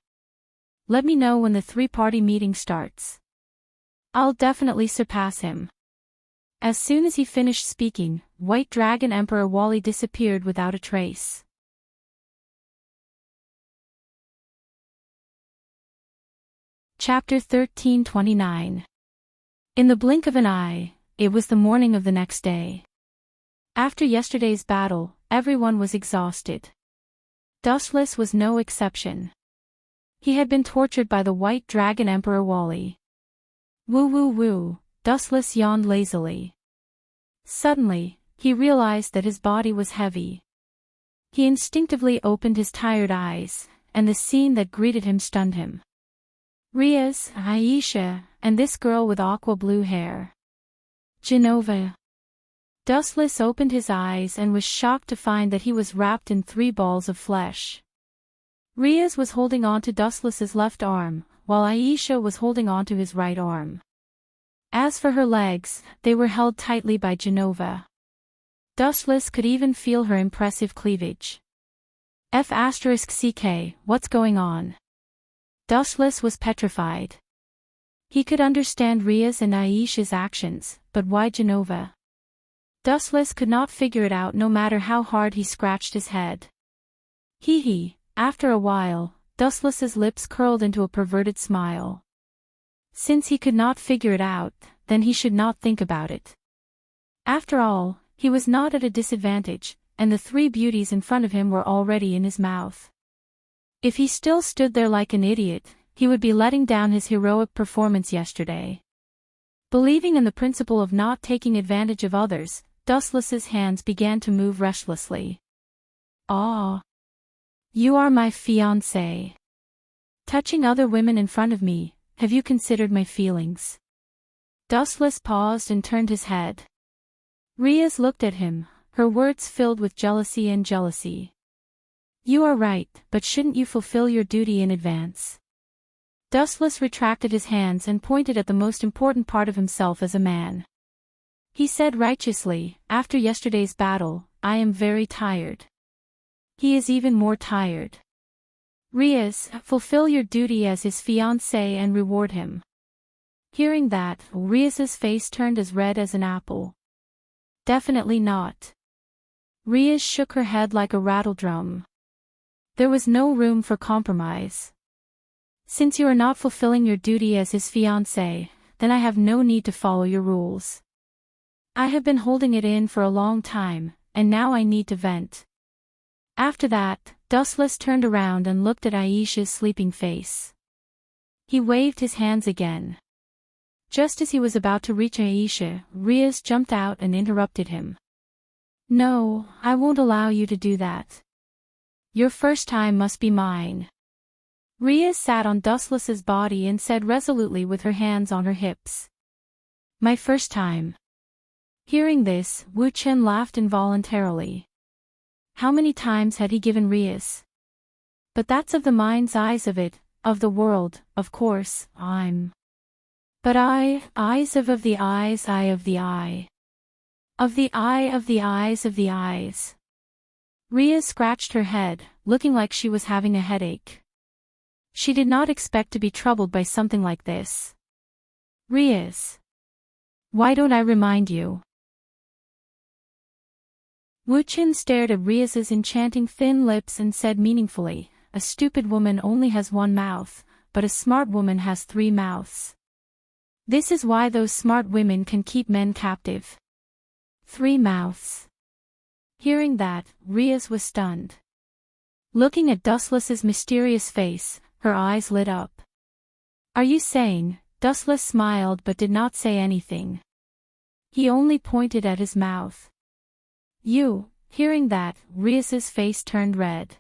Let me know when the three-party meeting starts. I'll definitely surpass him. As soon as he finished speaking, White Dragon Emperor Wally disappeared without a trace. Chapter 1329. In the blink of an eye, it was the morning of the next day. After yesterday's battle, everyone was exhausted. Dustless was no exception. He had been tortured by the White Dragon Emperor Wally. Woo woo woo, Dustless yawned lazily. Suddenly, he realized that his body was heavy. He instinctively opened his tired eyes, and the scene that greeted him stunned him. Riaz, Aisha, and this girl with aqua blue hair. Genova. Dustless opened his eyes and was shocked to find that he was wrapped in 3 balls of flesh. Riaz was holding on to Dustless's left arm, while Aisha was holding on to his right arm. As for her legs, they were held tightly by Genova. Dustless could even feel her impressive cleavage. F***ck, what's going on? Dustless was petrified. He could understand Riaz and Aisha's actions, but why Genova? Dustless could not figure it out no matter how hard he scratched his head. Hee. After a while, Dustless's lips curled into a perverted smile. Since he could not figure it out, then he should not think about it. After all, he was not at a disadvantage, and the 3 beauties in front of him were already in his mouth. If he still stood there like an idiot, he would be letting down his heroic performance yesterday. Believing in the principle of not taking advantage of others, Dustless's hands began to move restlessly. Ah. You are my fiancé. Touching other women in front of me, have you considered my feelings? Dustless paused and turned his head. Riaz looked at him, her words filled with jealousy and jealousy. You are right, but shouldn't you fulfill your duty in advance? Dustless retracted his hands and pointed at the most important part of himself as a man. He said righteously, after yesterday's battle, I am very tired. He is even more tired. Riaz, fulfill your duty as his fiancé and reward him. Hearing that, Riaz's face turned as red as an apple. Definitely not. Riaz shook her head like a rattledrum. There was no room for compromise. Since you are not fulfilling your duty as his fiancé, then I have no need to follow your rules. I have been holding it in for a long time, and now I need to vent. After that, Dustless turned around and looked at Aisha's sleeping face. He waved his hands again. Just as he was about to reach Aisha, Riaz jumped out and interrupted him. No, I won't allow you to do that. Your first time must be mine. Riaz sat on Dustless's body and said resolutely with her hands on her hips. My first time. Hearing this, Wu Chen laughed involuntarily. How many times had he given Riaz? But that's of the mind's eyes of it, of the world, of course, I'm. But eyes of the eyes, eye of the eye. Of the eye of the eyes of the eyes. Rhea scratched her head, looking like she was having a headache. She did not expect to be troubled by something like this. Rhea's. Why don't I remind you? Wu Qin stared at Rhea's enchanting thin lips and said meaningfully, a stupid woman only has one mouth, but a smart woman has 3 mouths. This is why those smart women can keep men captive. 3 mouths. Hearing that, Rhea was stunned. Looking at Dustless's mysterious face, her eyes lit up. Are you saying? Dustless smiled but did not say anything. He only pointed at his mouth. You. Hearing that, Rhea's face turned red.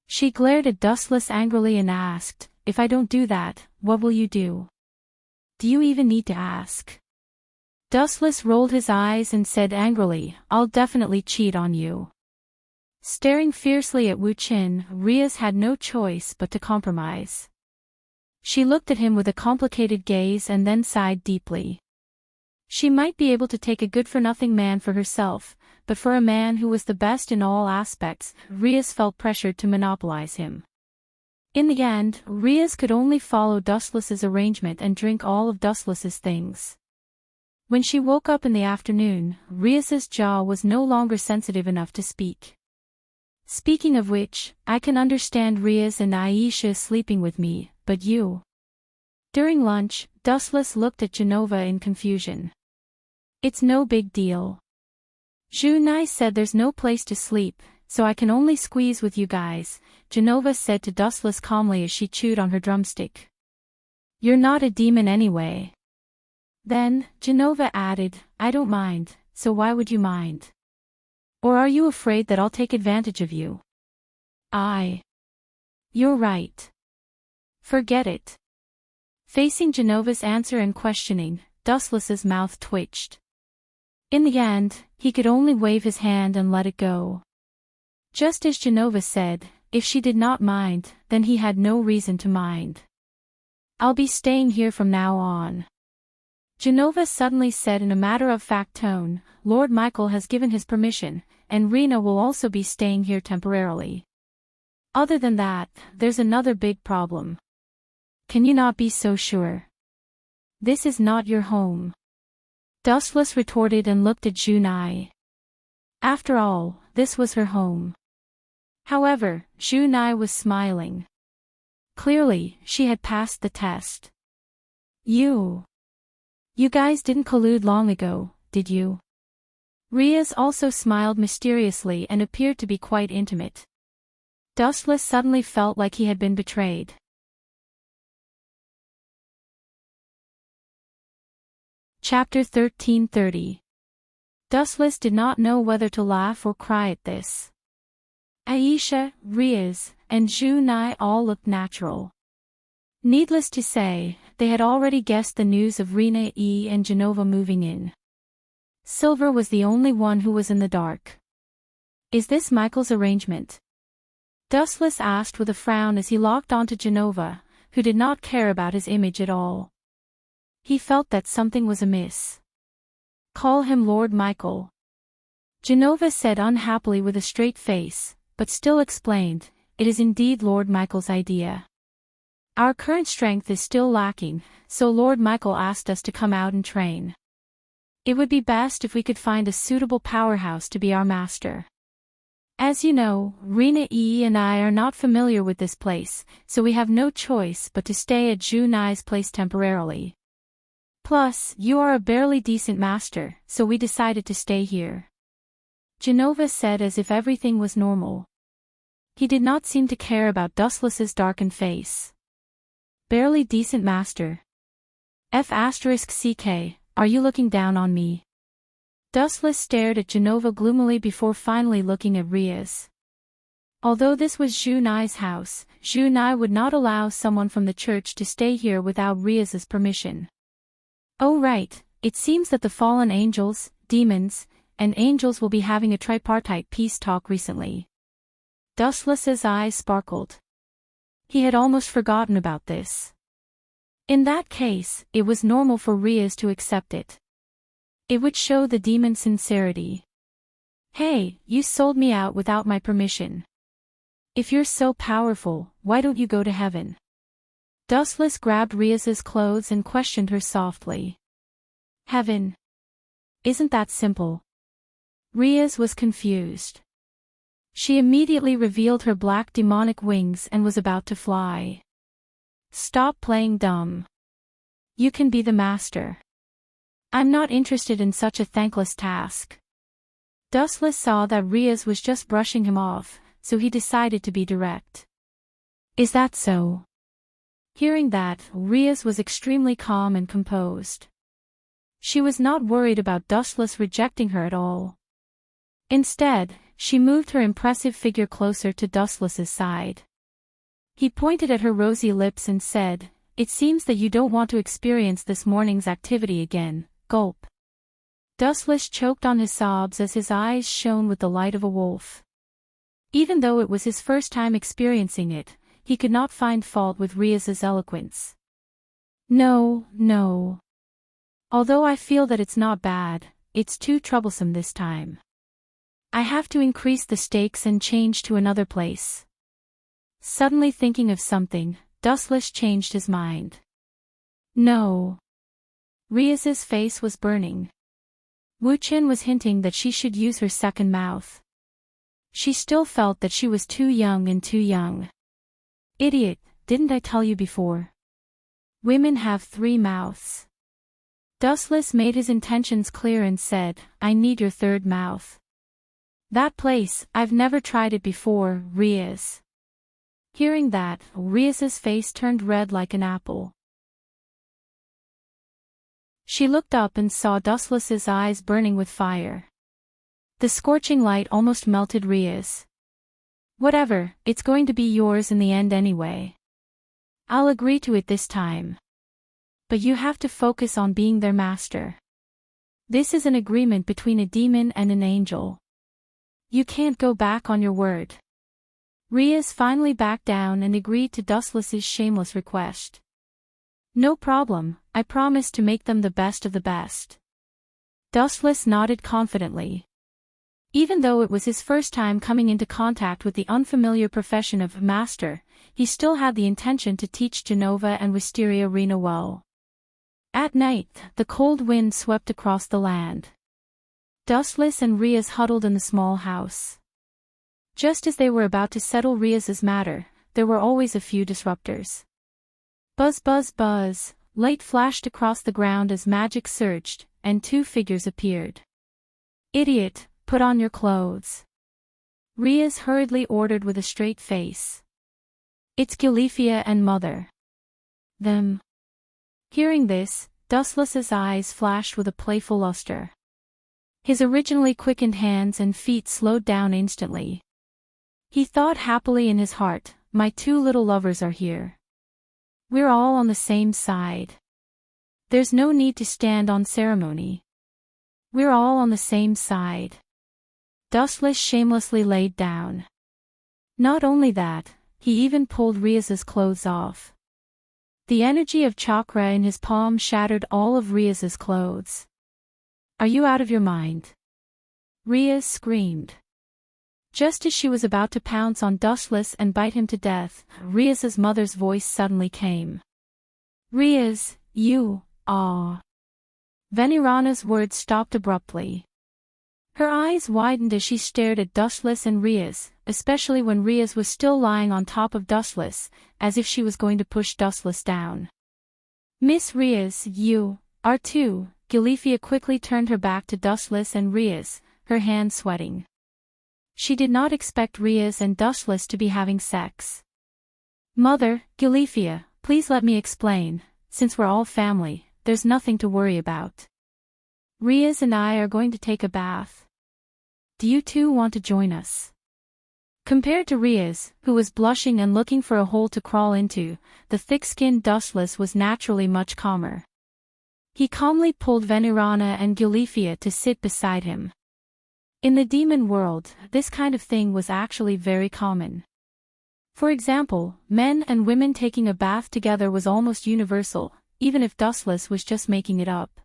She glared at Dustless angrily and asked, if I don't do that, what will you do? Do you even need to ask? Dustless rolled his eyes and said angrily, I'll definitely cheat on you. Staring fiercely at Wu Qin, Rhea had no choice but to compromise. She looked at him with a complicated gaze and then sighed deeply. She might be able to take a good-for-nothing man for herself, but for a man who was the best in all aspects, Rhea felt pressured to monopolize him. In the end, Rhea could only follow Dustless's arrangement and drink all of Dustless's things. When she woke up in the afternoon, Rhea's jaw was no longer sensitive enough to speak. Speaking of which, I can understand Rhea and Aisha sleeping with me, but you. During lunch, Dustless looked at Genova in confusion. It's no big deal. Junai said there's no place to sleep, so I can only squeeze with you guys, Genova said to Dustless calmly as she chewed on her drumstick. You're not a demon anyway. Then, Genova added, I don't mind, so why would you mind? Or are you afraid that I'll take advantage of you? You're right. Forget it. Facing Genova's answer and questioning, Dustless's mouth twitched. In the end, he could only wave his hand and let it go. Just as Genova said, if she did not mind, then he had no reason to mind. I'll be staying here from now on. Genova suddenly said in a matter-of-fact tone, Lord Michael has given his permission, and Rena will also be staying here temporarily. Other than that, there's another big problem. Can you not be so sure? This is not your home. Dustless retorted and looked at Junai. After all, this was her home. However, Junai was smiling. Clearly, she had passed the test. You guys didn't collude long ago, did you? Rhea also smiled mysteriously and appeared to be quite intimate. Dustless suddenly felt like he had been betrayed. Chapter 1330. Dustless did not know whether to laugh or cry at this. Aisha, Rhea, and Junai all looked natural. Needless to say, they had already guessed the news of Rena and Genova moving in. Silver was the only one who was in the dark. Is this Michael's arrangement? Dustless asked with a frown as he locked onto Genova, who did not care about his image at all. He felt that something was amiss. Call him Lord Michael. Genova said unhappily with a straight face, but still explained, it is indeed Lord Michael's idea. Our current strength is still lacking, so Lord Michael asked us to come out and train. It would be best if we could find a suitable powerhouse to be our master. As you know, Rena and I are not familiar with this place, so we have no choice but to stay at Junai's place temporarily. Plus, you are a barely decent master, so we decided to stay here. Genova said as if everything was normal. He did not seem to care about Dustless's darkened face. Barely decent master. F***ck, are you looking down on me? Dustless stared at Genova gloomily before finally looking at Rhea's. Although this was Junai's house, Junai would not allow someone from the church to stay here without Rhea's permission. Oh right, it seems that the fallen angels, demons, and angels will be having a tripartite peace talk recently. Dustless's eyes sparkled. He had almost forgotten about this. In that case, it was normal for Riaz to accept it. It would show the demon's sincerity. Hey, you sold me out without my permission. If you're so powerful, why don't you go to heaven? Dustless grabbed Riaz's clothes and questioned her softly. Heaven? Isn't that simple? Riaz was confused. She immediately revealed her black demonic wings and was about to fly. Stop playing dumb. You can be the master. I'm not interested in such a thankless task. Dustless saw that Riaz was just brushing him off, so he decided to be direct. Is that so? Hearing that, Riaz was extremely calm and composed. She was not worried about Dustless rejecting her at all. Instead, she moved her impressive figure closer to Dustless's side. He pointed at her rosy lips and said, "It seems that you don't want to experience this morning's activity again." Gulp. Dustless choked on his sobs as his eyes shone with the light of a wolf. Even though it was his first time experiencing it, he could not find fault with Riaz's eloquence. No. Although I feel that it's not bad, it's too troublesome this time. I have to increase the stakes and change to another place. Suddenly thinking of something, Dustless changed his mind. No. Riaz's face was burning. Wu Qin was hinting that she should use her second mouth. She still felt that she was too young and too young. Idiot, didn't I tell you before? Women have 3 mouths. Dustless made his intentions clear and said, I need your third mouth. That place, I've never tried it before, Riaz. Hearing that, Riaz's face turned red like an apple. She looked up and saw Dustless's eyes burning with fire. The scorching light almost melted Riaz. Whatever, it's going to be yours in the end anyway. I'll agree to it this time. But you have to focus on being their master. This is an agreement between a demon and an angel. You can't go back on your word. Riaz finally backed down and agreed to Dustless's shameless request. No problem, I promise to make them the best of the best. Dustless nodded confidently. Even though it was his first time coming into contact with the unfamiliar profession of master, he still had the intention to teach Genova and Wisteria Rena well. At night, the cold wind swept across the land. Dustless and Riaz huddled in the small house. Just as they were about to settle Riaz's matter, there were always a few disruptors. Buzz buzz buzz, light flashed across the ground as magic surged, and 2 figures appeared. Idiot, put on your clothes. Riaz hurriedly ordered with a straight face. It's Gilifia and Mother. Them. Hearing this, Dustless's eyes flashed with a playful luster. His originally quickened hands and feet slowed down instantly. He thought happily in his heart, my 2 little lovers are here. We're all on the same side. There's no need to stand on ceremony. We're all on the same side. Dustless shamelessly laid down. Not only that, he even pulled Riaz's clothes off. The energy of chakra in his palm shattered all of Riaz's clothes. Are you out of your mind? Riaz screamed. Just as she was about to pounce on Dustless and bite him to death, Riaz's mother's voice suddenly came. Riaz, you, Venirana's words stopped abruptly. Her eyes widened as she stared at Dustless and Riaz, especially when Riaz was still lying on top of Dustless, as if she was going to push Dustless down. Miss Riaz, you are too. Gilifia quickly turned her back to Dustless and Riaz, her hands sweating. She did not expect Riaz and Dustless to be having sex. Mother, Gilifia, please let me explain, since we're all family, there's nothing to worry about. Riaz and I are going to take a bath. Do you two want to join us? Compared to Riaz, who was blushing and looking for a hole to crawl into, the thick-skinned Dustless was naturally much calmer. He calmly pulled Venirana and Gilifia to sit beside him. In the demon world, this kind of thing was actually very common. For example, men and women taking a bath together was almost universal, even if Dustless was just making it up.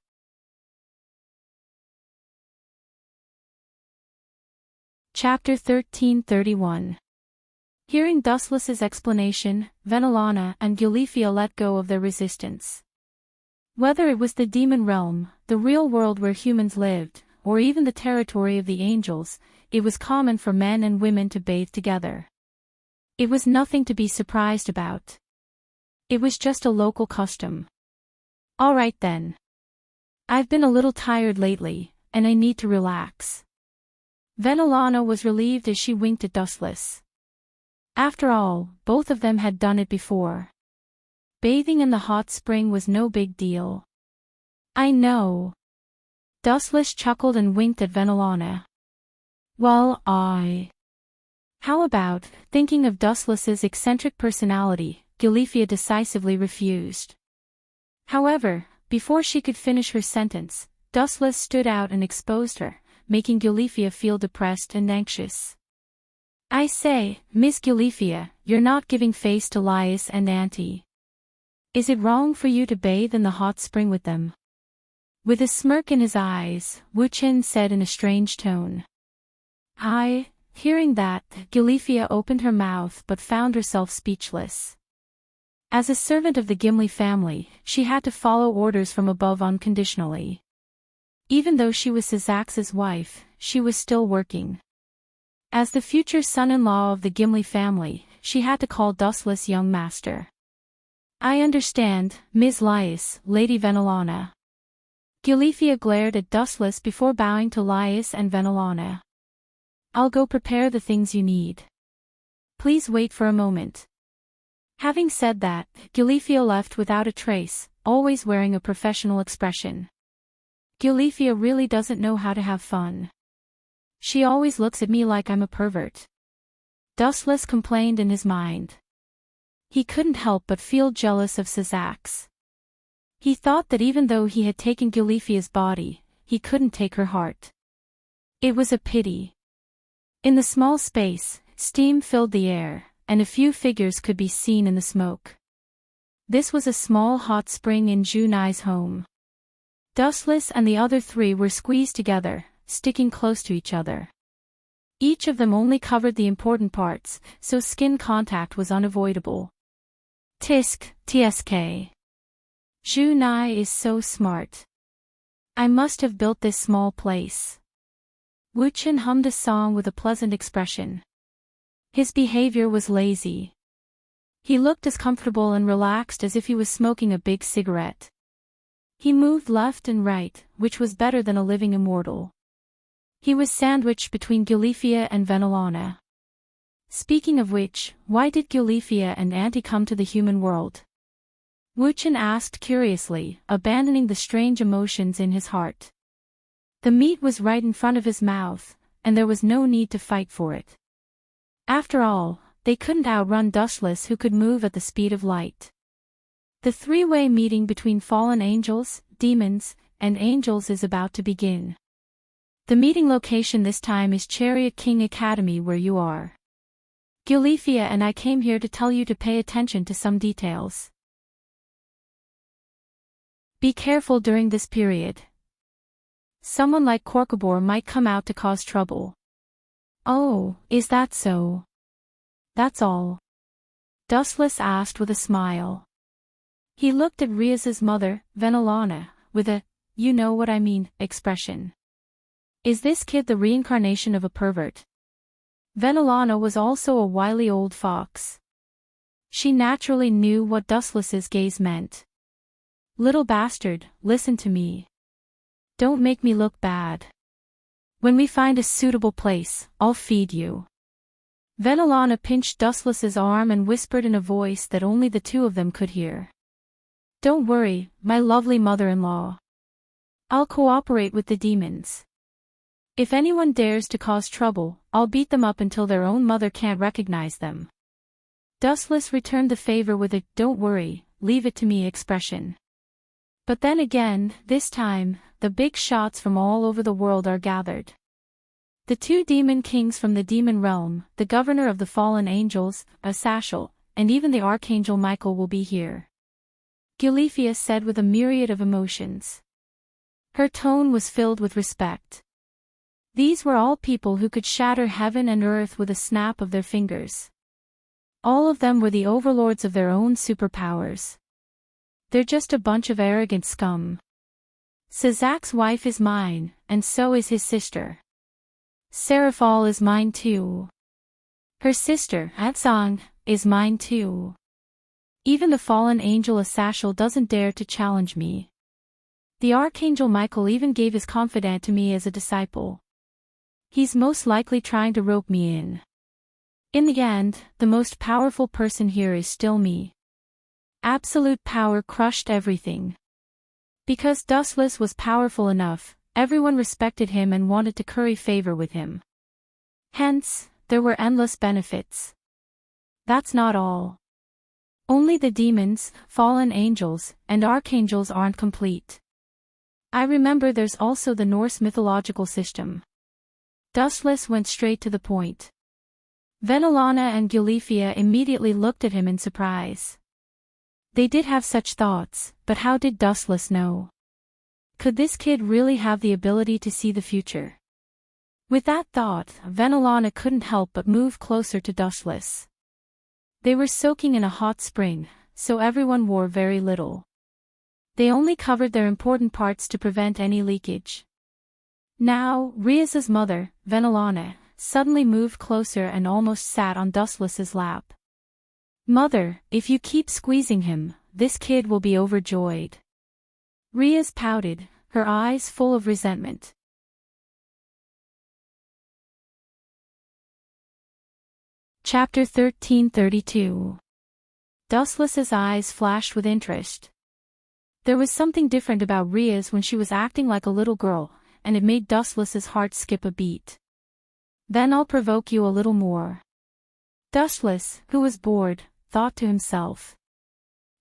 Chapter 1331. Hearing Dustless's explanation, Venelana and Gilifia let go of their resistance. Whether it was the demon realm, the real world where humans lived, or even the territory of the angels, it was common for men and women to bathe together. It was nothing to be surprised about. It was just a local custom. All right then. I've been a little tired lately, and I need to relax. Venelana was relieved as she winked at Dustless. After all, both of them had done it before. Bathing in the hot spring was no big deal. I know. Dustless chuckled and winked at Venelana. Well, How about, thinking of Dustless's eccentric personality, Gilifia decisively refused. However, before she could finish her sentence, Dustless stood out and exposed her, making Gilifia feel depressed and anxious. I say, Miss Gilifia, you're not giving face to Laius and Auntie. Is it wrong for you to bathe in the hot spring with them? With a smirk in his eyes, Wuchen said in a strange tone. Hearing that, Gilifia opened her mouth but found herself speechless. As a servant of the Gimli family, she had to follow orders from above unconditionally. Even though she was Syzax's wife, she was still working. As the future son-in-law of the Gimli family, she had to call Dustless young master. I understand, Ms. Laius, Lady Venelana. Gilifia glared at Dustless before bowing to Laius and Venelana. I'll go prepare the things you need. Please wait for a moment. Having said that, Gilifia left without a trace, always wearing a professional expression. Gilifia really doesn't know how to have fun. She always looks at me like I'm a pervert. Dustless complained in his mind. He couldn't help but feel jealous of Syzax. He thought that even though he had taken Gilifia's body, he couldn't take her heart. It was a pity. In the small space, steam filled the air, and a few figures could be seen in the smoke. This was a small hot spring in Junai's home. Dustless and the other three were squeezed together, sticking close to each other. Each of them only covered the important parts, so skin contact was unavoidable. Tisk, tsk. Junai is so smart. I must have built this small place. Wuchen hummed a song with a pleasant expression. His behavior was lazy. He looked as comfortable and relaxed as if he was smoking a big cigarette. He moved left and right, which was better than a living immortal. He was sandwiched between Gilifia and Venelana. Speaking of which, why did Gilifia and Auntie come to the human world? Wuchen asked curiously, abandoning the strange emotions in his heart. The meat was right in front of his mouth, and there was no need to fight for it. After all, they couldn't outrun Dustless, who could move at the speed of light. The three-way meeting between fallen angels, demons, and angels is about to begin. The meeting location this time is Chariot King Academy, where you are. Gilifia and I came here to tell you to pay attention to some details. Be careful during this period. Someone like Korkabor might come out to cause trouble. Oh, is that so? That's all. Dustless asked with a smile. He looked at Riaz's mother, Venelana, with a, you know what I mean, expression. Is this kid the reincarnation of a pervert? Venelana was also a wily old fox. She naturally knew what Dustless's gaze meant. Little bastard, listen to me. Don't make me look bad. When we find a suitable place, I'll feed you. Venelana pinched Dustless's arm and whispered in a voice that only the two of them could hear. Don't worry, my lovely mother-in-law. I'll cooperate with the demons. If anyone dares to cause trouble, I'll beat them up until their own mother can't recognize them. Dustless returned the favor with a, don't worry, leave it to me expression. But then again, this time, the big shots from all over the world are gathered. The two demon kings from the demon realm, the governor of the fallen angels, Asashel, and even the archangel Michael will be here. Gulifia said with a myriad of emotions. Her tone was filled with respect. These were all people who could shatter heaven and earth with a snap of their fingers. All of them were the overlords of their own superpowers. They're just a bunch of arrogant scum. Sazak's wife is mine, and so is his sister. Seraphal is mine too. Her sister, Atsang, is mine too. Even the fallen angel Asashel doesn't dare to challenge me. The archangel Michael even gave his confidant to me as a disciple. He's most likely trying to rope me in. In the end, the most powerful person here is still me. Absolute power crushed everything. Because Dustless was powerful enough, everyone respected him and wanted to curry favor with him. Hence, there were endless benefits. That's not all. Only the demons, fallen angels, and archangels aren't complete. I remember there's also the Norse mythological system. Dustless went straight to the point. Venelana and Gulifia immediately looked at him in surprise. They did have such thoughts, but how did Dustless know? Could this kid really have the ability to see the future? With that thought, Venelana couldn't help but move closer to Dustless. They were soaking in a hot spring, so everyone wore very little. They only covered their important parts to prevent any leakage. Now, Riaz's mother, Venelana, suddenly moved closer and almost sat on Dustless's lap. Mother, if you keep squeezing him, this kid will be overjoyed. Riaz pouted, her eyes full of resentment. Chapter 1332. Dustless's eyes flashed with interest. There was something different about Riaz when she was acting like a little girl, and it made Dustless's heart skip a beat. Then I'll provoke you a little more. Dustless, who was bored, thought to himself.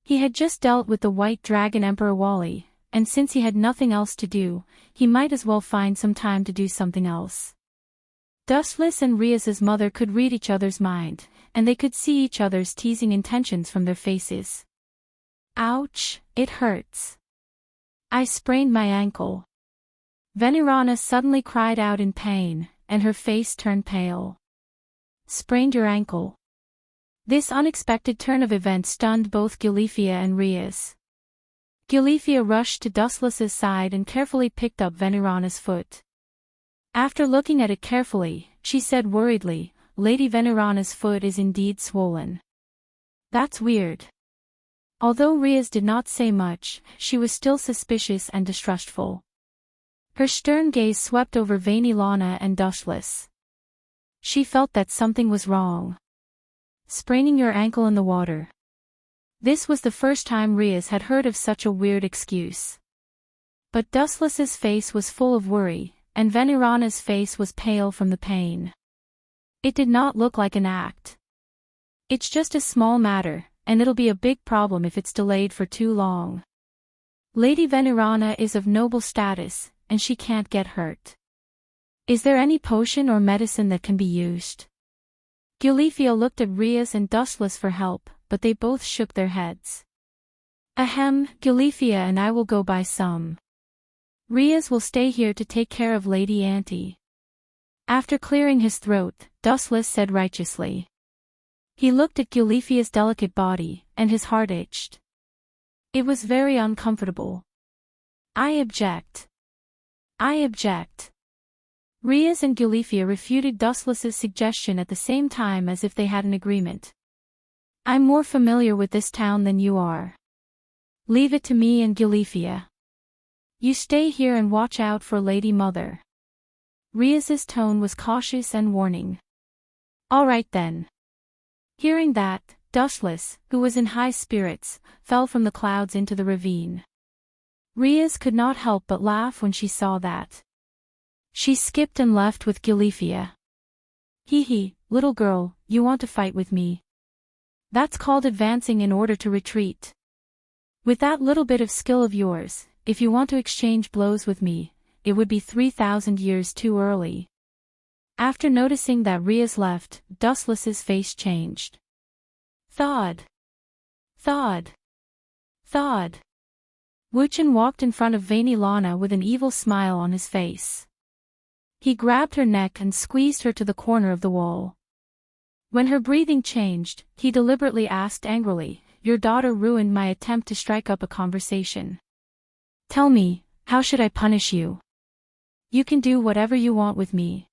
He had just dealt with the White Dragon Emperor Wally, and since he had nothing else to do, he might as well find some time to do something else. Dustless and Riaz's mother could read each other's mind, and they could see each other's teasing intentions from their faces. Ouch, it hurts. I sprained my ankle. Venerana suddenly cried out in pain, and her face turned pale. Sprained your ankle? This unexpected turn of events stunned both Gulifia and Riaz. Gulifia rushed to Dustless's side and carefully picked up Venerana's foot. After looking at it carefully, she said worriedly, Lady Venerana's foot is indeed swollen. That's weird. Although Riaz did not say much, she was still suspicious and distrustful. Her stern gaze swept over Venelana and Dustless. She felt that something was wrong. Spraining your ankle in the water. This was the first time Riaz had heard of such a weird excuse. But Dustless's face was full of worry, and Venerana's face was pale from the pain. It did not look like an act. It's just a small matter, and it'll be a big problem if it's delayed for too long. Lady Venerana is of noble status, and she can't get hurt. Is there any potion or medicine that can be used? Gulifia looked at Riaz and Dustless for help, but they both shook their heads. Ahem, Gulifia and I will go buy some. Riaz will stay here to take care of Lady Auntie. After clearing his throat, Dustless said righteously. He looked at Gulifia's delicate body, and his heart itched. It was very uncomfortable. I object. I object. Riaz and Gulifia refuted Dustless's suggestion at the same time as if they had an agreement. I'm more familiar with this town than you are. Leave it to me and Gulifia. You stay here and watch out for Lady Mother. Riaz's tone was cautious and warning. All right then. Hearing that, Dustless, who was in high spirits, fell from the clouds into the ravine. Riaz could not help but laugh when she saw that. She skipped and left with Gulifia. Hee hee, little girl, you want to fight with me? That's called advancing in order to retreat. With that little bit of skill of yours, if you want to exchange blows with me, it would be 3,000 years too early. After noticing that Ria's left, Dustless's face changed. Thawed. Thawed. Thawed. Wuchen walked in front of Vainilana with an evil smile on his face. He grabbed her neck and squeezed her to the corner of the wall. When her breathing changed, he deliberately asked angrily, "Your daughter ruined my attempt to strike up a conversation. Tell me, how should I punish you? You can do whatever you want with me."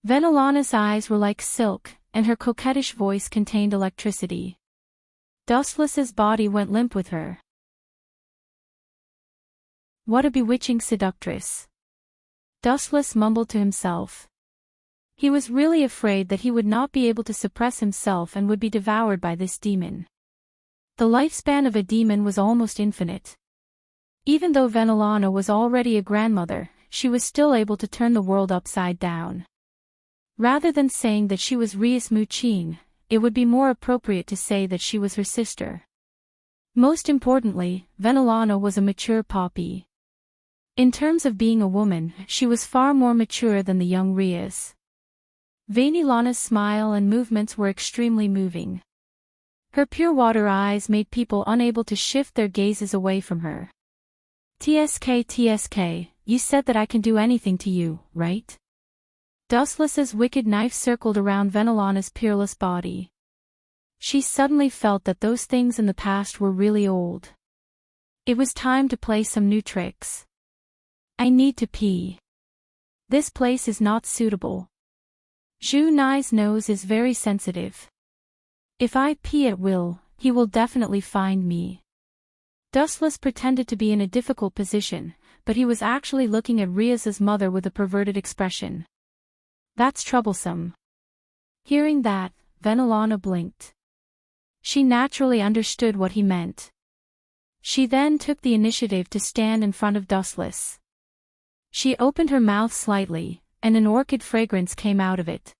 Vainilana's eyes were like silk, and her coquettish voice contained electricity. Dustless's body went limp with her. What a bewitching seductress. Dustless mumbled to himself. He was really afraid that he would not be able to suppress himself and would be devoured by this demon. The lifespan of a demon was almost infinite. Even though Vainilana was already a grandmother, she was still able to turn the world upside down. Rather than saying that she was Rias Muqing, it would be more appropriate to say that she was her sister. Most importantly, Vainilana was a mature poppy. In terms of being a woman, she was far more mature than the young Rias. Vainilana's smile and movements were extremely moving. Her pure water eyes made people unable to shift their gazes away from her. TSK, you said that I can do anything to you, right? Dustless's wicked knife circled around Vainilana's peerless body. She suddenly felt that those things in the past were really old. It was time to play some new tricks. I need to pee. This place is not suitable. Zhu Nai's nose is very sensitive. If I pee at will, he will definitely find me. Dustless pretended to be in a difficult position, but he was actually looking at Rias's mother with a perverted expression. That's troublesome. Hearing that, Vainilana blinked. She naturally understood what he meant. She then took the initiative to stand in front of Dustless. She opened her mouth slightly, and an orchid fragrance came out of it.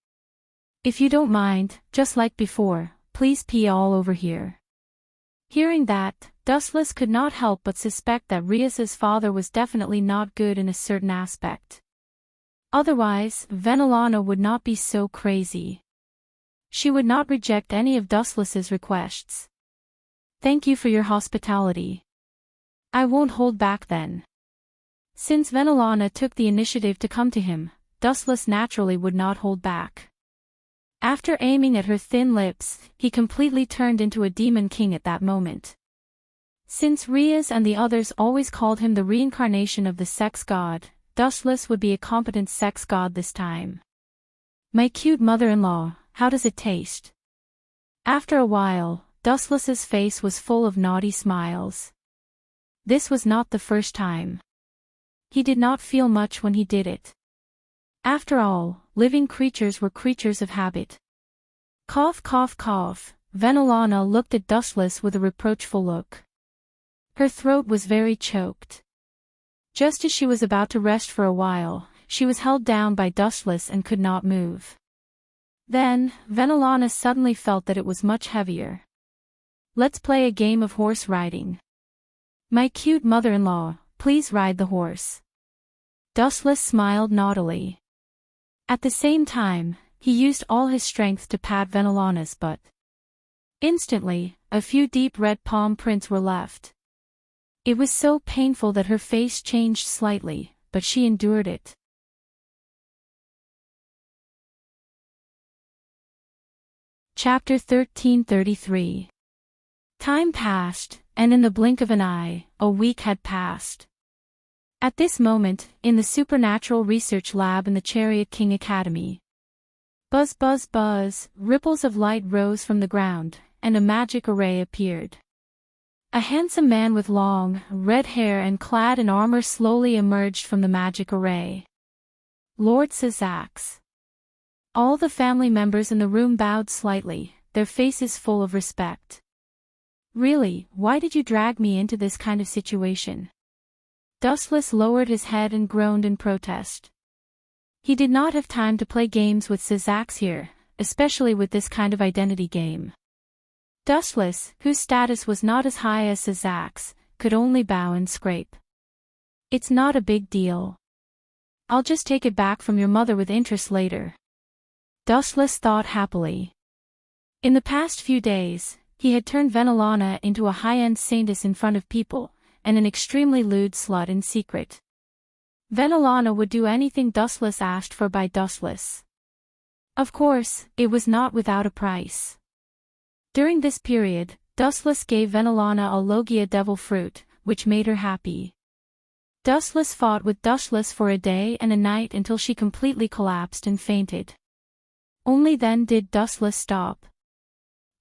If you don't mind, just like before, please pee all over here. Hearing that, Dustless could not help but suspect that Rias's father was definitely not good in a certain aspect. Otherwise, Vainilana would not be so crazy. She would not reject any of Dustless's requests. Thank you for your hospitality. I won't hold back then. Since Vainilana took the initiative to come to him, Dustless naturally would not hold back. After aiming at her thin lips, he completely turned into a demon king at that moment. Since Rias and the others always called him the reincarnation of the sex god, Dustless would be a competent sex god this time. My cute mother-in-law, how does it taste? After a while, Dustless's face was full of naughty smiles. This was not the first time. He did not feel much when he did it. After all, living creatures were creatures of habit. Cough, cough, cough. Vainilana looked at Dustless with a reproachful look. Her throat was very choked. Just as she was about to rest for a while, she was held down by Dustless and could not move. Then, Vainilana suddenly felt that it was much heavier. Let's play a game of horse riding. My cute mother-in-law, please ride the horse. Dustless smiled naughtily. At the same time, he used all his strength to pat Vainilana's butt. Instantly, a few deep red palm prints were left. It was so painful that her face changed slightly, but she endured it. Chapter 1333. Time passed, and in the blink of an eye, a week had passed. At this moment, in the Supernatural Research Lab in the Chariot King Academy. Buzz buzz buzz, ripples of light rose from the ground, and a magic array appeared. A handsome man with long, red hair and clad in armor slowly emerged from the magic array. Lord Sazax. All the family members in the room bowed slightly, their faces full of respect. Really, why did you drag me into this kind of situation? Dustless lowered his head and groaned in protest. He did not have time to play games with Sazax here, especially with this kind of identity game. Dustless, whose status was not as high as Sazax, could only bow and scrape. It's not a big deal. I'll just take it back from your mother with interest later. Dustless thought happily. In the past few days, he had turned Venelana into a high-end saintess in front of people, and an extremely lewd slut in secret. Venelana would do anything Dustless asked for by Dustless. Of course, it was not without a price. During this period, Dustless gave Venelana a Logia devil fruit, which made her happy. Dustless fought with Dustless for a day and a night until she completely collapsed and fainted. Only then did Dustless stop.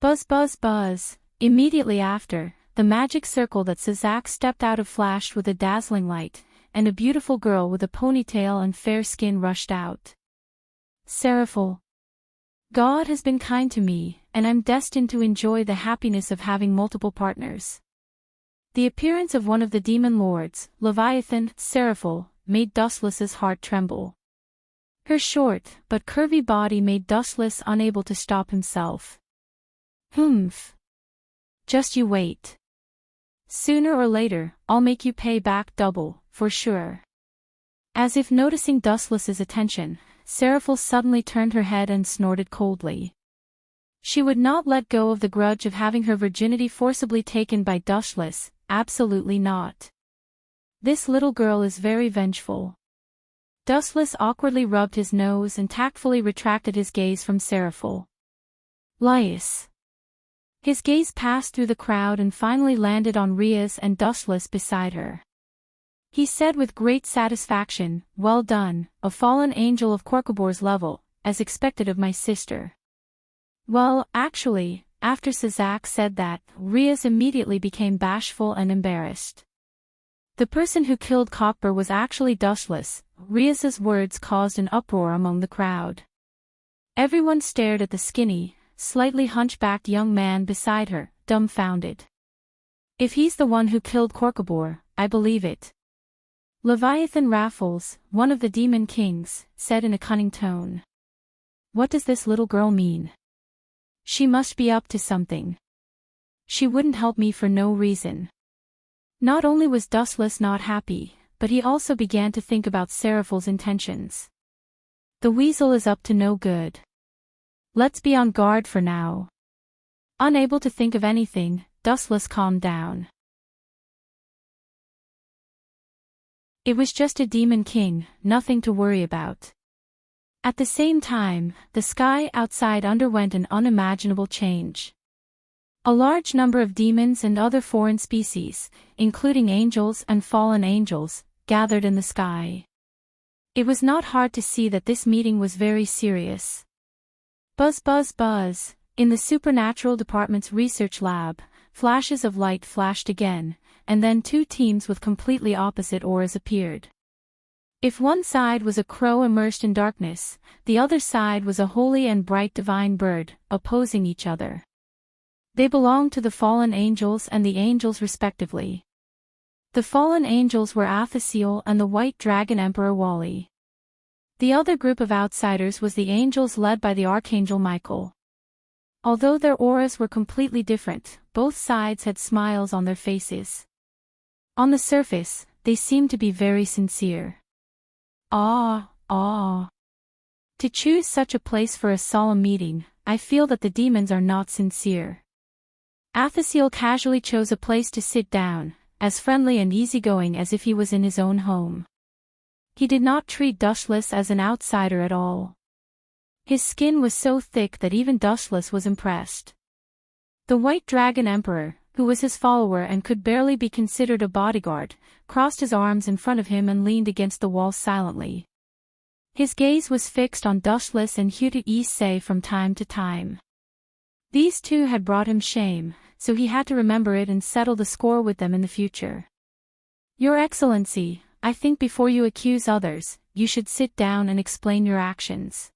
Buzz buzz buzz. Immediately after, the magic circle that Sazak stepped out of flashed with a dazzling light, and a beautiful girl with a ponytail and fair skin rushed out. Seraphil. God has been kind to me, and I'm destined to enjoy the happiness of having multiple partners. The appearance of one of the demon lords, Leviathan, Seraphil, made Dustless's heart tremble. Her short, but curvy body made Dustless unable to stop himself. Humph. Just you wait. Sooner or later, I'll make you pay back double, for sure. As if noticing Dustless's attention, Seraphil suddenly turned her head and snorted coldly. She would not let go of the grudge of having her virginity forcibly taken by Dustless, absolutely not. This little girl is very vengeful. Dustless awkwardly rubbed his nose and tactfully retracted his gaze from Seraphil. Lias. His gaze passed through the crowd and finally landed on Rias and Dustless beside her. He said with great satisfaction, "Well done, a fallen angel of Korkabor's level, as expected of my sister." Well, actually, after Sazak said that, Rias immediately became bashful and embarrassed. The person who killed Cockbur was actually Dustless. Rias's words caused an uproar among the crowd. Everyone stared at the skinny, slightly hunchbacked young man beside her, dumbfounded. If he's the one who killed Korkabor, I believe it. Leviathan Raffles, one of the demon kings, said in a cunning tone. What does this little girl mean? She must be up to something. She wouldn't help me for no reason. Not only was Dustless not happy, but he also began to think about Seraphil's intentions. The weasel is up to no good. Let's be on guard for now. Unable to think of anything, Dustless calmed down. It was just a demon king, nothing to worry about. At the same time, the sky outside underwent an unimaginable change. A large number of demons and other foreign species, including angels and fallen angels, gathered in the sky. It was not hard to see that this meeting was very serious. Buzz buzz buzz. In the supernatural department's research lab, flashes of light flashed again, and then two teams with completely opposite auras appeared. If one side was a crow immersed in darkness, the other side was a holy and bright divine bird, opposing each other. They belonged to the fallen angels and the angels respectively. The fallen angels were Athasiel and the white dragon emperor Wally. The other group of outsiders was the angels led by the archangel Michael. Although their auras were completely different, both sides had smiles on their faces. On the surface, they seemed to be very sincere. Ah. To choose such a place for a solemn meeting, I feel that the demons are not sincere. Athasiel casually chose a place to sit down, as friendly and easygoing as if he was in his own home. He did not treat Dustless as an outsider at all. His skin was so thick that even Dustless was impressed. The White Dragon Emperor, who was his follower and could barely be considered a bodyguard, crossed his arms in front of him and leaned against the wall silently. His gaze was fixed on Dustless and Huta Issei from time to time. These two had brought him shame, so he had to remember it and settle the score with them in the future. Your Excellency, I think before you accuse others, you should sit down and explain your actions.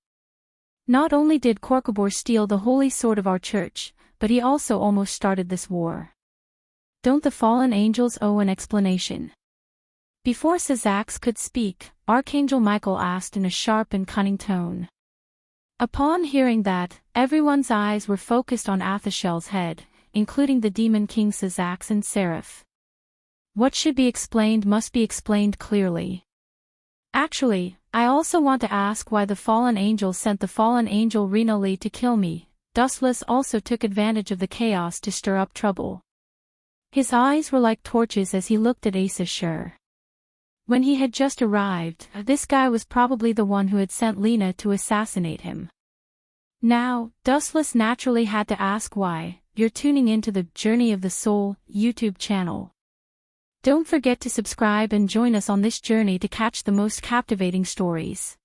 Not only did Korkabor steal the holy sword of our church, but he also almost started this war. Don't the fallen angels owe an explanation? Before Sazax could speak, Archangel Michael asked in a sharp and cunning tone. Upon hearing that, everyone's eyes were focused on Athashel's head, including the demon king Sazax and Seraph. What should be explained must be explained clearly. Actually, I also want to ask why the fallen angel sent the fallen angel Rinoli to kill me. Dustless also took advantage of the chaos to stir up trouble. His eyes were like torches as he looked at Asa Shur. When he had just arrived, this guy was probably the one who had sent Lena to assassinate him. Now, Dustless naturally had to ask why. You're tuning into the Journey of the Soul YouTube channel. Don't forget to subscribe and join us on this journey to catch the most captivating stories.